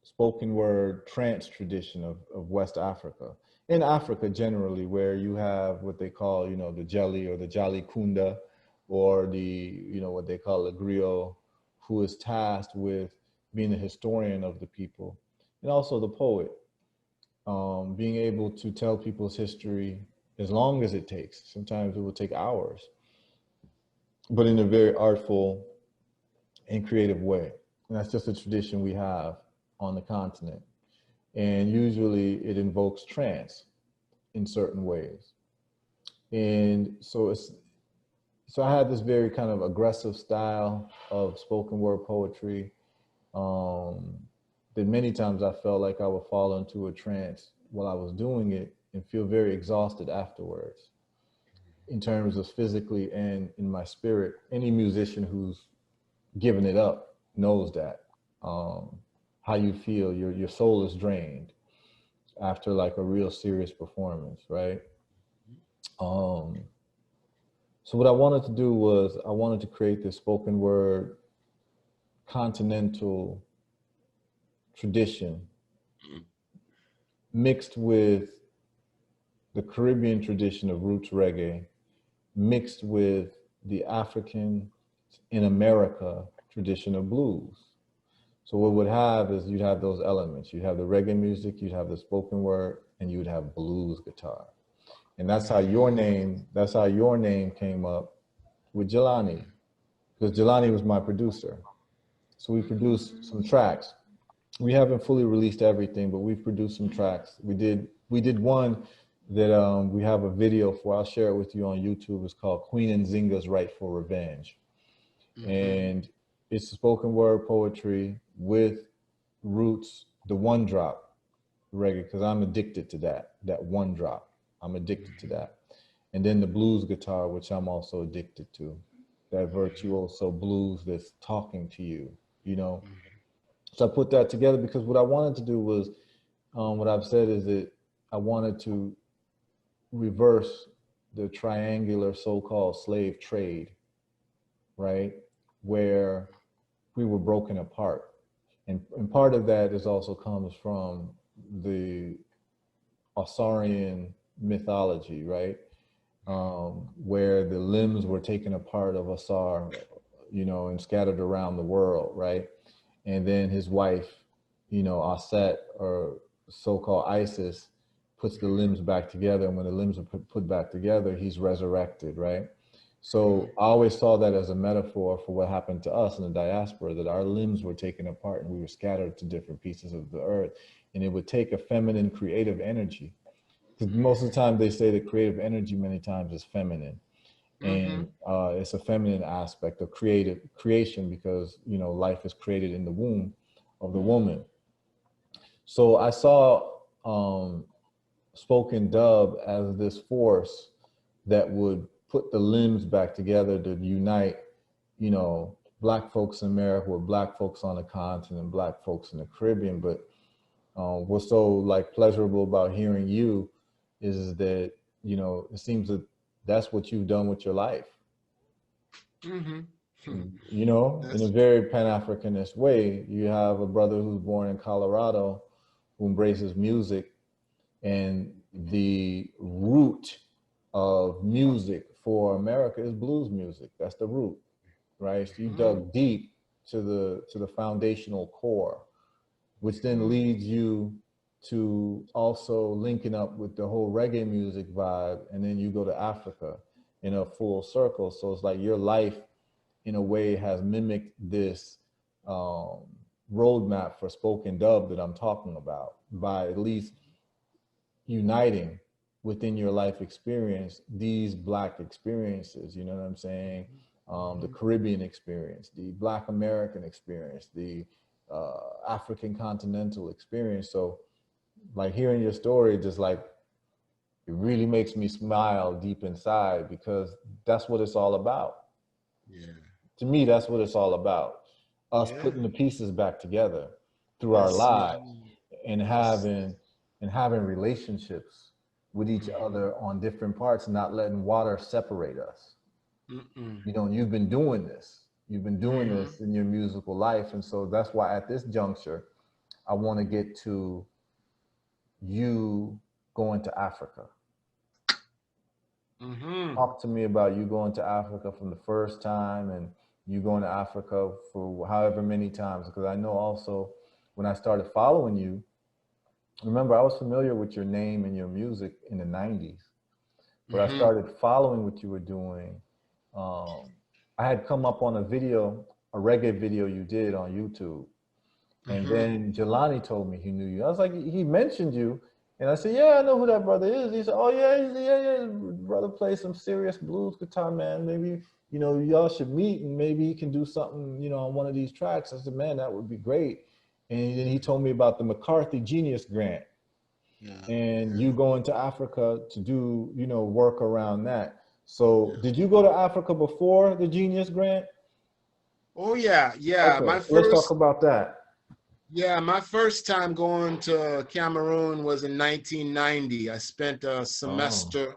spoken word trance tradition of West Africa. In Africa generally, where you have what they call, the jelly or the jolly kunda, or what they call a griot, who is tasked with being a historian of the people, and also the poet, being able to tell people's history as long as it takes. Sometimes it will take hours, but in a very artful and creative way. And that's just a tradition we have on the continent. And usually it invokes trance in certain ways. And so I had this very kind of aggressive style of spoken word poetry, um, that many times I felt like I would fall into a trance while I was doing it and feel very exhausted afterwards, in terms of physically and in my spirit. Any musician who's given it up knows that, how you feel. Your soul is drained after like a real serious performance, right? Um, so what I wanted to do was I wanted to create this spoken word continental tradition mixed with the Caribbean tradition of roots reggae, mixed with the African in America tradition of blues. So what would have is you'd have those elements. You'd have the reggae music, you'd have the spoken word, and you'd have blues guitar. And that's how your name came up with Jelani, because Jelani was my producer. So we produced some tracks. We haven't fully released everything, but we've produced some tracks. We did one that we have a video for. I'll share it with you on YouTube. It's called Queen Nzinga's Right for Revenge. And it's spoken word poetry with roots, the one drop reggae, because I'm addicted to that one drop. I'm addicted to that. And then the blues guitar, which I'm also addicted to, that virtuoso blues that's talking to you. So I put that together because what I wanted to do was, what I've said is that I wanted to reverse the triangular so-called slave trade, right? Where we were broken apart. And part of that is also comes from the Osarian mythology, right? Where the limbs were taken apart of Asar, and scattered around the world, right? And then his wife, Aset, or so-called Isis, puts the limbs back together. And when the limbs are put back together, he's resurrected, right? So I always saw that as a metaphor for what happened to us in the diaspora, that our limbs were taken apart and we were scattered to different pieces of the earth. And it would take a feminine creative energy, because most of the time they say that creative energy many times is feminine. And it's a feminine aspect of creation, because life is created in the womb of the woman. So I saw spoken dub as this force that would put the limbs back together to unite, black folks in America with black folks on the continent, black folks in the Caribbean. But what's so like pleasurable about hearing you is that, it seems that that's what you've done with your life. In a very Pan-Africanist way. You have a brother who's born in Colorado who embraces music, and the root of music for America is blues music. That's the root, right? So you dug deep to the foundational core, which then leads you to also linking up with the whole reggae music vibe, and then you go to Africa in a full circle. So it's like your life, in a way, has mimicked this roadmap for spoken dub that I'm talking about, by at least uniting within your life experience these black experiences. You know what I'm saying? The Caribbean experience, the Black American experience, the African continental experience. So like hearing your story, just like, it really makes me smile deep inside, because that's what it's all about. Yeah. To me, that's what it's all about. Us Yeah. putting the pieces back together through our Yes, lives man. and Yes. having relationships with each Mm-hmm. other on different parts, and not letting water separate us. Mm-mm. You know, and you've been doing this. You've been doing Mm-hmm. this in your musical life. And so that's why at this juncture, I want to get to you going to Africa. Mm-hmm. Talk to me about you going to Africa from the first time, and you going to Africa for however many times. Because I know also when I started following you, remember I was familiar with your name and your music in the 90s, but I Mm-hmm. started following what you were doing. Um, I had come up on a video, a reggae video you did on YouTube. And Mm-hmm. then Jelani told me he knew you. I was like, he mentioned you. And I said, yeah, I know who that brother is. He said, oh, yeah, yeah. Brother plays some serious blues guitar, man. Maybe, y'all should meet and maybe he can do something, on one of these tracks. I said, man, that would be great. And then he told me about the McCarthy Genius Grant Yeah. and Yeah. you going to Africa to do, work around that. So Yeah. did you go to Africa before the Genius Grant? Oh yeah, yeah. Okay, so let's talk about that. My first time going to Cameroon was in 1990. I spent a Oh. semester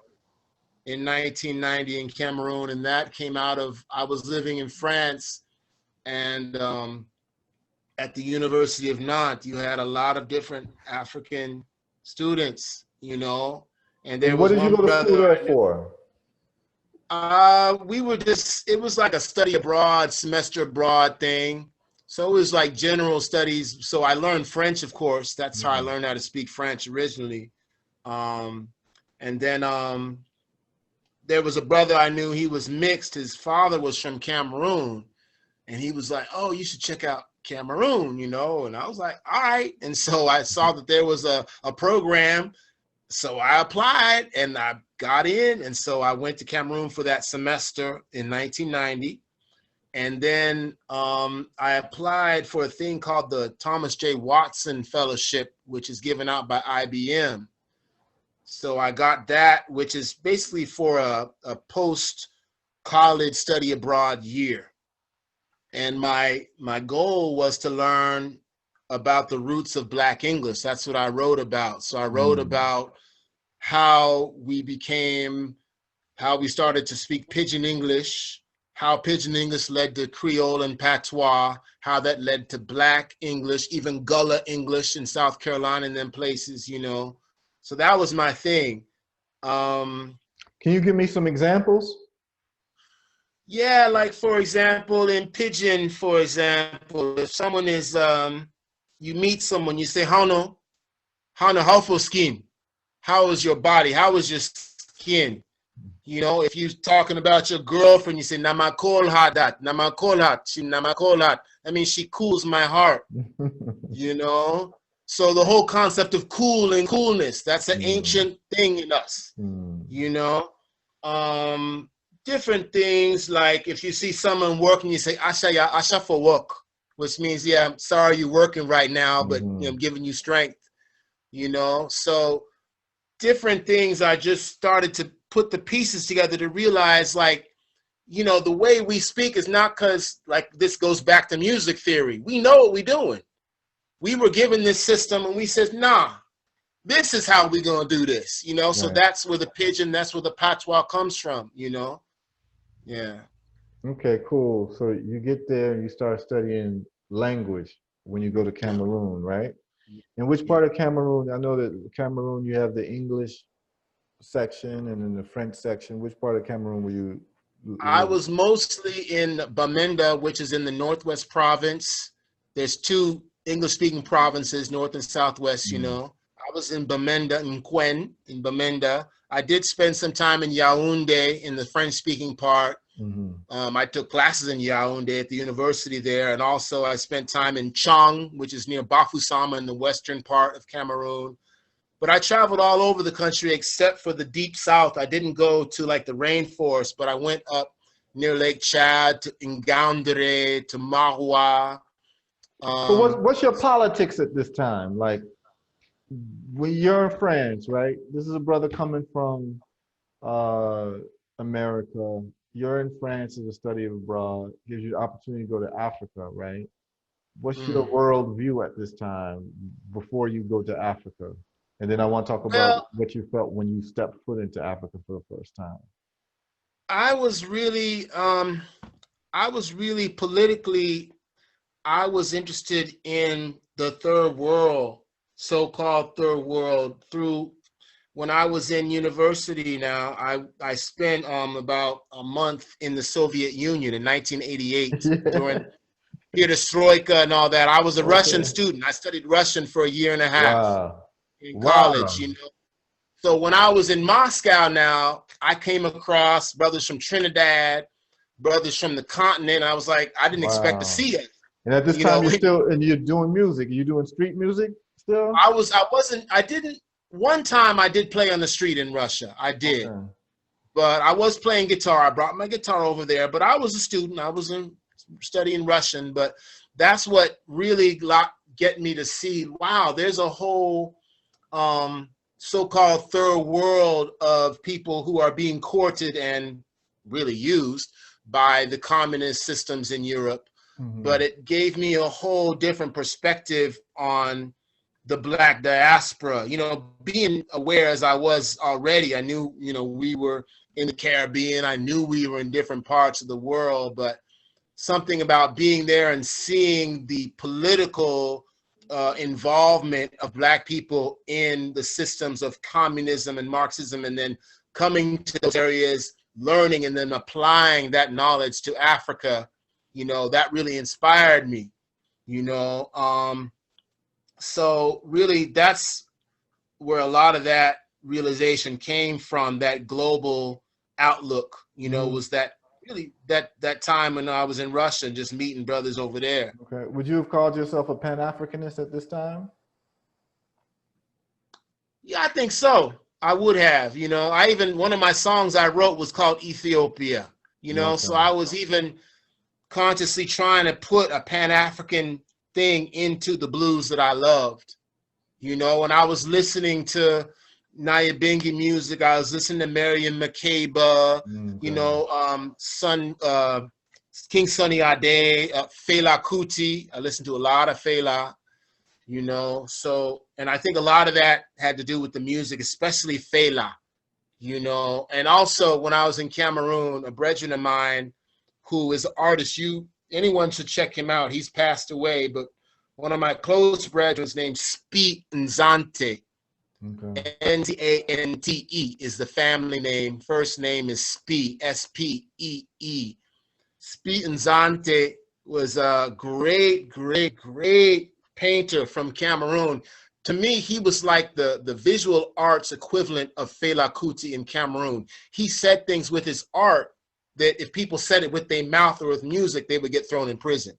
in 1990 in Cameroon, and that came out of I was living in France, and at the University of Nantes, you had a lot of different African students, and there And what was did you one go to school brother there I knew. for? We were just, it was like a study abroad, semester abroad thing. So it was like general studies. So I learned French, of course. That's how I Mhm. learned how to speak French originally. Um, and then there was a brother I knew, he was mixed. His father was from Cameroon. And he was like, oh, you should check out Cameroon, And I was like, all right. And so I saw that there was a program. So I applied and I got in. And so I went to Cameroon for that semester in 1990. And then I applied for a thing called the Thomas J. Watson Fellowship, which is given out by IBM. So I got that, which is basically for a post-college study abroad year. And my goal was to learn about the roots of Black English. That's what I wrote about. So I wrote Mm. about how we started to speak Pidgin English, how Pidgin English led to Creole and Patois, how that led to Black English, even Gullah English in South Carolina and them places. So that was my thing. Um, Can you give me some examples? yeah, like for example, in Pidgin, for example, if someone is, you meet someone, you say, how for skin? How is your body? How is your skin? If you're talking about your girlfriend, you say, Namakol hadat, Namakol hat, she Namakol hat. I mean, she cools my heart, you know? So the whole concept of cool and coolness, that's an Mm. ancient thing in us, Mm. you know? Um, Different things, like if you see someone working, you say, Asha ya, Asha for work, which means, yeah, I'm sorry you're working right now, but I'm Mhm. giving you strength, So different things, I just started to put the pieces together to realize, like, the way we speak is not because, like, this goes back to music theory. We know what we're doing. We were given this system and we said, nah, this is how we're going to do this. So Right. that's where the Pidgin, that's where the patois comes from. Yeah. Okay, cool. So you get there and you start studying language when you go to Yeah. Cameroon, right? In which Yeah. part of Cameroon? I know that Cameroon, you have the English section and then the French section. Which part of Cameroon were you I living? was mostly in Bamenda, which is in the Northwest province. There's two English-speaking provinces, North and Southwest. Mm. I was in Bamenda, in Bamenda. I did spend some time in Yaoundé in the French-speaking part. Mhm. I took classes in Yaoundé at the university there, and also I spent time in Chong, which is near Bafoussama in the western part of Cameroon. But I traveled all over the country except for the deep south. I didn't go to like the rainforest, but I went up near Lake Chad to Ngaoundéré to Maroua. So Um, what's your politics at this time? Like when you're in France, right? This is a brother coming from uh, America. you're in France as a study abroad, gives you the opportunity to go to Africa, right? What's your Mm. world view at this time before you go to Africa? And then I want to talk about Well, what you felt when you stepped foot into Africa for the first time. I was really, politically, I was interested in the third world, so-called third world, through when I was in university. Now, I spent about a month in the Soviet Union in 1988 during Yeah. perestroika and all that. I was a Russian Okay. student. I studied Russian for a year and a half Wow. in college, Wow. So when I was in Moscow now, I came across brothers from Trinidad, brothers from the continent. I was like, I didn't expect to Wow. see it. And at this You time know, you're still and you're doing music. You're doing street music still? I wasn't, I didn't, one time I did play on the street in Russia. I did, Okay. but I was playing guitar. I brought my guitar over there, but I was a student. I was studying Russian, but that's what really get me to see, wow, there's a whole so-called third world of people who are being courted and really used by the communist systems in Europe. Hmm. But it gave me a whole different perspective on the Black diaspora. Being aware as I was already, I knew, we were in the Caribbean. I knew we were in different parts of the world, but something about being there and seeing the political involvement of Black people in the systems of communism and Marxism, and then coming to those areas, learning, and then applying that knowledge to Africa, that really inspired me, so really that's where a lot of that realization came from. That global outlook, Hmm. was that really that time when I was in Russia, just meeting brothers over there. Okay. Would you have called yourself a Pan-Africanist at this time? Yeah, I think so. I would have, I even, one of my songs I wrote was called Ethiopia, so Okay. I was even consciously trying to put a Pan-African thing into the blues that I loved, when I was listening to Nyabingi music, I was listening to Mariam Makeba, Okay. King Sunny Ade, Fela Kuti. I listened to a lot of Fela, so, and I think a lot of that had to do with the music, especially Fela, and also when I was in Cameroon, a brethren of mine who is an artist, anyone should check him out. He's passed away, but one of my close brethren is named Spi Nzante. Okay. Nzante is the family name. First name is Spi, Spee. Spi Nzante was a great, great, great painter from Cameroon. To me, he was like the visual arts equivalent of Fela Kuti in Cameroon. He said things with his art that if people said it with their mouth or with music, they would get thrown in prison.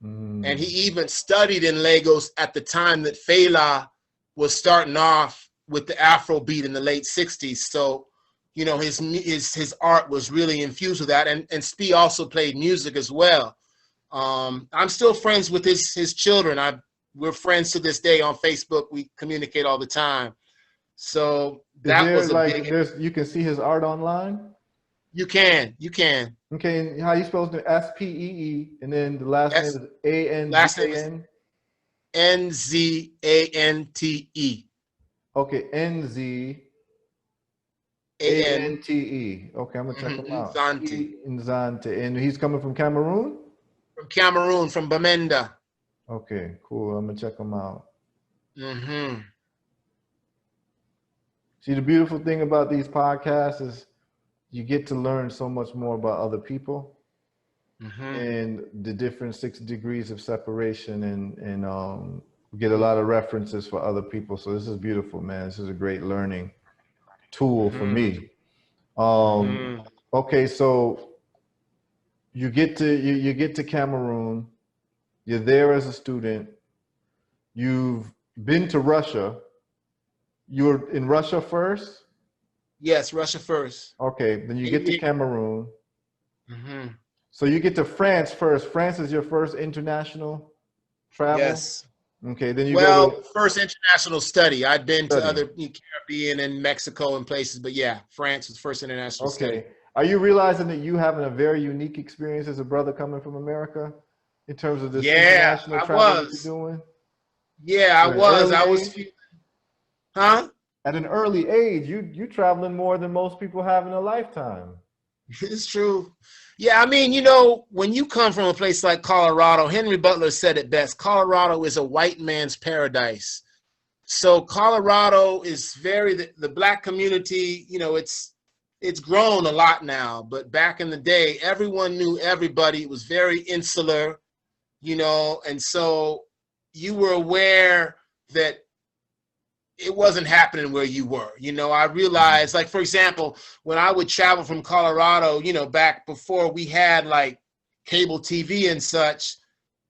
And he Mm. even studied in Lagos at the time that Fela was starting off with the Afro beat in the late 60s. So, his art was really infused with that. And Spee also played music as well. I'm still friends with his children. We're friends to this day on Facebook. We communicate all the time. So Is that there was a like big, there's you can see his art online? you can. Okay, and how you supposed to Spee and then the last name Yes. is A N Z Last name A is N. Nzante. Okay, N Z A A-N, N T E. Okay, I'm gonna check him out. Nzante. Spee Nzante, and he's coming from Cameroon. From Cameroon, from Bamenda. Okay, cool. I'm gonna check him out. Mm-hmm. See, the beautiful thing about these podcasts is you get to learn so much more about other people Mm-hmm. and the different 6 degrees of separation, and get a lot of references for other people. So this is beautiful, man. This is a great learning tool for Mm-hmm. me. Um, Mm-hmm. okay, so you get to Cameroon. You're there as a student. You've been to Russia. You're in Russia first. Yes, Russia first. Okay, then you get to 88. Cameroon. Mm-hmm. So you get to France first. France is your first international travel. Yes. Okay, then you go Well, to first international study. I'd been to study. other Caribbean and Mexico and places, but yeah, France was first international study. Okay. Are you realizing that you having a very unique experience as a brother coming from America in terms of this Yeah, international I travel that you're was. doing Yeah, I at an was. early I was. age? Huh? At an early age, you traveling more than most people have in a lifetime. It's true. Yeah, I mean, you know, when you come from a place like Colorado, Henry Butler said it best. Colorado is a white man's paradise. So Colorado is very the black community, you know, it's grown a lot now, but back in the day, everyone knew everybody. It was very insular, you know, and so you were aware that it wasn't happening where you were. You know, I realized, like, for example, when I would travel from Colorado, you know, back before we had like cable TV and such,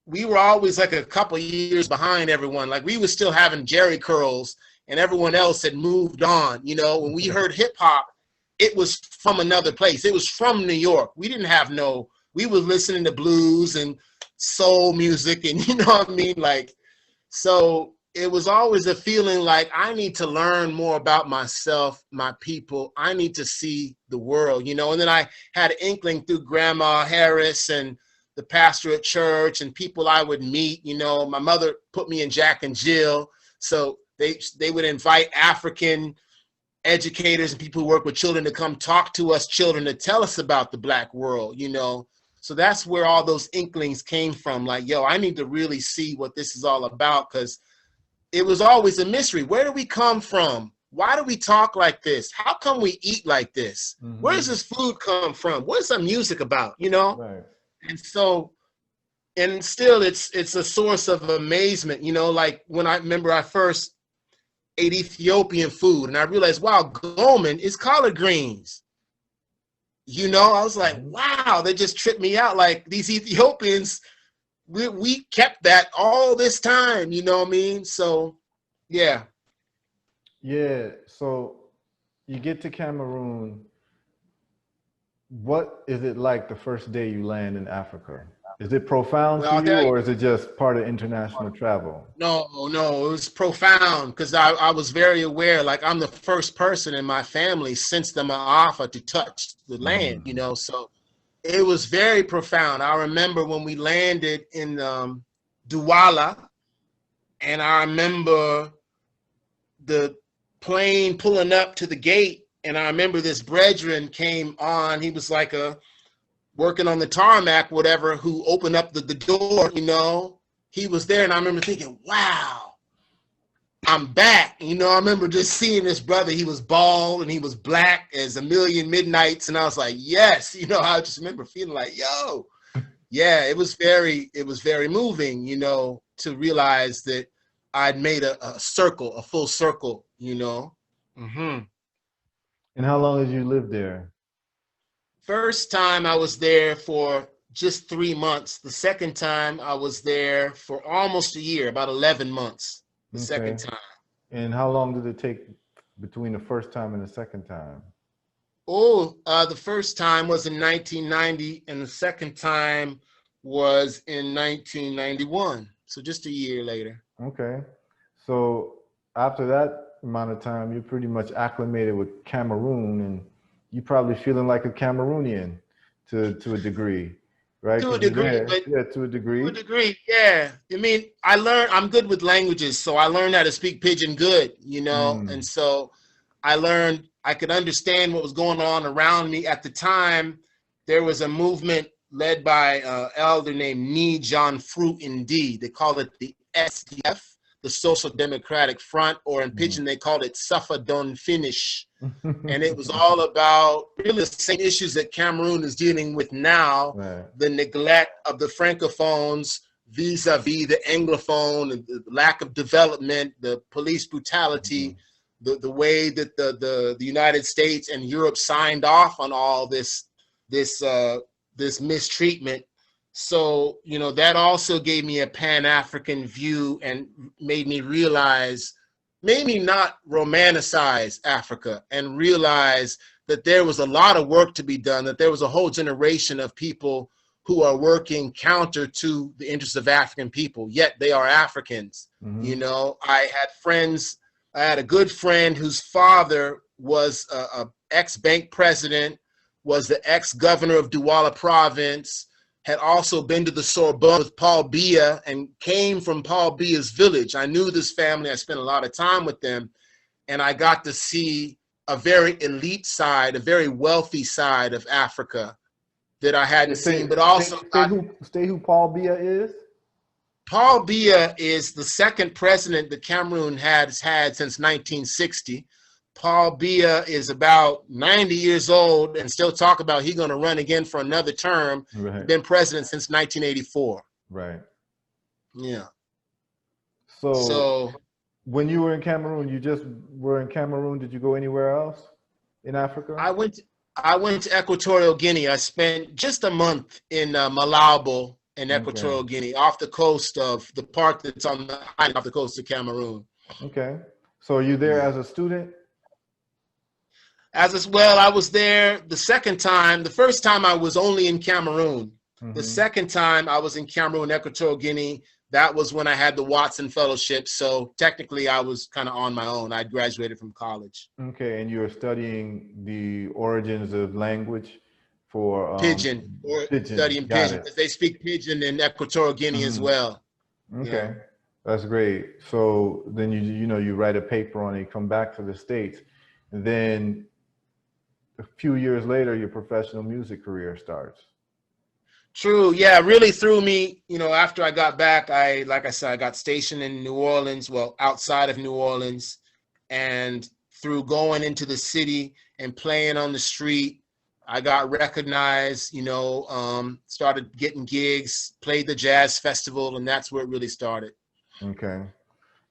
we were always like a couple of years behind everyone. Like we were still having Jerry curls and everyone else had moved on. You know, when we heard hip hop, it was from another place. It was from New York. We didn't have we were listening to blues and soul music and you know what I mean? Like, so it was always a feeling like I need to learn more about myself, my people. I need to see the world, you know. And then I had an inkling through Grandma Harris and the pastor at church and people I would meet. You know, my mother put me in Jack and Jill. So they would invite African educators and people who work with children to come talk to us children to tell us about the black world, you know. So that's where all those inklings came from. Like, yo, I need to really see what this is all about because it was always a mystery. Where do we come from? Why do we talk like this? How come we eat like this? Where does this food come from? What is our music about? You know? Right. And so, and still it's a source of amazement, you know, like when I remember I first ate Ethiopian food and I realized, wow, Gomen is collard greens. You know, I was like, wow, they just tripped me out. Like these Ethiopians, we kept that all this time, you know what I mean? So, yeah. Yeah. So you get to Cameroon. What is it like the first day you land in Africa? Is it profound Well, to I'll you, tell you. or is it just part of international travel? No, no, it was profound because I was very aware. Like I'm the first person in my family since the Ma'afa to touch the land, you know. So it was very profound. I remember when we landed in Douala, and I remember the plane pulling up to the gate, and I remember this brethren came on. He was like working on the tarmac, whatever, who opened up the door, you know. He was there, and I remember thinking, wow, I'm back. You know, I remember just seeing this brother. He was bald, and he was black as a million midnights, and I was like, yes. You know, I just remember feeling like, yo. Yeah, it was very moving, you know, to realize that I'd made a circle, a full circle, you know. And how long did you live there? First time I was there for just 3 months. The second time I was there for almost a year, about 11 months. The second time. And how long did it take between the first time and the second time? Oh, the first time was in 1990, and the second time was in 1991. So just a year later. Okay. So after that amount of time, you're pretty much acclimated with Cameroon, and you're probably feeling like a Cameroonian to a degree, right? To a 'Cause you're degree, there. but Yeah, to a degree. to a degree, yeah. I mean, I'm good with languages, so I learned how to speak Pidgin good, you know, and so I learned I could understand what was going on around me. At the time, there was a movement led by an elder named Ni John Fruit Indeed. They called it the SDF, the Social Democratic Front, or in Pidgin, they called it Suffer Don't Finish. And it was all about really the same issues that Cameroon is dealing with now, the neglect of the Francophones vis-a-vis the Anglophone, the lack of development, the police brutality, the way that the United States and Europe signed off on all this mistreatment. So, you know, that also gave me a Pan-African view and made me realize, made me not romanticize Africa and realize that there was a lot of work to be done, that there was a whole generation of people who are working counter to the interests of African people, yet they are Africans. You know, I had a good friend whose father was a ex-bank president was the ex-governor of Douala province, had also been to the Sorbonne with Paul Biya and came from Paul Biya's village. I knew this family. I spent a lot of time with them, and I got to see a very elite side, a very wealthy side of Africa that I hadn't seen. But also, stay who Paul Biya is? Paul Biya is the second president that Cameroon has had since 1960. Paul Biya is about 90 years old and still talk about he's going to run again for another term. Right. Been president since 1984. Right. Yeah. So when you were in Cameroon, you just were in Cameroon. Did you go anywhere else in Africa? I went to Equatorial Guinea. I spent just a month in Malabo in Equatorial Guinea, off the coast of the part that's on the island off the coast of Cameroon. Okay. So are you there as a student? As well, I was there the second time. The first time I was only in Cameroon. The second time I was in Cameroon, Equatorial Guinea. That was when I had the Watson Fellowship. So technically I was kind of on my own. I graduated from college. Okay, and you were studying the origins of language for Pidgin, studying Pidgin. They speak Pidgin in Equatorial Guinea as well. Okay, yeah. That's great. So then you write a paper on it, come back to the States, and then a few years later, your professional music career starts. True. Yeah, really threw me, after I got back, like I said, I got stationed in New Orleans, well, outside of New Orleans, and through going into the city and playing on the street, I got recognized, started getting gigs, played the jazz festival, and that's where it really started. Okay.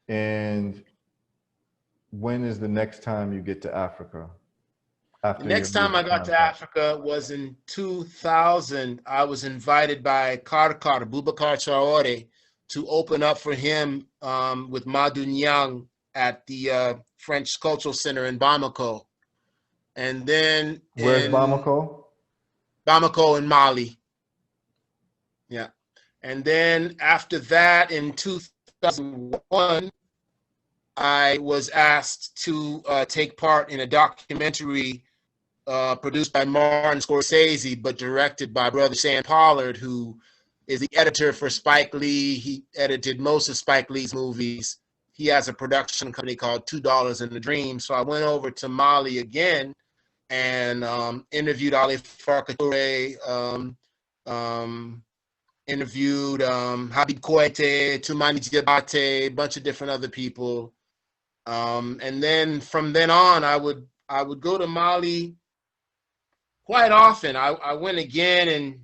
And when is the next time you get to Africa? The next time I got to Africa was in 2000. I was invited by Boubacar Traoré, to open up for him with Madou Niang at the French Cultural Center in Bamako. And then where's Bamako? Bamako in Mali. Yeah. And then after that, in 2001, I was asked to take part in a documentary produced by Martin Scorsese, but directed by brother Sam Pollard, who is the editor for Spike Lee. He edited most of Spike Lee's movies. He has a production company called $2 in a Dream. So I went over to Mali again and interviewed Ali Farka Toure, interviewed Habib Koité, Toumani Diabaté, a bunch of different other people. And then from then on, I would go to Mali quite often. I went again in, I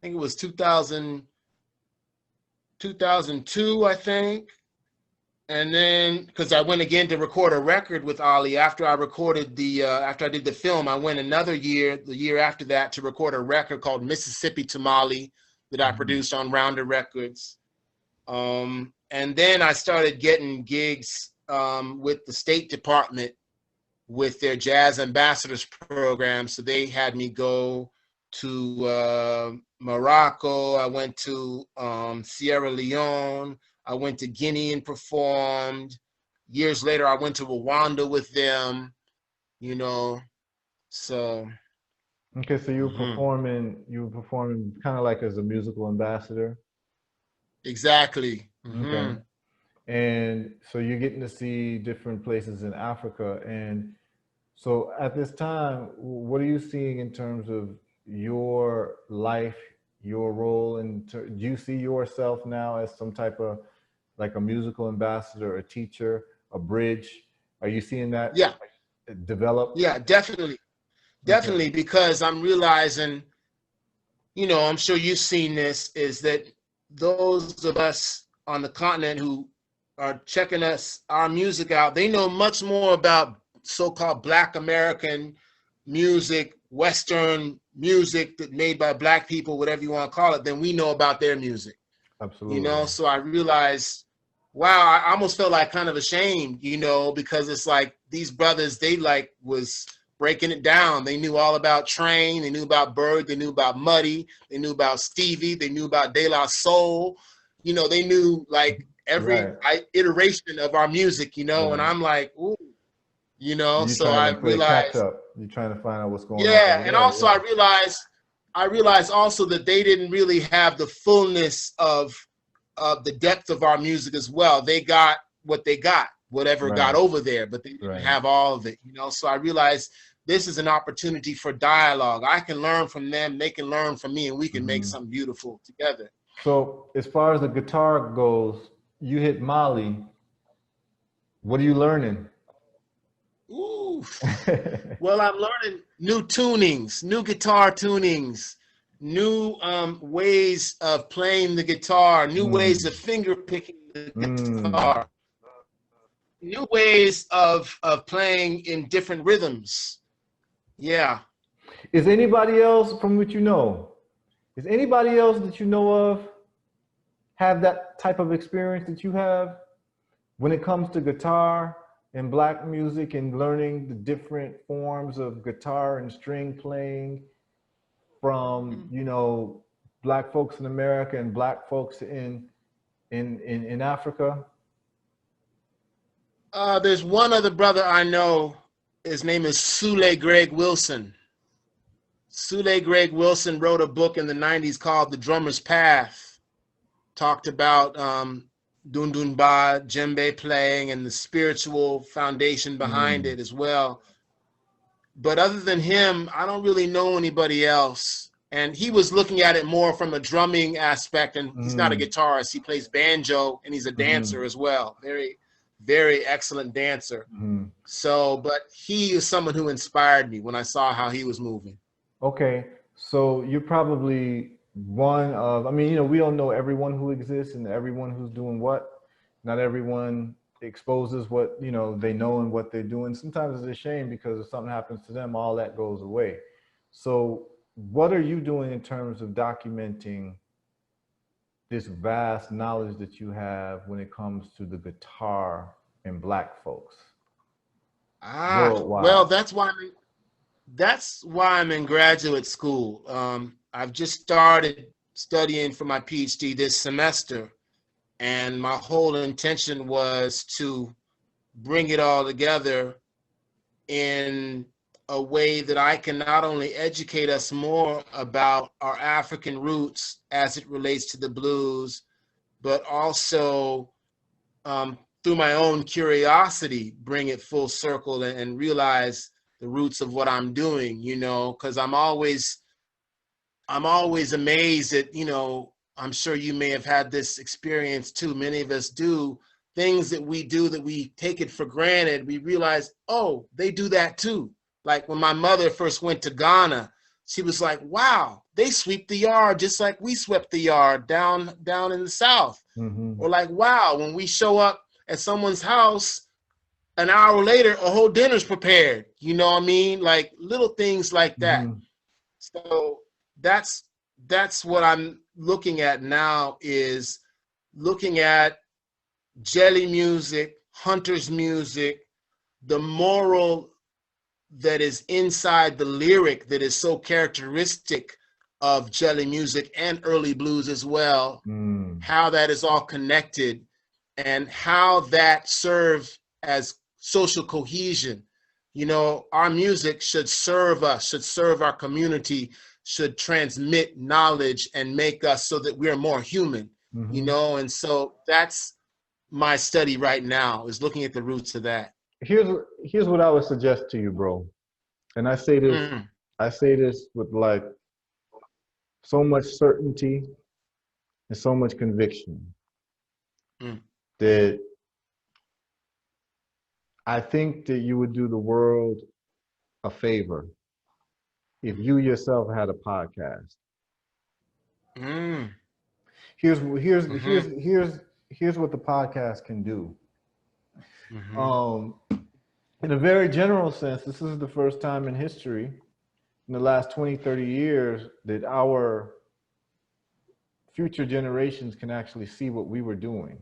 think it was 2002, I think. And then, because I went again to record a record with Ali after I recorded after I did the film, I went another year, the year after that, to record a record called Mississippi to Mali that I produced on Rounder Records. And then I started getting gigs with the State Department with their Jazz Ambassadors program. So they had me go to Morocco. I went to Sierra Leone. I went to Guinea and performed. Years later, I went to Rwanda with them, so. Okay, so you were performing kind of like as a musical ambassador? Exactly. Okay. And so you're getting to see different places in Africa. And so at this time, what are you seeing in terms of your life, your role? Do you see yourself now as some type of like a musical ambassador, a teacher, a bridge? Are you seeing that develop? Yeah, definitely. Definitely, okay. Because I'm realizing, I'm sure you've seen this, is that those of us on the continent who are checking our music out, they know much more about so-called Black American music, Western music that made by Black people, whatever you want to call it, than we know about their music. Absolutely. So I realized, wow, I almost felt like kind of ashamed, because it's like these brothers, they was breaking it down. They knew all about Train, they knew about Bird, they knew about Muddy, they knew about Stevie, they knew about De La Soul, they knew like every iteration of our music, and I'm like, ooh, you know. You're So trying I to play catch realized, up. You're trying to find out what's going yeah, on. and Yeah, also yeah. I realized also that they didn't really have the fullness of the depth of our music as well. They got what they got, whatever got Right, over there, but they didn't right. have all of it, you know. So I realized this is an opportunity for dialogue. I can learn from them, they can learn from me, and we can make Hmm. something beautiful together. So as far as the guitar goes, you hit Mali. What are you learning? Ooh. Well, I'm learning new tunings, new guitar tunings, new ways of playing the guitar, new ways Mm, of finger picking the mm. guitar, new ways of playing in different rhythms. Yeah. Is anybody else from what you know? Is anybody else that you know of have that type of experience that you have when it comes to guitar and black music and learning the different forms of guitar and string playing from, you know, black folks in America and black folks in Africa? There's one other brother I know. His name is Sule Greg Wilson. Sule Greg Wilson wrote a book in the 90s called The Drummer's Path. Talked about Dundunba, djembe playing, and the spiritual foundation behind Mm, it as well. But other than him, I don't really know anybody else. And he was looking at it more from a drumming aspect, and he's not a mm, guitarist. He plays banjo, and he's a mm, dancer as well. Very, very excellent dancer. mm. So, but he is someone who inspired me when I saw how he was moving. Okay, so you're probably one of, I mean, you know, we don't know everyone who exists and everyone who's doing what. Not everyone exposes what, you know, they know and what they're doing. Sometimes it's a shame because if something happens to them, all that goes away. So, what are you doing in terms of documenting this vast knowledge that you have when it comes to the guitar and black folks Well, worldwide? that's why I'm in graduate school. I've just started studying for my PhD this semester, and my whole intention was to bring it all together in a way that I can not only educate us more about our African roots as it relates to the blues, but also through my own curiosity, bring it full circle and realize the roots of what I'm doing, you know, because I'm always amazed that, you know, I'm sure you may have had this experience too. Many of us do things that we do that we take it for granted. We realize, oh, they do that too. Like when my mother first went to Ghana, she was like, wow, they sweep the yard just like we swept the yard down in the South. Mm-hmm. Or like, wow, when we show up at someone's house, an hour later, a whole dinner's prepared. You know what I mean? Like little things like that. Mm-hmm. So that's that's what I'm looking at now, is looking at jelly music, hunter's music, the moral that is inside the lyric that is so characteristic of jelly music and early blues as well, Mm. how that is all connected and how that serves as social cohesion. You know, our music should serve us, should serve our community, should transmit knowledge and make us so that we're more human, you Mm-hmm. know. And so that's my study right now, is looking at the roots of that. Here's what I would suggest to you, bro. And Mm, I say this with like so much certainty and so much conviction mm, that I think that you would do the world a favor if you yourself had a podcast. mm, Here's here's here's mm-hmm, here's here's what the podcast can do. mm-hmm, Um, in a very general sense, this is the first time in history in the last 20, 30 years that our future generations can actually see what we were doing.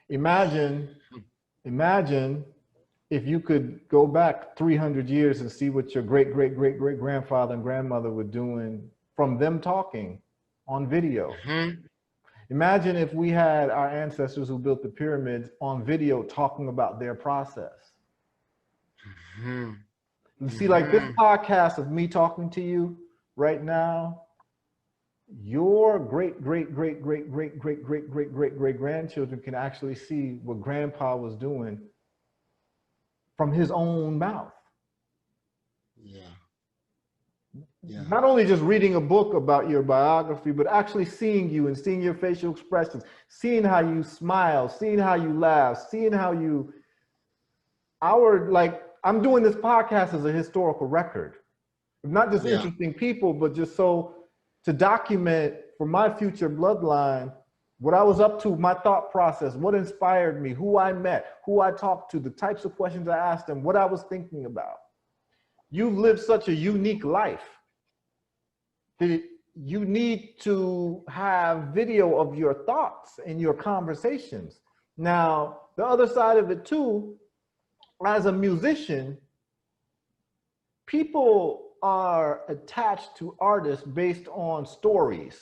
Imagine, imagine if you could go back 300 years and see what your great, great, great, great grandfather and grandmother were doing from them talking on video. mm-hmm. Imagine if we had our ancestors who built the pyramids on video talking about their process. See, like this podcast of me talking to you right now, your great grandchildren can actually see what grandpa was doing from his own mouth. Yeah. Not only just reading a book about your biography, but actually seeing you and seeing your facial expressions, seeing how you smile, seeing how you laugh, seeing how you, I'm doing this podcast as a historical record, not just interesting people, but just so to document for my future bloodline what I was up to, my thought process, what inspired me, who I met, who I talked to, the types of questions I asked them, what I was thinking about. You've lived such a unique life that you need to have video of your thoughts and your conversations. Now, the other side of it too, as a musician, people are attached to artists based on stories.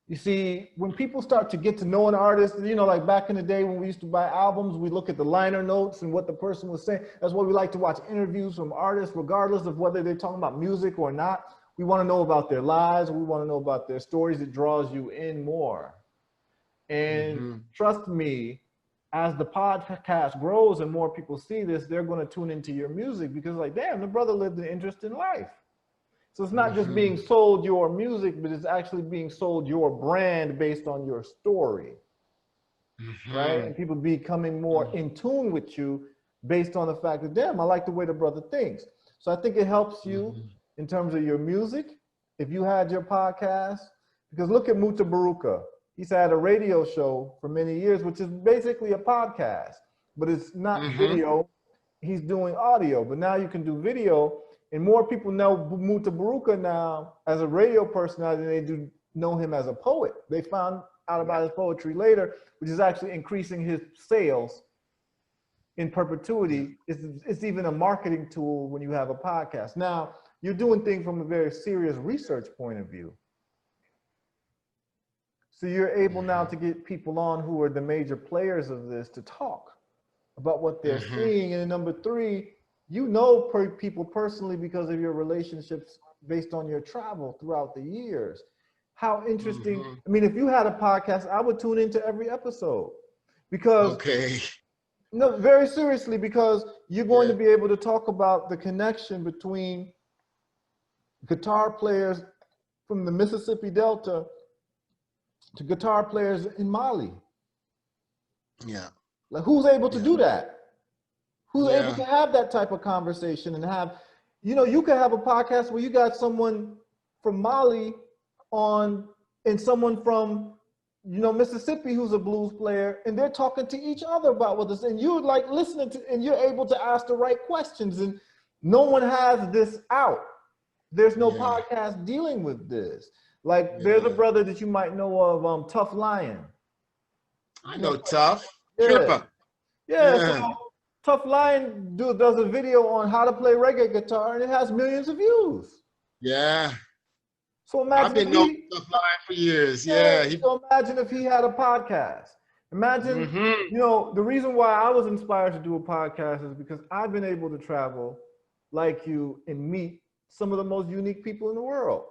You see, when people start to get to know an artist, you know, like back in the day when we used to buy albums, we look at the liner notes and what the person was saying. That's why we like to watch interviews from artists, regardless of whether they're talking about music or not. We want to know about their lives. We want to know about their stories. It draws you in more. And trust me, as the podcast grows and more people see this, they're going to tune into your music because like, damn, the brother lived an interesting life. So it's not just being sold your music, but it's actually being sold your brand based on your story, right? And people becoming more in tune with you based on the fact that, damn, I like the way the brother thinks. So I think it helps you in terms of your music. If you had your podcast, because look at Muta Baruka. He's had a radio show for many years, which is basically a podcast, but it's not video. He's doing audio, but now you can do video. And more people know Muta Baruka now as a radio personality than they do know him as a poet. They found out about his poetry later, which is actually increasing his sales in perpetuity. It's even a marketing tool when you have a podcast. Now, you're doing things from a very serious research point of view. So you're able now to get people on who are the major players of this to talk about what they're seeing. And number three, you know people personally because of your relationships based on your travel throughout the years. How interesting. I mean, if you had a podcast, I would tune into every episode because, no, very seriously, because you're going to be able to talk about the connection between guitar players from the Mississippi Delta to guitar players in Mali. Like, who's able to do that? Who's able to have that type of conversation and have, you know, you could have a podcast where you got someone from Mali on and someone from, you know, Mississippi who's a blues player, and they're talking to each other about what this, and you're like listening to, and you're able to ask the right questions, and no one has this out. There's no podcast dealing with this. Like, there's a brother that you might know of, Tough Lion. I know Tough. Tripper. So Tough Lion does a video on how to play reggae guitar, and it has millions of views. So imagine I've been knowing Tough Lion for years. So imagine if he had a podcast. Imagine, you know, the reason why I was inspired to do a podcast is because I've been able to travel like you and meet some of the most unique people in the world.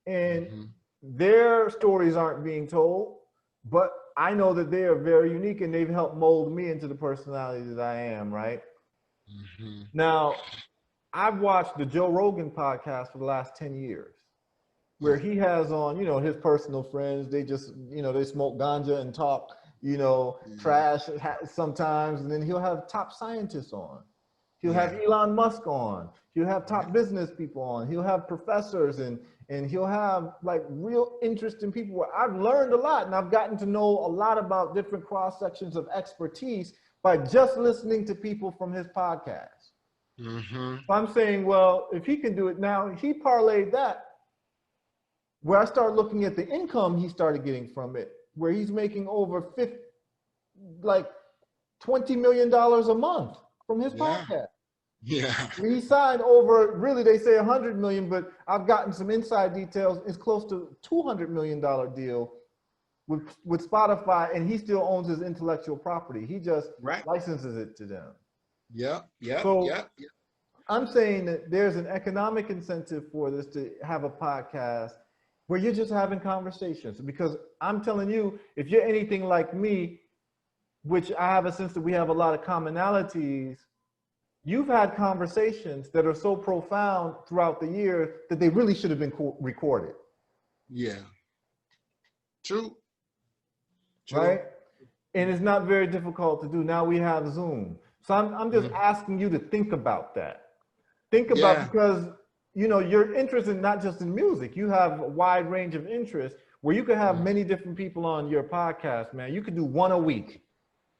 And their stories aren't being told, but I know that they are very unique and they've helped mold me into the personality that I am, right? Now, I've watched the Joe Rogan podcast for the last 10 years, where he has on, you know, his personal friends. They just, you know, they smoke ganja and talk, you know, trash sometimes, and then he'll have top scientists on. He'll have Elon Musk on. He'll have top business people on. He'll have professors and he'll have like real interesting people where I've learned a lot and I've gotten to know a lot about different cross sections of expertise by just listening to people from his podcast. So I'm saying, well, if he can do it now, he parlayed that where I started looking at the income he started getting from it, where he's making over $20 million a month from his podcast. He signed over, really they say 100 million, but I've gotten some inside details. It's close to $200 million deal with Spotify, and he still owns his intellectual property. He just licenses it to them. Yeah, yeah, So yeah, yeah. I'm saying that there's an economic incentive for this to have a podcast where you're just having conversations. Because I'm telling you, if you're anything like me, which I have a sense that we have a lot of commonalities, you've had conversations that are so profound throughout the years that they really should have been recorded. Yeah. True. Right? True. And it's not very difficult to do. Now we have Zoom. So I'm just Mhm. asking you to think about that. Think about, Yeah. because you're interested not just in music. You have a wide range of interests where you could have many different people on your podcast, man. You could do one a week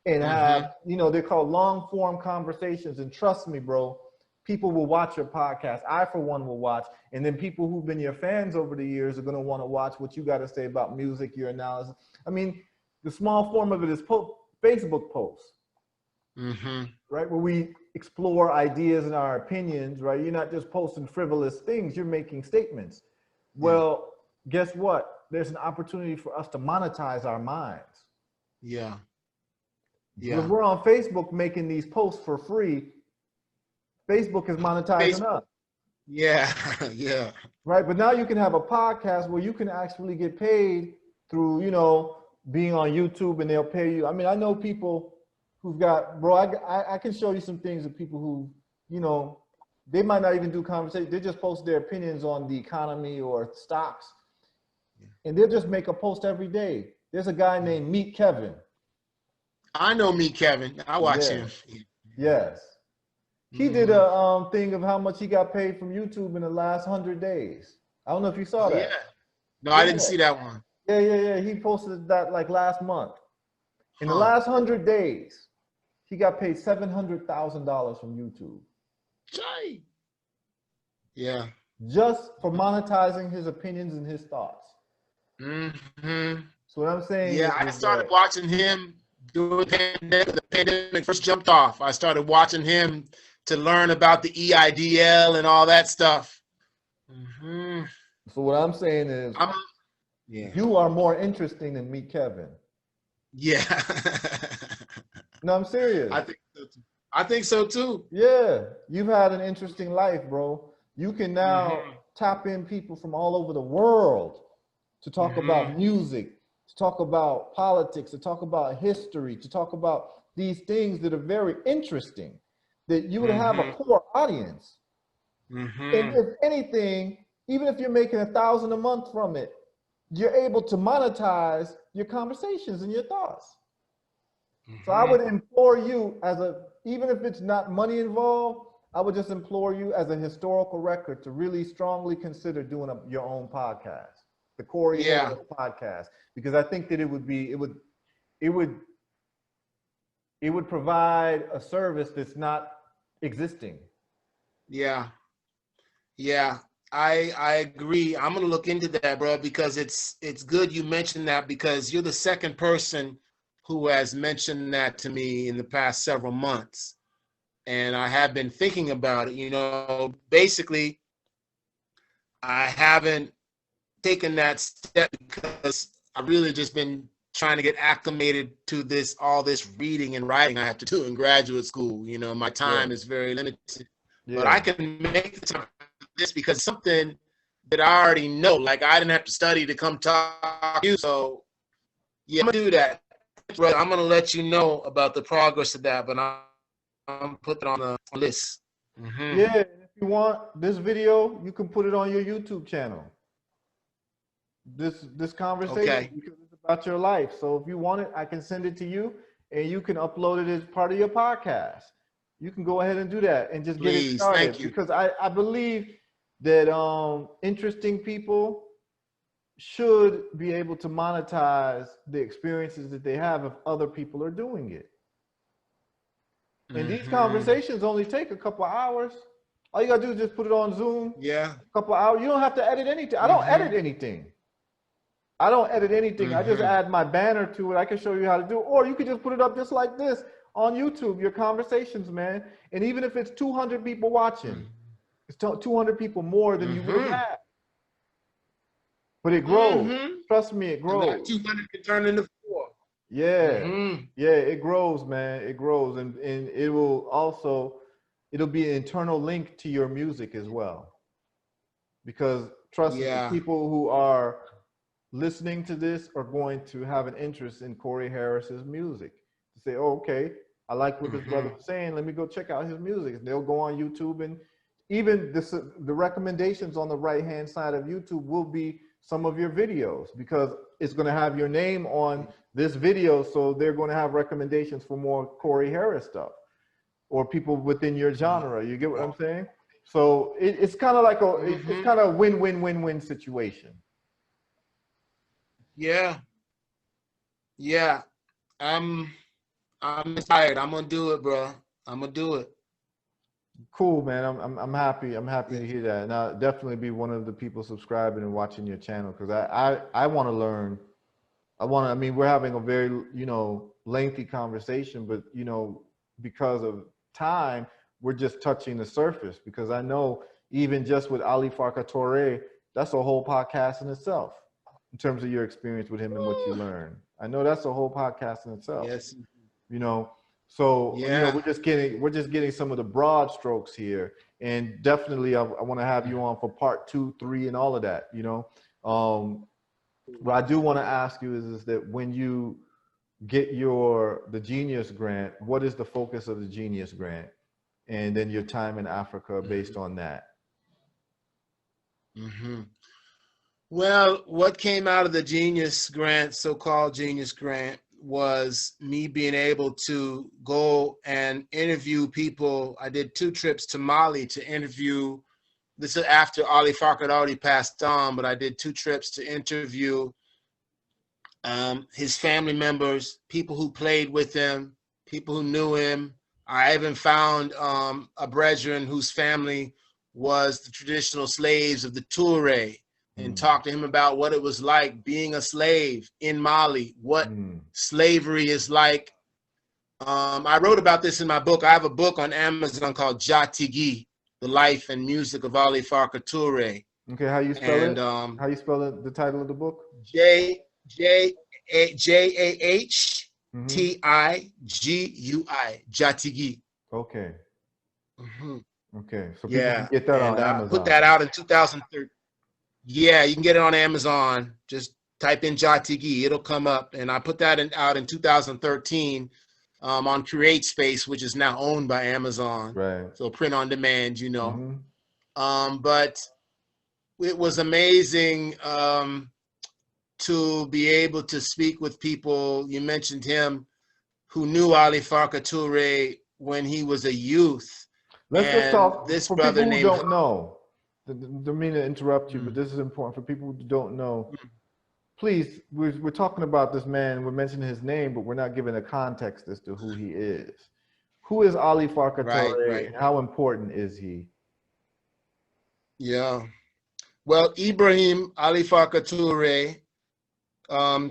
and have, Mm-hmm. they're called long form conversations. And trust me, bro, people will watch your podcast. I, for one, will watch. And then people who've been your fans over the years are going to want to watch what you got to say about music, your analysis. I mean, the small form of it is Facebook posts, Mm-hmm. right? Where we explore ideas and our opinions, right? You're not just posting frivolous things, you're making statements. Yeah. Well, guess what? There's an opportunity for us to monetize our minds. Yeah. So if Yeah. we're on Facebook making these posts for free, Facebook is monetizing Facebook. us, Yeah. Yeah. right? But now you can have a podcast where you can actually get paid through, being on YouTube, and they'll pay you. I mean, I know people who've got, bro, I can show you some things of people who, they might not even do conversation. They just post their opinions on the economy or stocks, and they'll just make a post every day. There's a guy named Meet Kevin. I know me, Kevin. I watch Yeah. him. Yes. He did Mm-hmm. a thing of how much he got paid from YouTube in the last 100 days. I don't know if you saw Oh yeah. that. No, I didn't Yeah. see that one. Yeah. He posted that like last month. In the Huh. last 100 days, he got paid $700,000 from YouTube Jay. Yeah. just for monetizing his opinions and his thoughts. Mm-hmm. So what I'm saying Yeah, I is started that, watching him during the pandemic first jumped off. I started watching him to learn about the EIDL and all that stuff. Mm-hmm. so what I'm saying is I'm, yeah. you are more interesting than Meet Kevin. Yeah. No, I'm serious. I think so too. I think so too. Yeah, you've had an interesting life, bro. You can now Mm-hmm. tap in people from all over the world to talk Mm-hmm. about music, to talk about politics, to talk about history, to talk about these things that are very interesting, that you would have a Mm-hmm. core audience. And Mm-hmm. if anything, even if you're making 1,000 a month from it, you're able to monetize your conversations and your thoughts. So I would implore you, even if it's not money involved, I would just implore you as a historical record to really strongly consider doing your own podcast, the Corey Yeah. Hale podcast, because I think that it would provide a service that's not existing. Yeah. Yeah. I agree. I'm gonna look into that, bro, because it's good you mentioned that, because you're the second person who has mentioned that to me in the past several months. And I have been thinking about it. Basically, I haven't taken that step because I've really just been trying to get acclimated to all this reading and writing I have to do in graduate school. My Yeah. time is very limited, but I Yeah. can make the time for this because something that I already know, like I didn't have to study to come talk to you. So yeah, I'm gonna do that. Brother, I'm gonna let you know about the progress of that, but I'm putting it on the list. Mm-hmm. Yeah. And if you want this video, you can put it on your YouTube channel. This conversation, Okay. because it's about your life. So if you want it, I can send it to you, and you can upload it as part of your podcast. You can go ahead and do that and just get it Please. started, Thank you. because I believe that interesting people should be able to monetize the experiences that they have if other people are doing it. And these Mm-hmm. conversations only take a couple of hours. All you gotta do is just put it on Zoom. Yeah. A couple of hours. You don't have to edit anything. I don't edit Mm-hmm. anything. I don't edit anything. I just Mm-hmm. add my banner to it. I can show you how to do it. Or you could just put it up just like this on YouTube, your conversations, man. And even if it's 200 people watching, it's 200 people more than you would have had. But it grows. Mm-hmm. Trust me, it And that grows. 200 can turn into 4. Yeah, Mm-hmm. yeah, it grows, man. It grows, and it will also, it'll be an internal link to your music as well. Because trust me, Yeah. people who are listening to this are going to have an interest in Corey Harris's music. To say, oh, okay, I like what this brother Mm-hmm. was saying. Let me go check out his music. And they'll go on YouTube, and even this, the recommendations on the right hand side of YouTube will be some of your videos, because it's going to have your name on this video. So they're going to have recommendations for more Corey Harris stuff, or people within your genre. You get what I'm saying? So it's kind of like it's Mm-hmm. kind of a win-win-win-win situation. Yeah. Yeah. I'm I'm inspired. I'm gonna do it, bro. I'm gonna do it. Cool, man. I'm happy. I'm happy Yeah. to hear that, and I'll definitely be one of the people subscribing and watching your channel, because I want to learn. I want to. I mean, we're having a very lengthy conversation, but because of time, we're just touching the surface. Because I know even just with Ali Farka Toure, that's a whole podcast in itself. In terms of your experience with him and what you Woo. learned, I know that's a whole podcast in itself. Yes. you know so Yeah. we're just getting some of the broad strokes here, and definitely I want to have you on for part 2, 3, and all of that. What I do want to ask you is that when you get the Genius Grant, what is the focus of the Genius Grant, and then your time in Africa based on that. Mm-hmm. Well, what came out of the Genius Grant, so-called Genius Grant, was me being able to go and interview people. I did 2 trips to Mali to interview. This is after Ali Farka had already passed on, but I did 2 trips to interview his family members, people who played with him, people who knew him. I even found a brethren whose family was the traditional slaves of the Toure, and Mm. talked to him about what it was like being a slave in Mali, what Mm. slavery is like. I wrote about this in my book. I have a book on Amazon called Jatigi, The Life and Music of Ali Farka Toure. Okay, how you spell And it? How you spell it? The title of the book? J J Mm-hmm. Jahtigui, Jatigi. Okay. Hmm. Okay. So people can Yeah, get that on and I put that Amazon. out in 2013. Yeah, you can get it on Amazon. Just type in Jatigi, it'll come up. And I put that out in 2013 on Create Space, which is now owned by Amazon. Right. So print on demand, Mm-hmm. But it was amazing to be able to speak with people. You mentioned him, who knew Ali Farka Toure when he was a youth. Let's just And talk this for brother people who named, don't know. Don't mean to interrupt you, but mm, this is important for people who don't know. Please, we're talking about this man. We're mentioning his name, but we're not giving a context as to who he is. Who is Ali Farka right, Toure, right. and how important is he? Yeah. Well, Ibrahim Ali Farka Toure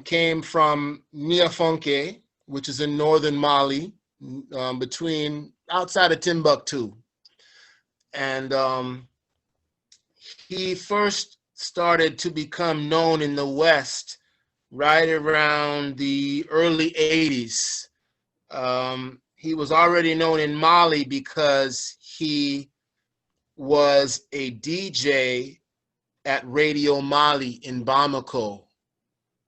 came from Niafonke, which is in northern Mali, between outside of Timbuktu. And he first started to become known in the West right around the early 80s. He was already known in Mali because he was a DJ at Radio Mali in Bamako.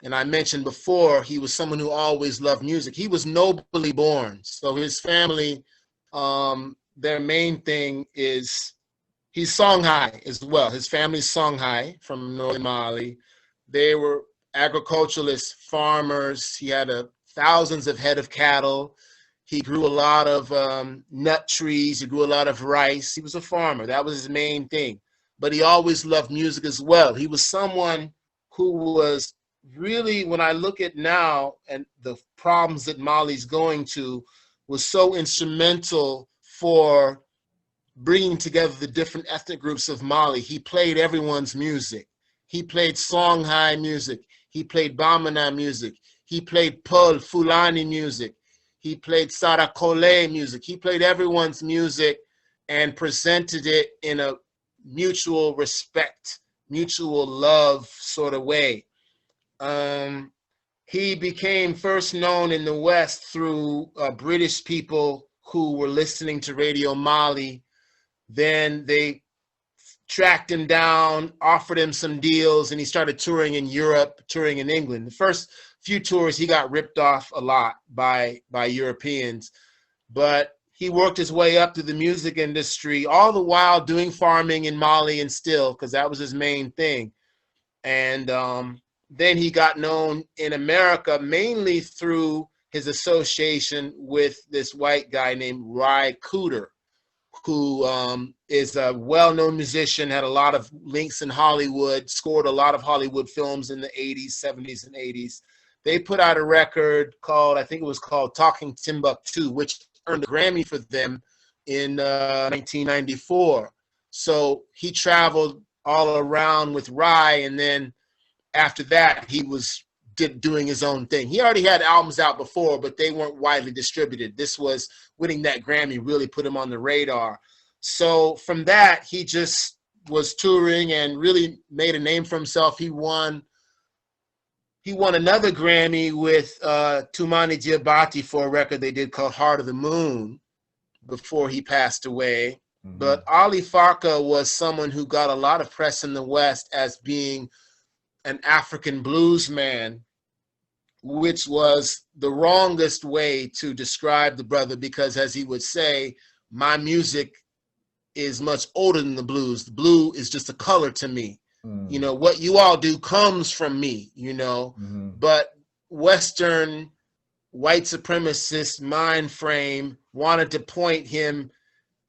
And I mentioned before, he was someone who always loved music. He was nobly born. So his family, their main thing is he's Songhai as well. His family's Songhai from northern Mali. They were agriculturalists, farmers. He had thousands of head of cattle. He grew a lot of nut trees. He grew a lot of rice. He was a farmer. That was his main thing. But he always loved music as well. He was someone who was really, when I look at now and the problems that Mali's going to, was so instrumental for bringing together the different ethnic groups of Mali. He played everyone's music. He played Songhai music. He played Bamana music. He played Peul Fulani music. He played Sarakole music. He played everyone's music and presented it in a mutual respect, mutual love sort of way. He became first known in the West through British people who were listening to Radio Mali. Then they tracked him down, offered him some deals, and he started touring in Europe, touring in England. The first few tours, he got ripped off a lot by Europeans, but he worked his way up through the music industry, all the while doing farming in Mali and still, because that was his main thing. And then he got known in America mainly through his association with this white guy named Ry Cooder, who is a well-known musician, had a lot of links in Hollywood, scored a lot of Hollywood films in the 80s, 70s, and 80s. They put out a record called, I think it was called Talking Timbuktu, which earned a Grammy for them in 1994. So he traveled all around with Ry, and then after that, he was doing his own thing. He already had albums out before, but they weren't widely distributed. This was winning that Grammy really put him on the radar. So from that, he just was touring and really made a name for himself. He won another Grammy with Toumani Diabate for a record they did called Heart of the Moon before he passed away. Mm-hmm. But Ali Farka was someone who got a lot of press in the West as being an African blues man, which was the wrongest way to describe the brother, because as he would say, my music is much older than the blues. The blue is just a color to me. Mm. You know, what you all do comes from me, you know, mm-hmm. But Western white supremacist mind frame wanted to point him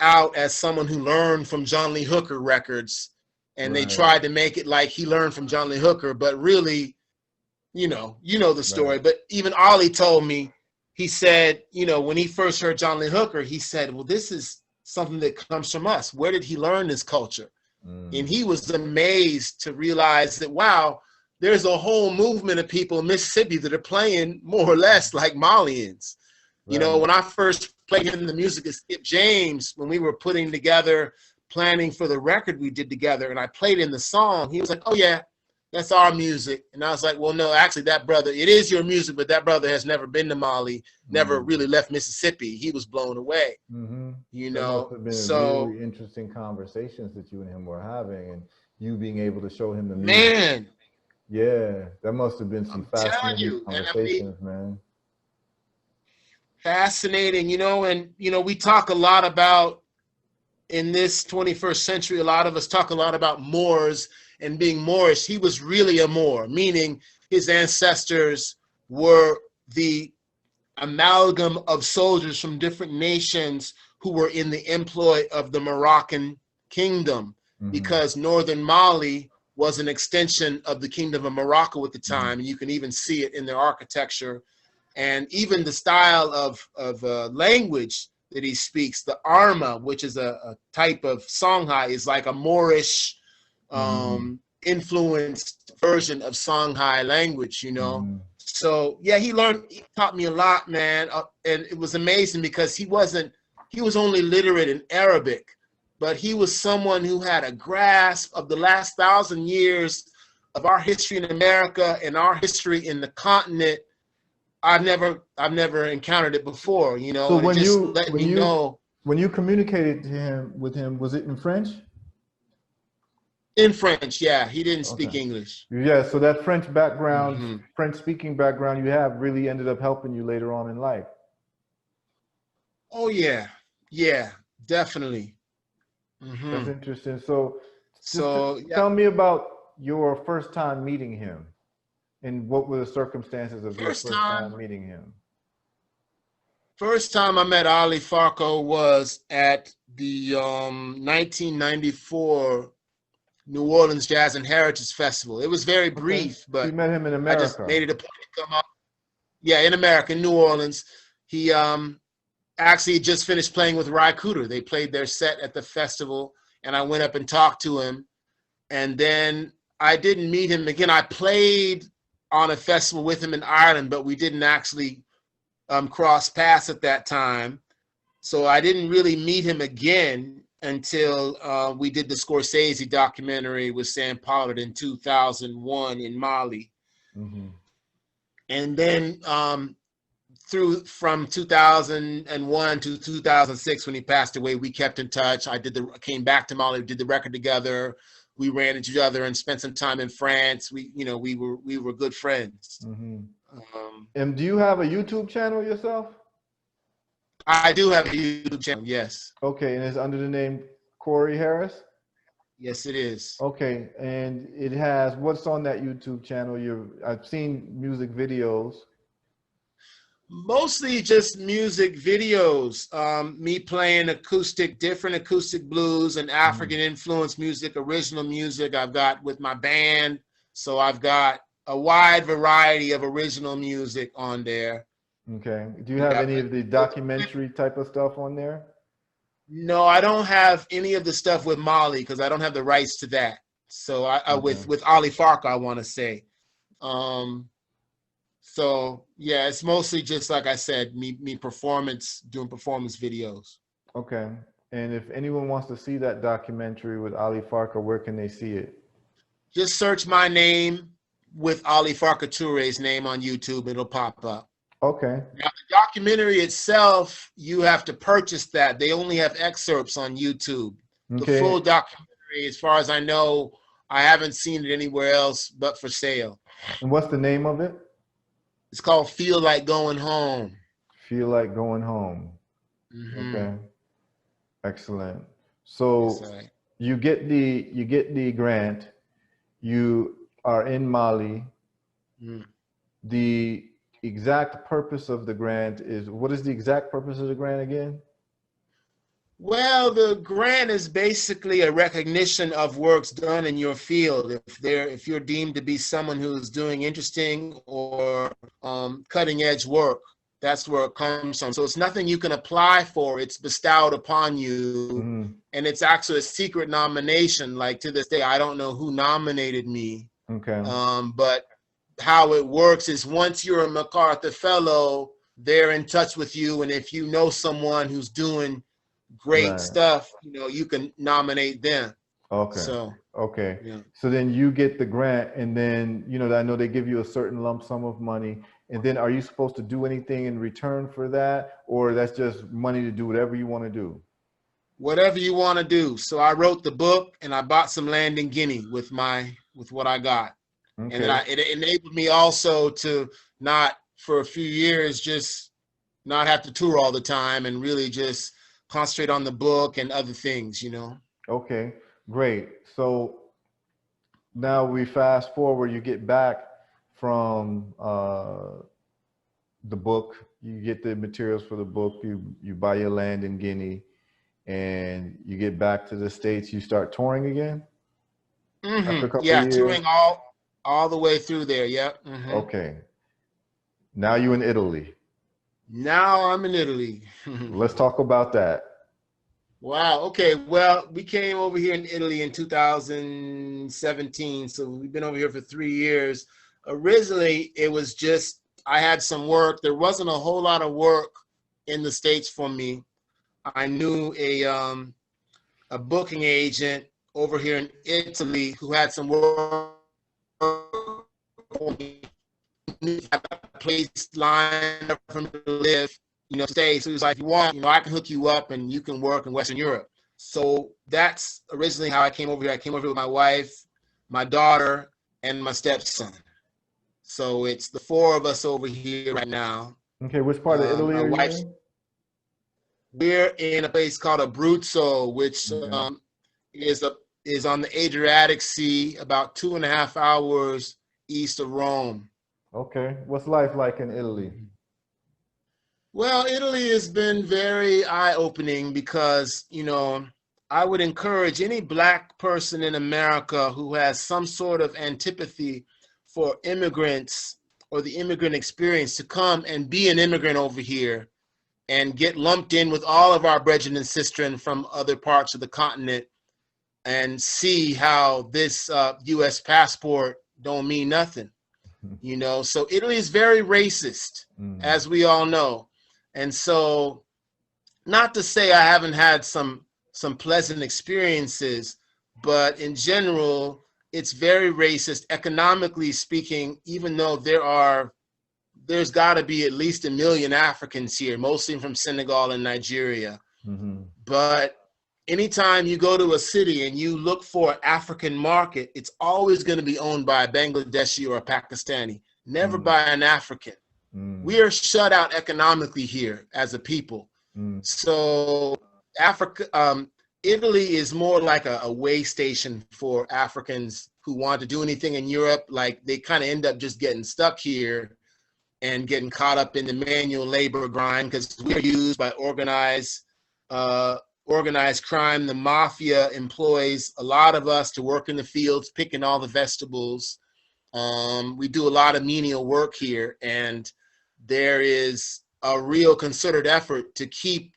out as someone who learned from John Lee Hooker records. And right. They tried to make it like he learned from John Lee Hooker, but really, you know the story. Right. But even Ali told me, he said, you know, when he first heard John Lee Hooker, he said, well, this is something that comes from us. Where did he learn this culture? Mm. And he was amazed to realize that, wow, there's a whole movement of people in Mississippi that are playing more or less like Malians. Right. You know, when I first played him the music of Skip James, when we were putting together, planning for the record we did together, and I played in the song, he was like, oh yeah, that's our music. And I was like, well, no, actually that brother, it is your music, but that brother has never been to Mali, never really left Mississippi. He was blown away. Mm-hmm. You know, that must have been so really interesting conversations that you and him were having, and you being able to show him the music. Man. Yeah, that must have been some fascinating conversations, man. Fascinating, you know, and, you know, we talk a lot about, in this 21st century, a lot of us talk a lot about Moors and being Moorish. He was really a Moor, meaning his ancestors were the amalgam of soldiers from different nations who were in the employ of the Moroccan kingdom, mm-hmm. because northern Mali was an extension of the kingdom of Morocco at the time, mm-hmm. and you can even see it in their architecture and even the style of language that he speaks. The Arma, which is a type of Songhai, is like a Moorish influenced version of Songhai language, you know. So yeah, he taught me a lot, man. And it was amazing because he was only literate in Arabic, but he was someone who had a grasp of the last 1,000 years of our history in America and our history in the continent. I've never encountered it before, you know. So when you communicated with him, was it in French? In French, yeah. He didn't speak English. Yeah, so that French background, mm-hmm. French-speaking background you have really ended up helping you later on in life. Oh yeah, definitely. Mm-hmm. That's interesting. So tell me about your first time meeting him. And what were the circumstances of your first time meeting him? First time I met Ali Farka was at the 1994 New Orleans Jazz and Heritage Festival. It was very brief, but you met him in America. I just made it a point to come up. Yeah, in America, in New Orleans. He actually just finished playing with Ry Cooder. They played their set at the festival, and I went up and talked to him. And then I didn't meet him again. I played on a festival with him in Ireland, but we didn't actually cross paths at that time. So I didn't really meet him again until we did the Scorsese documentary with Sam Pollard in 2001 in Mali. Mm-hmm. And then through from 2001 to 2006 when he passed away, we kept in touch. Came back to Mali, did the record together. We ran into each other and spent some time in France. We were good friends. Mm-hmm. And do you have a YouTube channel yourself? I do have a YouTube channel, yes. Okay, and it's under the name Corey Harris? Yes, it is. Okay, and it has, what's on that YouTube channel? I've seen music videos. Mostly just music videos. Me playing different acoustic blues and African influenced music, original music I've got with my band. So I've got a wide variety of original music on there. Okay. Do you have any of the documentary type of stuff on there? No, I don't have any of the stuff with Mali because I don't have the rights to that. So with Ali Farka, I want to say. So yeah, it's mostly just like I said, me doing performance videos. Okay. And if anyone wants to see that documentary with Ali Farka, where can they see it? Just search my name with Ali Farka Toure's name on YouTube. It'll pop up. Okay. Now, the documentary itself, you have to purchase that. They only have excerpts on YouTube. Okay. The full documentary, as far as I know, I haven't seen it anywhere else but for sale. And what's the name of it? It's called Feel Like Going Home. Feel Like Going Home. Mm-hmm. Okay. Excellent. So you get the grant. You are in Mali. Mm. The exact purpose of the grant is, what is the exact purpose of the grant again? Well, the grant is basically a recognition of works done in your field. If you're deemed to be someone who's doing interesting or cutting edge work, that's where it comes from. So it's nothing you can apply for. It's bestowed upon you. Mm-hmm. And it's actually a secret nomination. Like to this day, I don't know who nominated me. Okay. But how it works is once you're a MacArthur Fellow, they're in touch with you. And if you know someone who's doing great stuff, you can nominate them. Okay. So, okay. Yeah. So then you get the grant, and then, I know they give you a certain lump sum of money. And then are you supposed to do anything in return for that? Or that's just money to do whatever you want to do? Whatever you want to do. So I wrote the book and I bought some land in Guinea with what I got. Okay. And it enabled me also to not, for a few years, just not have to tour all the time and really just concentrate on the book and other things, Okay, great. So now we fast forward, you get back from the book, you get the materials for the book, you buy your land in Guinea, and you get back to the States, you start touring again? Mm-hmm. After a couple of years? Touring all the way through there, yep. Mm-hmm. Okay. Now you're in Italy. Now I'm in Italy. Let's talk about that. Wow. Okay. Well, we came over here in Italy in 2017. So we've been over here for 3 years. Originally, it was just, I had some work. There wasn't a whole lot of work in the States for me. I knew a booking agent over here in Italy who had some work for me. A place lined up for me to live, stay. So he was like, if you want, I can hook you up and you can work in Western Europe. So that's originally how I came over here. I came over here with my wife, my daughter, and my stepson. So it's the 4 of us over here right now. Okay, which part of Italy are you in? We're in a place called Abruzzo, which is on the Adriatic Sea, about 2.5 hours east of Rome. Okay. What's life like in Italy? Well, Italy has been very eye-opening because, I would encourage any Black person in America who has some sort of antipathy for immigrants or the immigrant experience to come and be an immigrant over here and get lumped in with all of our brethren and sistren from other parts of the continent and see how this U.S. passport don't mean nothing. So Italy is very racist, as we all know. And so not to say I haven't had some pleasant experiences, but in general, it's very racist, economically speaking, even though there are there's got to be at least 1 million Africans here, mostly from Senegal and Nigeria. Mm-hmm. But anytime you go to a city and you look for an African market, it's always going to be owned by a Bangladeshi or a Pakistani, never by an African. We are shut out economically here as a people. So Italy is more like a way station for Africans who want to do anything in Europe. Like they kind of end up just getting stuck here and getting caught up in the manual labor grind, because we're used by organized crime. The mafia employs a lot of us to work in the fields, picking all the vegetables. We do a lot of menial work here, and there is a real concerted effort to keep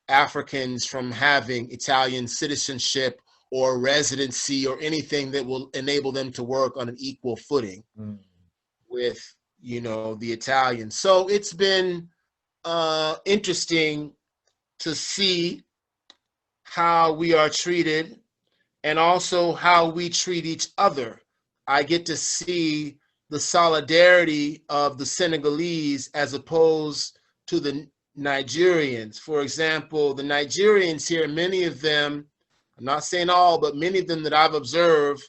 Africans from having Italian citizenship or residency or anything that will enable them to work on an equal footing with, you know, the Italians. So it's been interesting to see how we are treated and also how we treat each other. I get to see the solidarity of the Senegalese as opposed to the Nigerians. For example, the Nigerians here, many of them, I'm not saying all, but many of them that I've observed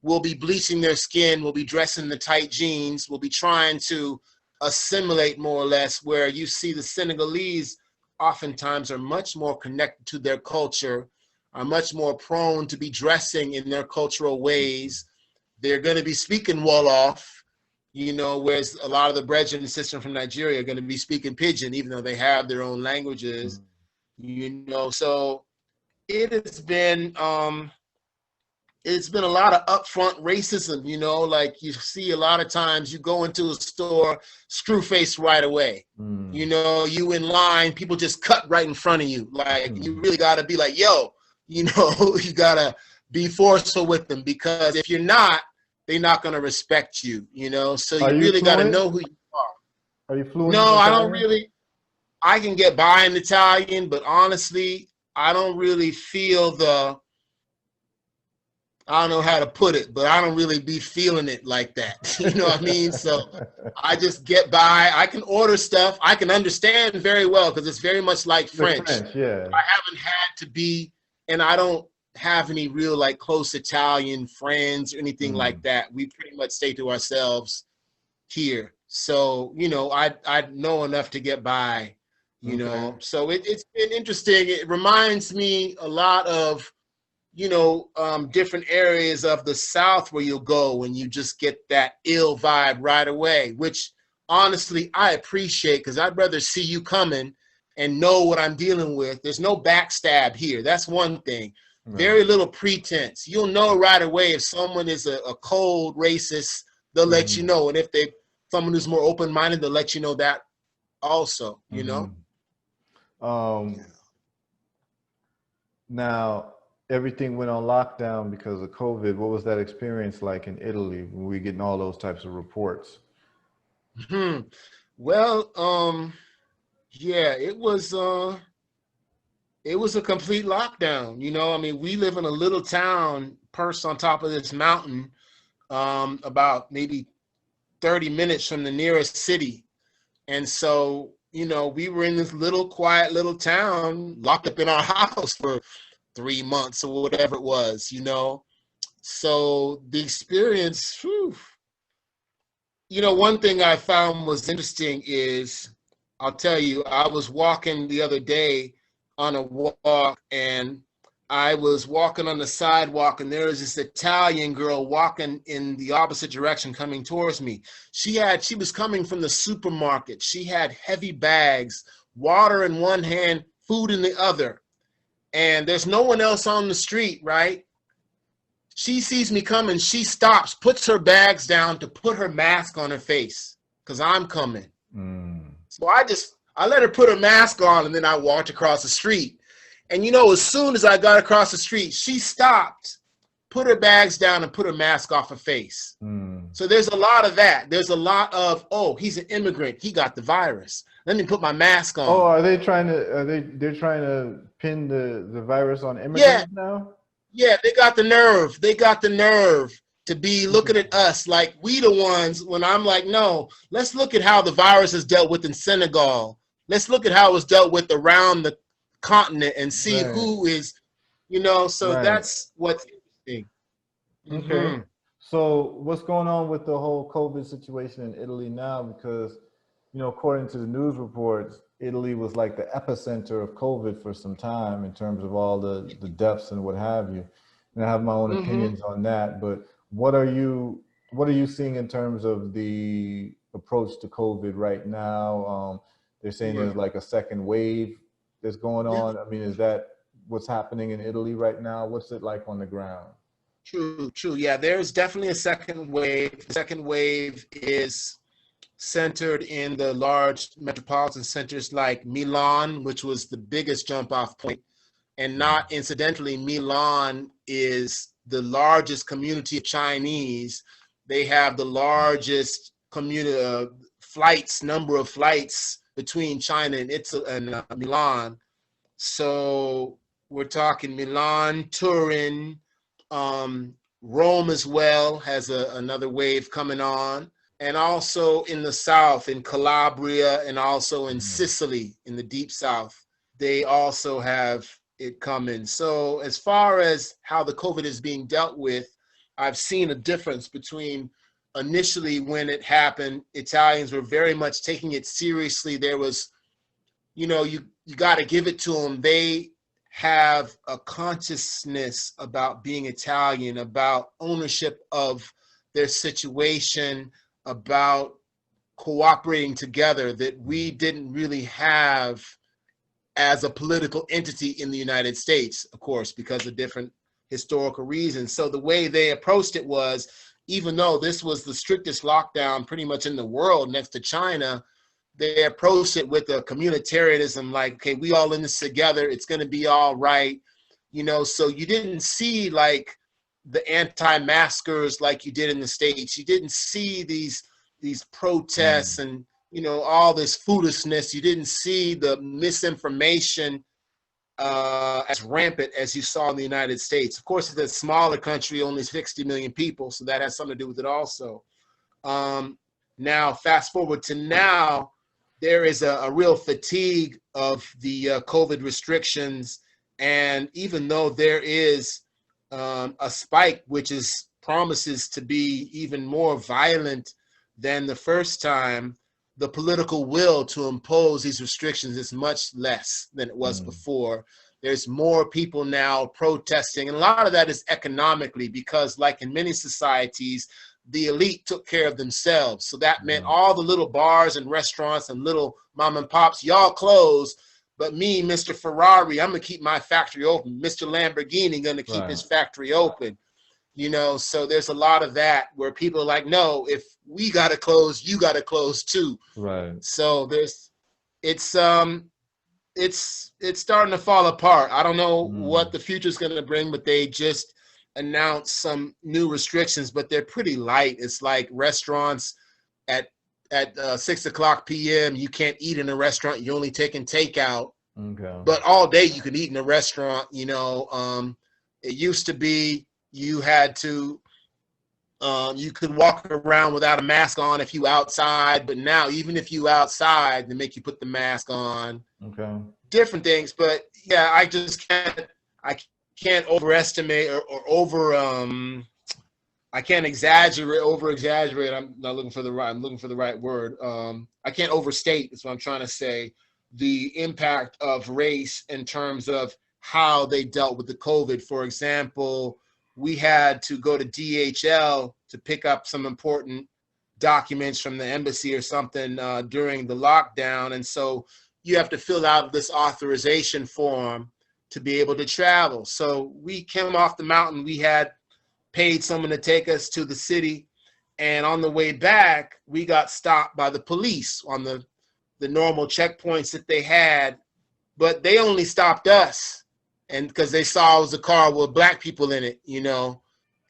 will be bleaching their skin, will be dressing the tight jeans, will be trying to assimilate more or less, where you see the Senegalese oftentimes are much more connected to their culture, are much more prone to be dressing in their cultural ways. They're going to be speaking Wolof, you know, whereas a lot of the brethren and sisters from Nigeria are going to be speaking Pidgin, even though they have their own languages, you know. So it has been it's been a lot of upfront racism, you know, like you see a lot of times you go into a store, screw face right away. You know, you in line, people just cut right in front of you. Like you really got to be like, yo, you know, you got to be forceful with them, because if you're not, they're not going to respect you, you know. So you really got to know who you are. Are you fluent? No, I don't really. I can get by in Italian, but honestly, I don't really feel I don't know how to put it, but I don't really be feeling it like that. You know what I mean? So I just get by. I can order stuff. I can understand very well because it's very much like French. Yeah. I haven't had to be, and I don't have any real like close Italian friends or anything like that. We pretty much stay to ourselves here. So, you know, I know enough to get by, you know. So it's been interesting. It reminds me a lot of, you know, different areas of the South where you'll go and you just get that ill vibe right away, which honestly I appreciate, because I'd rather see you coming and know what I'm dealing with. There's no backstab here. That's one thing. Very little pretense. You'll know right away if someone is a cold racist, they'll let you know. And if they someone who's more open-minded, they'll let you know that also, you know? Now, everything went on lockdown because of COVID. What was that experience like in Italy when we were getting all those types of reports? Well, yeah, it was a complete lockdown. You know, I mean, we live in a little town perched on top of this mountain, about maybe 30 minutes from the nearest city. And so, you know, we were in this little quiet little town, locked up in our house for 3 months or whatever it was, you know. So the experience, whew, you know, one thing I found was interesting is, I'll tell you, I was walking the other day on a walk, and I was walking on the sidewalk, and there was this Italian girl walking in the opposite direction coming towards me. She was coming from the supermarket. She had heavy bags, water in one hand, food in the other. And there's no one else on the street, right? She sees me coming, she stops, puts her bags down to put her mask on her face, because I'm coming. So I let her put her mask on, and then I walked across the street. And you know, as soon as I got across the street, she stopped, put her bags down, and put her mask off her face. So there's a lot of that. There's a lot of, oh, he's an immigrant, he got the virus, let me put my mask on. Oh, are they trying to? They're trying to pin the virus on immigrants now? Yeah, they got the nerve. They got the nerve to be looking at us like we the ones, when I'm like, no, let's look at how the virus is dealt with in Senegal. Let's look at how it's dealt with around the continent and see who is, so that's what's interesting. Okay. So what's going on with the whole COVID situation in Italy now? Because, according to the news reports, Italy was like the epicenter of COVID for some time in terms of all the deaths and what have you. And I have my own opinions on that. But what are you seeing in terms of the approach to COVID right now? They're saying there's like a second wave that's going on. I mean, is that what's happening in Italy right now? What's it like on the ground? True. Yeah, there's definitely a second wave. The second wave is centered in the large metropolitan centers like Milan, which was the biggest jump off point. And not incidentally, Milan is the largest community of Chinese. They have the largest number of flights between China and Milan. So we're talking Milan, Turin, Rome as well has another wave coming on. And also in the south, in Calabria, and also in Sicily, in the deep south, they also have it coming. So as far as how the COVID is being dealt with, I've seen a difference between initially when it happened, Italians were very much taking it seriously. There was, you got to give it to them. They have a consciousness about being Italian, about ownership of their situation, about cooperating together that we didn't really have as a political entity in the United States, of course, because of different historical reasons. So the way they approached it was, even though this was the strictest lockdown pretty much in the world next to China, they approached it with a communitarianism, like, okay, we all in this together, it's going to be all right. So you didn't see like the anti-maskers like you did in the States. You didn't see these protests and, all this foolishness. You didn't see the misinformation as rampant as you saw in the United States. Of course, it's a smaller country, only 60 million people, so that has something to do with it also. Now, fast forward to now, there is a real fatigue of the COVID restrictions. And even though there is a spike, which promises to be even more violent than the first time, the political will to impose these restrictions is much less than it was before. There's more people now protesting. And a lot of that is economically, because like in many societies, the elite took care of themselves. So that meant all the little bars and restaurants and little mom and pops, y'all closed. But me, Mr. Ferrari, I'm going to keep my factory open. Mr. Lamborghini going to keep his factory open. So there's a lot of that where people are like, no, if we got to close, you got to close too. Right. So it's starting to fall apart. I don't know what the future is going to bring, but they just announced some new restrictions, but they're pretty light. It's like restaurants at 6:00 p.m. you can't eat in a restaurant. You're only taking takeout. Okay. But all day you can eat in a restaurant. It used to be you had to you could walk around without a mask on if you outside, but now even if you outside, they make you put the mask on. Okay. Different things, but yeah, I can't overestimate or I can't over exaggerate. I'm looking for the right word. I can't overstate, is what I'm trying to say, the impact of race in terms of how they dealt with the COVID. For example, we had to go to DHL to pick up some important documents from the embassy or something during the lockdown. And so you have to fill out this authorization form to be able to travel. So we came off the mountain. We had paid someone to take us to the city. And on the way back, we got stopped by the police on the normal checkpoints that they had. But they only stopped us, and because they saw it was a car with black people in it,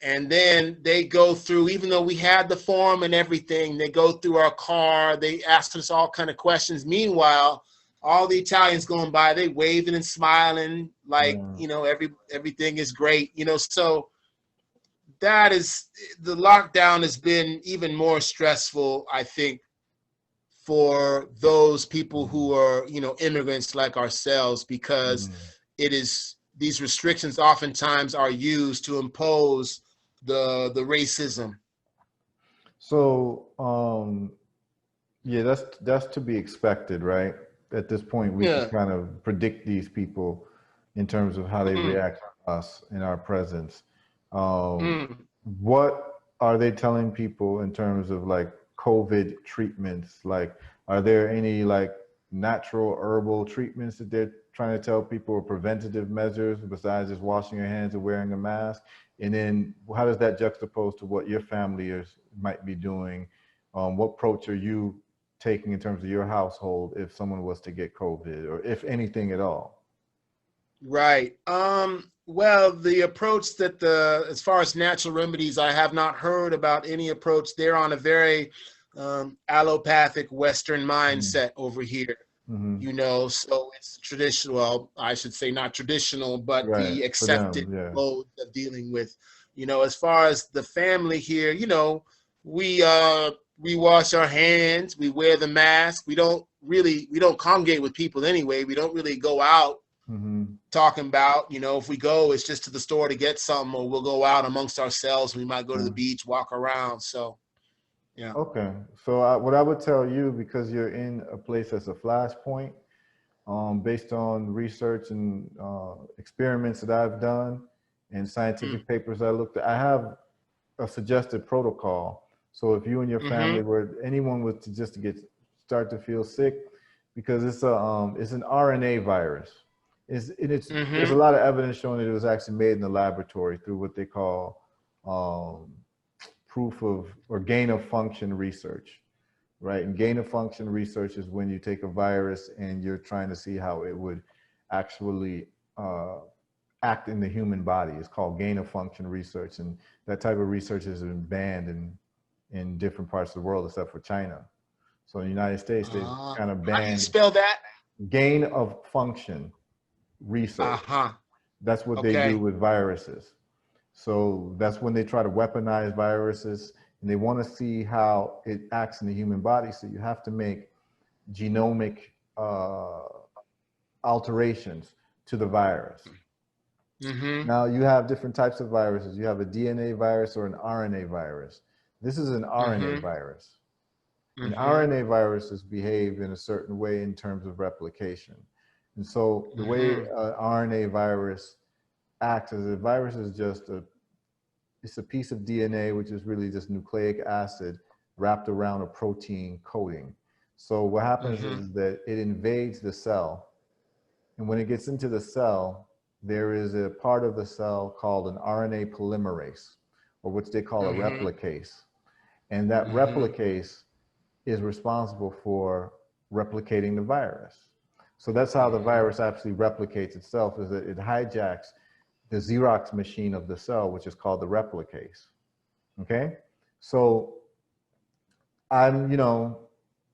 and then they go through, even though we had the form and everything, they go through our car, they asked us all kind of questions. Meanwhile, all the Italians going by, they waving and smiling like, everything is great, so that is, the lockdown has been even more stressful, I think, for those people who are, you know, immigrants like ourselves, because Mhm. it is, these restrictions oftentimes are used to impose the racism. So, yeah, that's to be expected, right? At this point, we can Yeah. kind of predict these people in terms of how they Mm, react to us in our presence. Um, mm. what are they telling people in terms of like COVID treatments? Like, are there any like natural herbal treatments that they're trying to tell people, or preventative measures besides just washing your hands and wearing a mask? And then how does that juxtapose to what your family is might be doing? What approach are you taking in terms of your household if someone was to get COVID, or if anything at all? Right. Well, the approach that as far as natural remedies, I have not heard about any approach. They're on a very allopathic Western mindset over here, Mm-hmm. you know, so it's traditional. Well, I should say not traditional, but Right. the For accepted them, yeah. mode of dealing with, you know, as far as the family here, you know, we wash our hands, we wear the mask. We don't congregate with people anyway. We don't really go out Mm-hmm. talking about, you know, if we go, it's just to the store to get something, or we'll go out amongst ourselves. We might go to the beach, walk around. So, yeah. Okay. So what I would tell you, because you're in a place that's a flashpoint, based on research and experiments that I've done and Mm. scientific papers I looked at, I have a suggested protocol. So if you and your family Mm-hmm. were, anyone was to just to get start to feel sick, because it's an RNA virus. There's a Mm-hmm. lot of evidence showing that it was actually made in the laboratory through what they call um, proof of or gain of function research, right? And gain of function research is when you take a virus and you're trying to see how it would actually uh, act in the human body. It's called gain of function research, and that type of research has been banned in different parts of the world except for China. So in the United States, they've kind of How do you banned spell that? gain of function research. Uh-huh. That's what they do Okay. with viruses. So that's when they try to weaponize viruses, and they want to see how it acts in the human body. So you have to make genomic uh, alterations to the virus. Mm-hmm. Now you have different types of viruses. You have a DNA virus or an RNA virus. This is an RNA Mm-hmm. virus. And Mm-hmm. RNA viruses behave in a certain way in terms of replication. And so the way Mm-hmm. an RNA virus acts is a virus is just it's a piece of DNA, which is really just nucleic acid wrapped around a protein coating. So what happens Mm-hmm. is that it invades the cell. And when it gets into the cell, there is a part of the cell called an RNA polymerase, or which they call a Mm-hmm. replicase. And that Mm-hmm. replicase is responsible for replicating the virus. So that's how the Mm-hmm. virus actually replicates itself, is that it hijacks the Xerox machine of the cell, which is called the replicase. Okay? So I'm,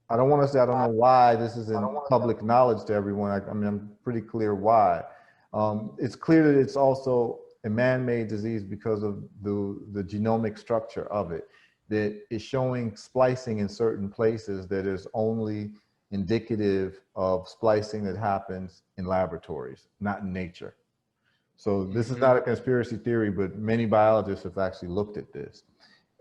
I don't want to say I don't know why this is in public knowledge to everyone. I mean, I'm pretty clear why. It's clear that it's also a man-made disease because of the genomic structure of it, that is showing splicing in certain places that is only indicative of splicing that happens in laboratories, not in nature. So this is Mm-hmm. not a conspiracy theory, but many biologists have actually looked at this.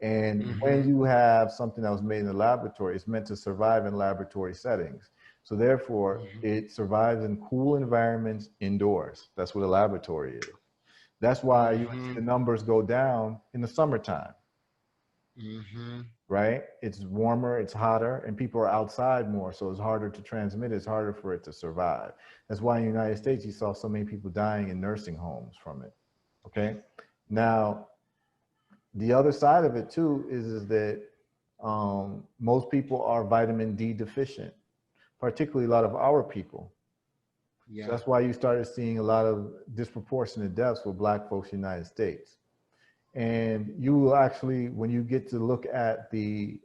And Mm-hmm. when you have something that was made in the laboratory, it's meant to survive in laboratory settings. So therefore, it survives in cool environments indoors. That's what a laboratory is. That's why you would see Mm-hmm. the numbers go down in the summertime, Mm-hmm. right? It's warmer, it's hotter, and people are outside more, so it's harder to transmit. It's harder for it to survive. That's why in the United States, you saw so many people dying in nursing homes from it. Okay. Now, the other side of it too is that most people are vitamin D deficient, particularly a lot of our people. So Yeah. that's why you started seeing a lot of disproportionate deaths with Black folks in the United States. And you will actually, when you get to look at the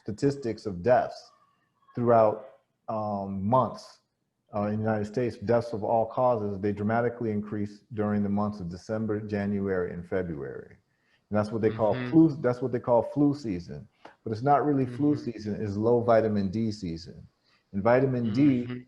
statistics of deaths throughout months in the United States, deaths of all causes, they dramatically increase during the months of December, January, and February. And that's what they call Mm-hmm. flu. That's what they call flu season. But it's not really flu Mm-hmm. season. It's low vitamin D season. And vitamin D, Mm-hmm.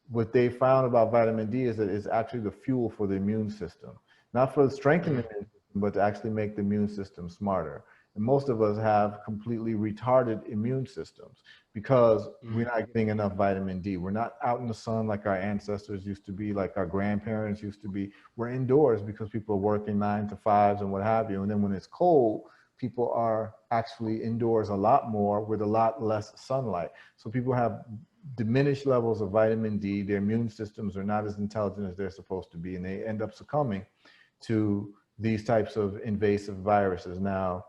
what they found about vitamin D is that it's actually the fuel for the immune system, not for strengthening the immune system, but to actually make the immune system smarter. And most of us have completely retarded immune systems because we're Mm-hmm. not getting enough vitamin D. We're not out in the sun like our ancestors used to be, like our grandparents used to be. We're indoors because people are working 9 to 5s and what have you. And then when it's cold, people are actually indoors a lot more with a lot less sunlight. So people have diminished levels of vitamin D. Their immune systems are not as intelligent as they're supposed to be, and they end up succumbing to these types of invasive viruses. Now,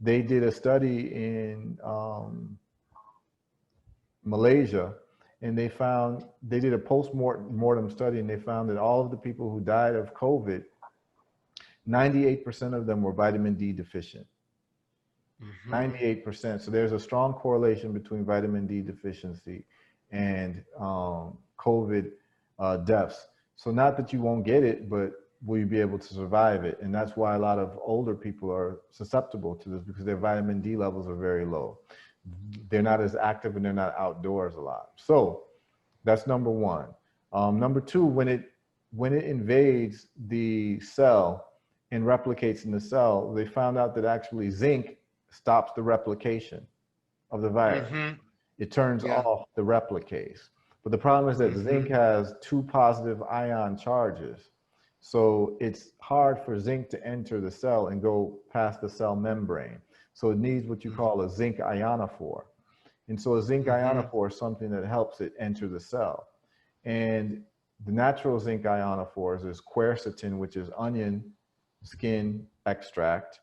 they did a study in Malaysia, and they did a post-mortem study, and they found that all of the people who died of COVID, 98% of them were vitamin D deficient. Mm-hmm. 98%. So there's a strong correlation between vitamin D deficiency and COVID deaths. So not that you won't get it, but will you be able to survive it? And that's why a lot of older people are susceptible to this, because their vitamin D levels are very low. They're not as active and they're not outdoors a lot. So that's number one. Number two, when it invades the cell and replicates in the cell, they found out that actually zinc stops the replication of the virus. Mm-hmm. It turns Yeah. off the replicase. But the problem is that Mm-hmm. zinc has two positive ion charges. So it's hard for zinc to enter the cell and go past the cell membrane. So it needs what you call a zinc ionophore. And so a zinc Mm-hmm. ionophore is something that helps it enter the cell. And the natural zinc ionophores is quercetin, which is onion skin extract,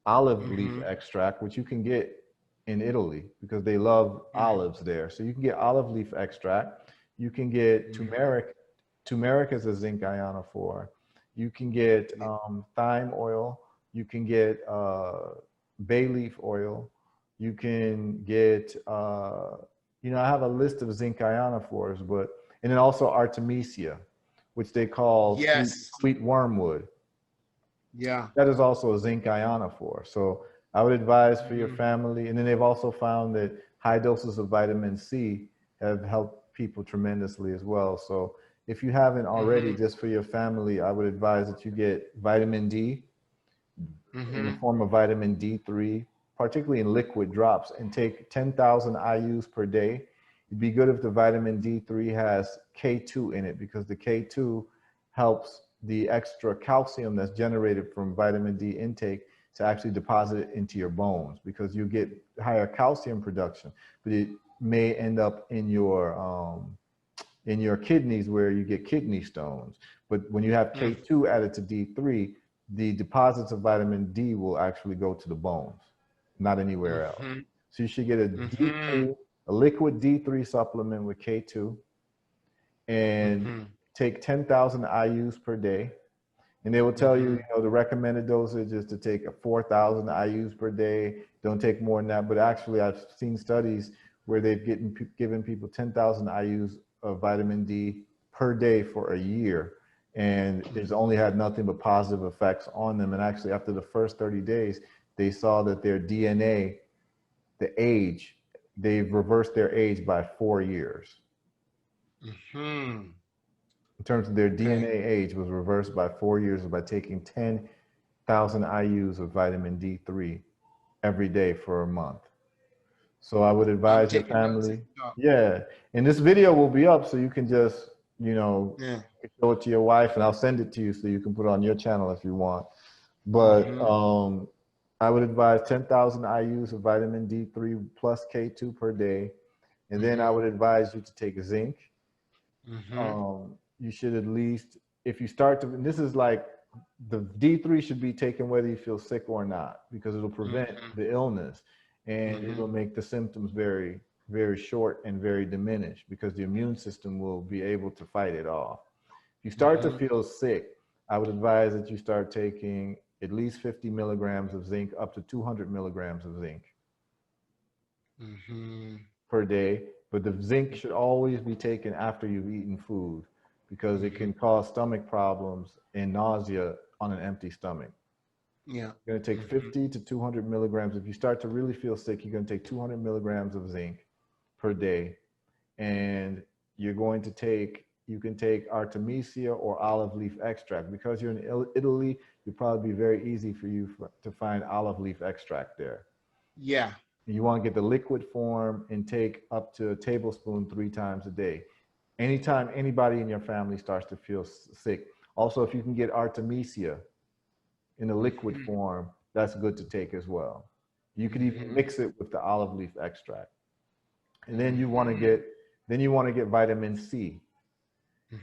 olive leaf Mm-hmm. extract, which you can get in Italy because they love olives there. So you can get olive leaf extract. You can get Mm-hmm. turmeric. Turmeric is a zinc ionophore. You can get thyme oil. You can get bay leaf oil. You can get, I have a list of zinc ionophores, and then also Artemisia, which they call Yes. sweet wormwood. Yeah. That is also a zinc ionophore. So I would advise for your Mm-hmm. family. And then they've also found that high doses of vitamin C have helped people tremendously as well. So if you haven't already, Mm-hmm. just for your family, I would advise that you get vitamin D in the Mm-hmm. form of vitamin D3, particularly in liquid drops, and take 10,000 IUs per day. It'd be good if the vitamin D3 has K2 in it, because the K2 helps the extra calcium that's generated from vitamin D intake to actually deposit it into your bones, because you get higher calcium production, but it may end up in your kidneys where you get kidney stones. But when you have K2 added to D3, the deposits of vitamin D will actually go to the bones, not anywhere else. Mm-hmm. So you should get a Mm-hmm. D3, a liquid D3 supplement with K2, and Mm-hmm. take 10,000 IUs per day. And they will tell you, Mm-hmm. the recommended dosage is to take 4,000 IUs per day. Don't take more than that. But actually, I've seen studies where they've given people 10,000 IUs of vitamin D per day for a year. And it's only had nothing but positive effects on them. And actually, after the first 30 days, they saw that their DNA, the age, they've reversed their age by 4 years. Mm-hmm. In terms of their Okay. DNA age was reversed by 4 years by taking 10,000 IUs of vitamin D3 every day for a month. So I would I'm advise your taking notes as family. you talk. Yeah. And this video will be up so you can just, Yeah. show it to your wife, and I'll send it to you so you can put it on your channel if you want. But Mm-hmm. I would advise 10,000 IUs of vitamin D3 plus K2 per day. And then I Mm-hmm. would advise you to take zinc. Mm-hmm. You should at least, if you start to, and this is like, the D3 should be taken whether you feel sick or not, because it'll prevent Mm-hmm. the illness, and Mm-hmm. it'll make the symptoms very, very short and very diminished, because the immune system will be able to fight it off. If you start to Mm-hmm. feel sick, I would advise that you start taking at least 50 milligrams of zinc, up to 200 milligrams of zinc Mm-hmm. per day. But the zinc should always be taken after you've eaten food, because it Mm-hmm. can cause stomach problems and nausea on an empty stomach. Yeah. You're going to take 50 to 200 milligrams. If you start to really feel sick, you're going to take 200 milligrams of zinc per day. And you're going to take, you can take Artemisia or olive leaf extract. Because you're in Italy, it'll probably be very easy for you to find olive leaf extract there. Yeah. You want to get the liquid form and take up to a tablespoon 3 times a day. Anytime anybody in your family starts to feel sick. Also, if you can get Artemisia in a liquid form, that's good to take as well. You could even mix it with the olive leaf extract. And then you want to get vitamin C.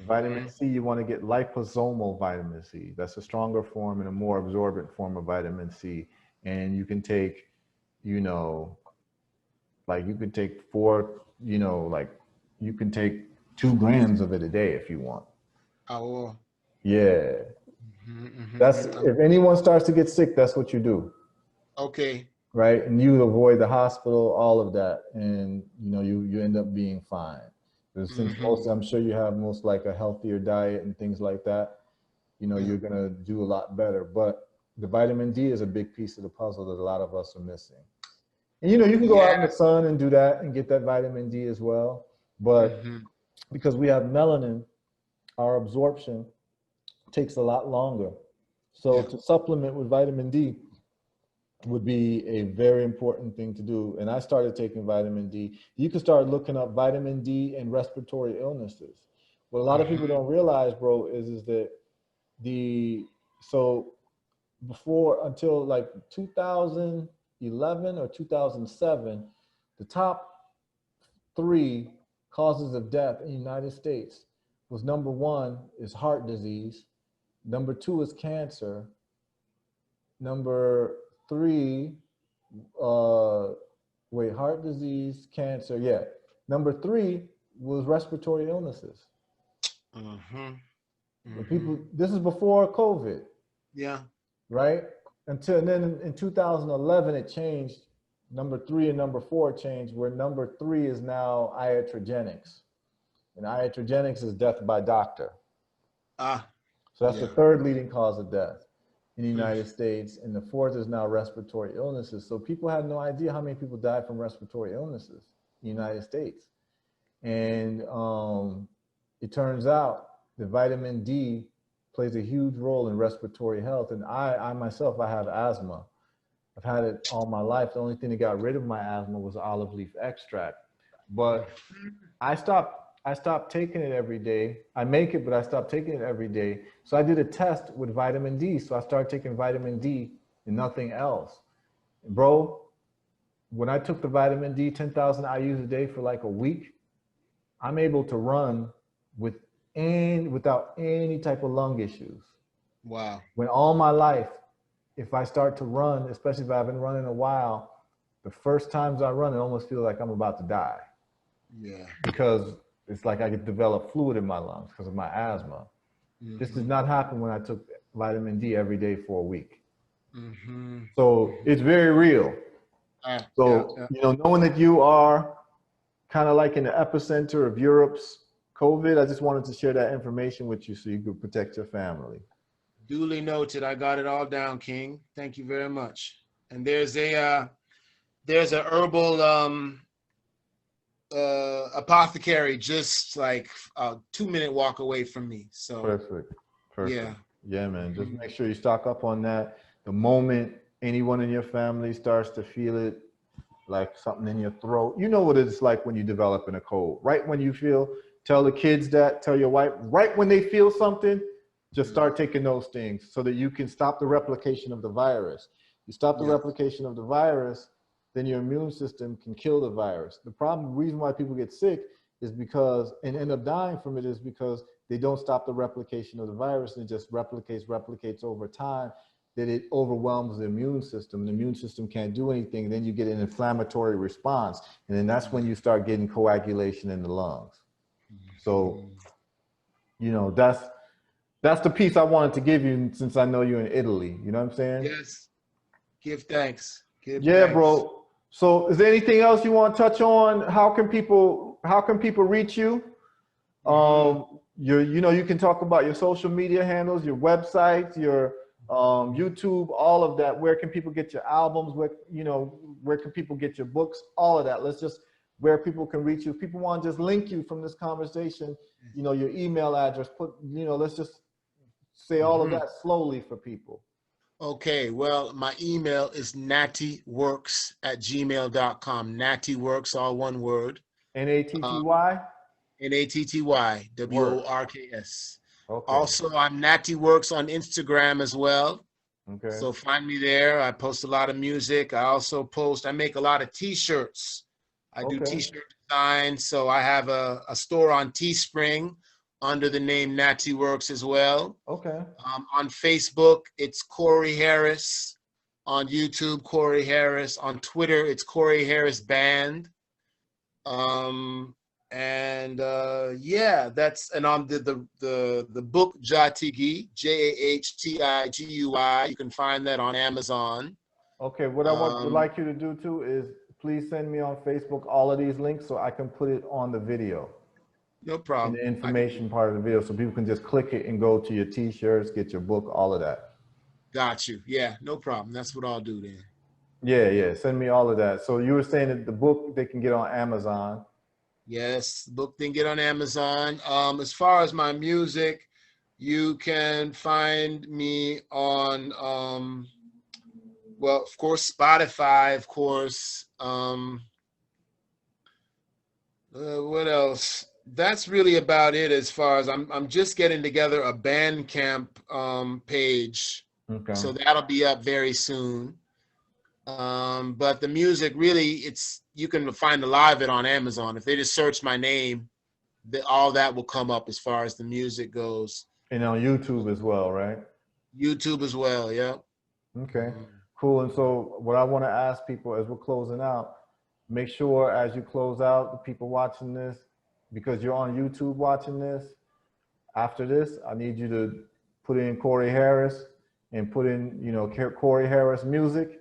Vitamin C, you want to get liposomal vitamin C. That's a stronger form and a more absorbent form of vitamin C. And you can take, you know, like you can take you can take 2 grams of it a day if you want. Oh. Yeah. That's, if anyone starts to get sick, that's what you do. Okay. Right. And you avoid the hospital, all of that. And, you know, you end up being fine. Since I'm sure you have most like a healthier diet and things like that, you know, you're going to do a lot better. But the vitamin D is a big piece of the puzzle that a lot of us are missing. And, you know, you can go out in the sun and do that and get that vitamin D as well. But because we have melanin, our absorption takes a lot longer. So to supplement with vitamin D would be a very important thing to do. And I started taking vitamin D. You can start looking up vitamin D and respiratory illnesses. What a lot of people don't realize, bro, is that so before, until like 2011 or 2007, the top 3 causes of death in the United States was, number 1 is heart disease, number 2 is cancer, number 3, heart disease, cancer, yeah. Number 3 was respiratory illnesses. People, this is before COVID. Yeah. Right? And then in 2011, it changed. Number 3 and number 4 changed, where number 3 is now iatrogenics. And iatrogenics is death by doctor. So that's the 3rd leading cause of death in the United States. And the 4th is now respiratory illnesses. So people have no idea how many people die from respiratory illnesses in the United States. And it turns out that vitamin D plays a huge role in respiratory health. And I myself, I have asthma. I've had it all my life. The only thing that got rid of my asthma was olive leaf extract. But I stopped taking it every day. I make it, but I stopped taking it every day. So I did a test with vitamin D. So I started taking vitamin D and nothing else. Bro, when I took the vitamin D, 10,000 IUs a day for like a week, I'm able to run without any type of lung issues. Wow. When all my life, if I start to run, especially if I haven't run in a while, the first times I run, it almost feels like I'm about to die. Yeah. Because it's like I could develop fluid in my lungs because of my asthma. This did not happen when I took vitamin D every day for a week. So it's very real. You know, knowing that you are kind of like in the epicenter of Europe's COVID, I just wanted to share that information with you so you could protect your family. Duly noted. I got it all down, King. Thank you very much. And there's a herbal apothecary just like a 2-minute walk away from me. So perfect. Yeah, man. Just make sure you stock up on that. The moment anyone in your family starts to feel it, like something in your throat, you know what it's like when you develop in a cold. Right when you feel, tell the kids that, tell your wife, right when they feel something, just start taking those things so that you can stop the replication of the virus. You stop the replication of the virus, then your immune system can kill the virus. The reason why people get sick is because, and end up dying from it, is because they don't stop the replication of the virus, and it just replicates over time, that it overwhelms the immune system. The immune system can't do anything. Then you get an inflammatory response. And then that's when you start getting coagulation in the lungs. So, you know, that's the piece I wanted to give you, since I know you're in Italy. You know what I'm saying? yes. Give thanks. Give Yeah, thanks. bro. So is there anything else you want to touch on? How can people reach you? You know, you can talk about your social media handles, your websites, your YouTube, all of that. Where can people get your albums? Where, you know, where can people get your books? All of that. Let's just, where people can reach you. If people want to just link you from this conversation, you know, your email address, put, you know, let's just say all of that slowly for people. Okay, well, my email is nattyworks@gmail.com. Nattyworks, all one word. Natty NATTYWORKS. Okay. Also, I'm Nattyworks on Instagram as well. Okay. So find me there. I post a lot of music. I make a lot of t-shirts. I do Okay. t-shirt design. So I have a store on Teespring under the name Natty Works as well. Okay. On Facebook, it's Corey Harris. On YouTube, Corey Harris. On Twitter, it's Corey Harris Band. Yeah, that's, and on the book Jatigi, JAHTIGUI, you can find that on Amazon. Okay, what I would like you to do too is please send me on Facebook all of these links so I can put it on the video. No In problem. the information part of the video, so people can just click it and go to your t-shirts, get your book, all of that. Got you. Yeah, no problem. That's what I'll do then. Yeah, send me all of that. So you were saying that the book they can get on Amazon. Yes, the book then get on Amazon. As far as my music, you can find me on well, of course, Spotify, of course. What else? That's really about it. As far as I'm just getting together a Bandcamp page, Okay. so that'll be up very soon. But the music, really, you can find a lot of it on Amazon. If they just search my name, all that will come up as far as the music goes. And on YouTube as well, right? YouTube as well, yeah. Okay, cool. And so what I want to ask people as we're closing out, make sure as you close out, the people watching this, because you're on YouTube watching this, after this, I need you to put in Corey Harris and put in, you know, Corey Harris music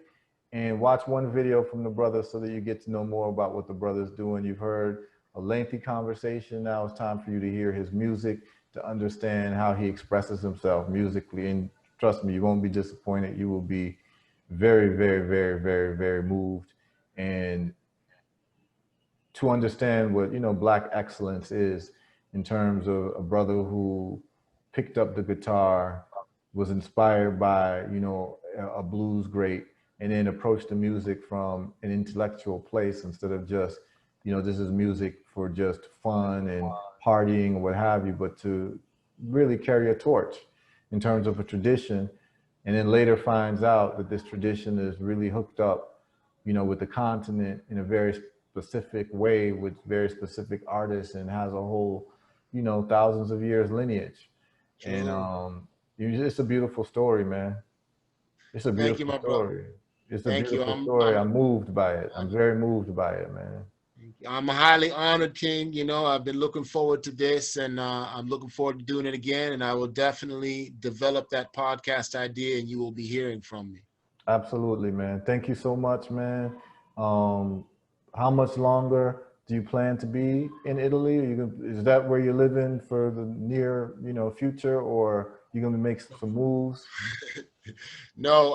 and watch one video from the brother so that you get to know more about what the brother's doing. You've heard a lengthy conversation. Now it's time for you to hear his music, to understand how he expresses himself musically. And trust me, you won't be disappointed. You will be very, very, very, very, very moved. And to understand what, you know, Black excellence is in terms of a brother who picked up the guitar, was inspired by, you know, a blues great, and then approached the music from an intellectual place instead of just, you know, this is music for just fun and partying or what have you, but to really carry a torch in terms of a tradition. And then later finds out that this tradition is really hooked up, you know, with the continent in a very specific way with very specific artists, and has a whole, you know, thousands of years lineage. True. And it's a beautiful story, man. It's a beautiful Thank you, my story. brother. It's a beautiful story. I'm moved by it. I'm very moved by it, man. I'm highly honored, King. You know, I've been looking forward to this, and I'm looking forward to doing it again. And I will definitely develop that podcast idea, and you will be hearing from me. Absolutely, man. Thank you so much, man. How much longer do you plan to be in Italy? Is that where you're living for the near, you know, future, or you gonna make some moves? No,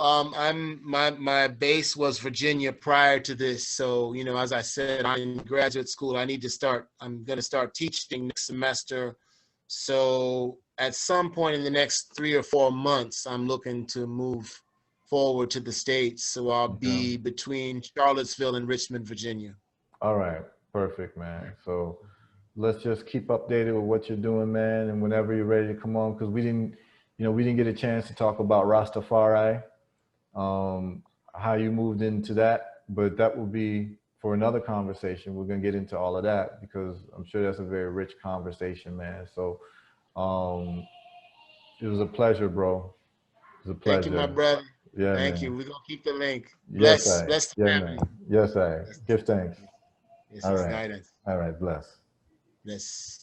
my base was Virginia prior to this. So, you know, as I said, I'm in graduate school. I'm going to start teaching next semester. So at some point in the next 3 or 4 months, I'm looking to move forward to the States. So I'll be between Charlottesville and Richmond, Virginia. All right. Perfect, man. So let's just keep updated with what you're doing, man. And whenever you're ready to come on, because we didn't get a chance to talk about Rastafari, how you moved into that, but that will be for another conversation. We're going to get into all of that because I'm sure that's a very rich conversation, man. So it was a pleasure, bro. It was a pleasure. Thank you, my brother. Yeah, Thank man. you. We're going to keep the link. Bless the family. Man. Yes, I. Give thanks. Yes, All right. guidance. All right. Bless. Bless.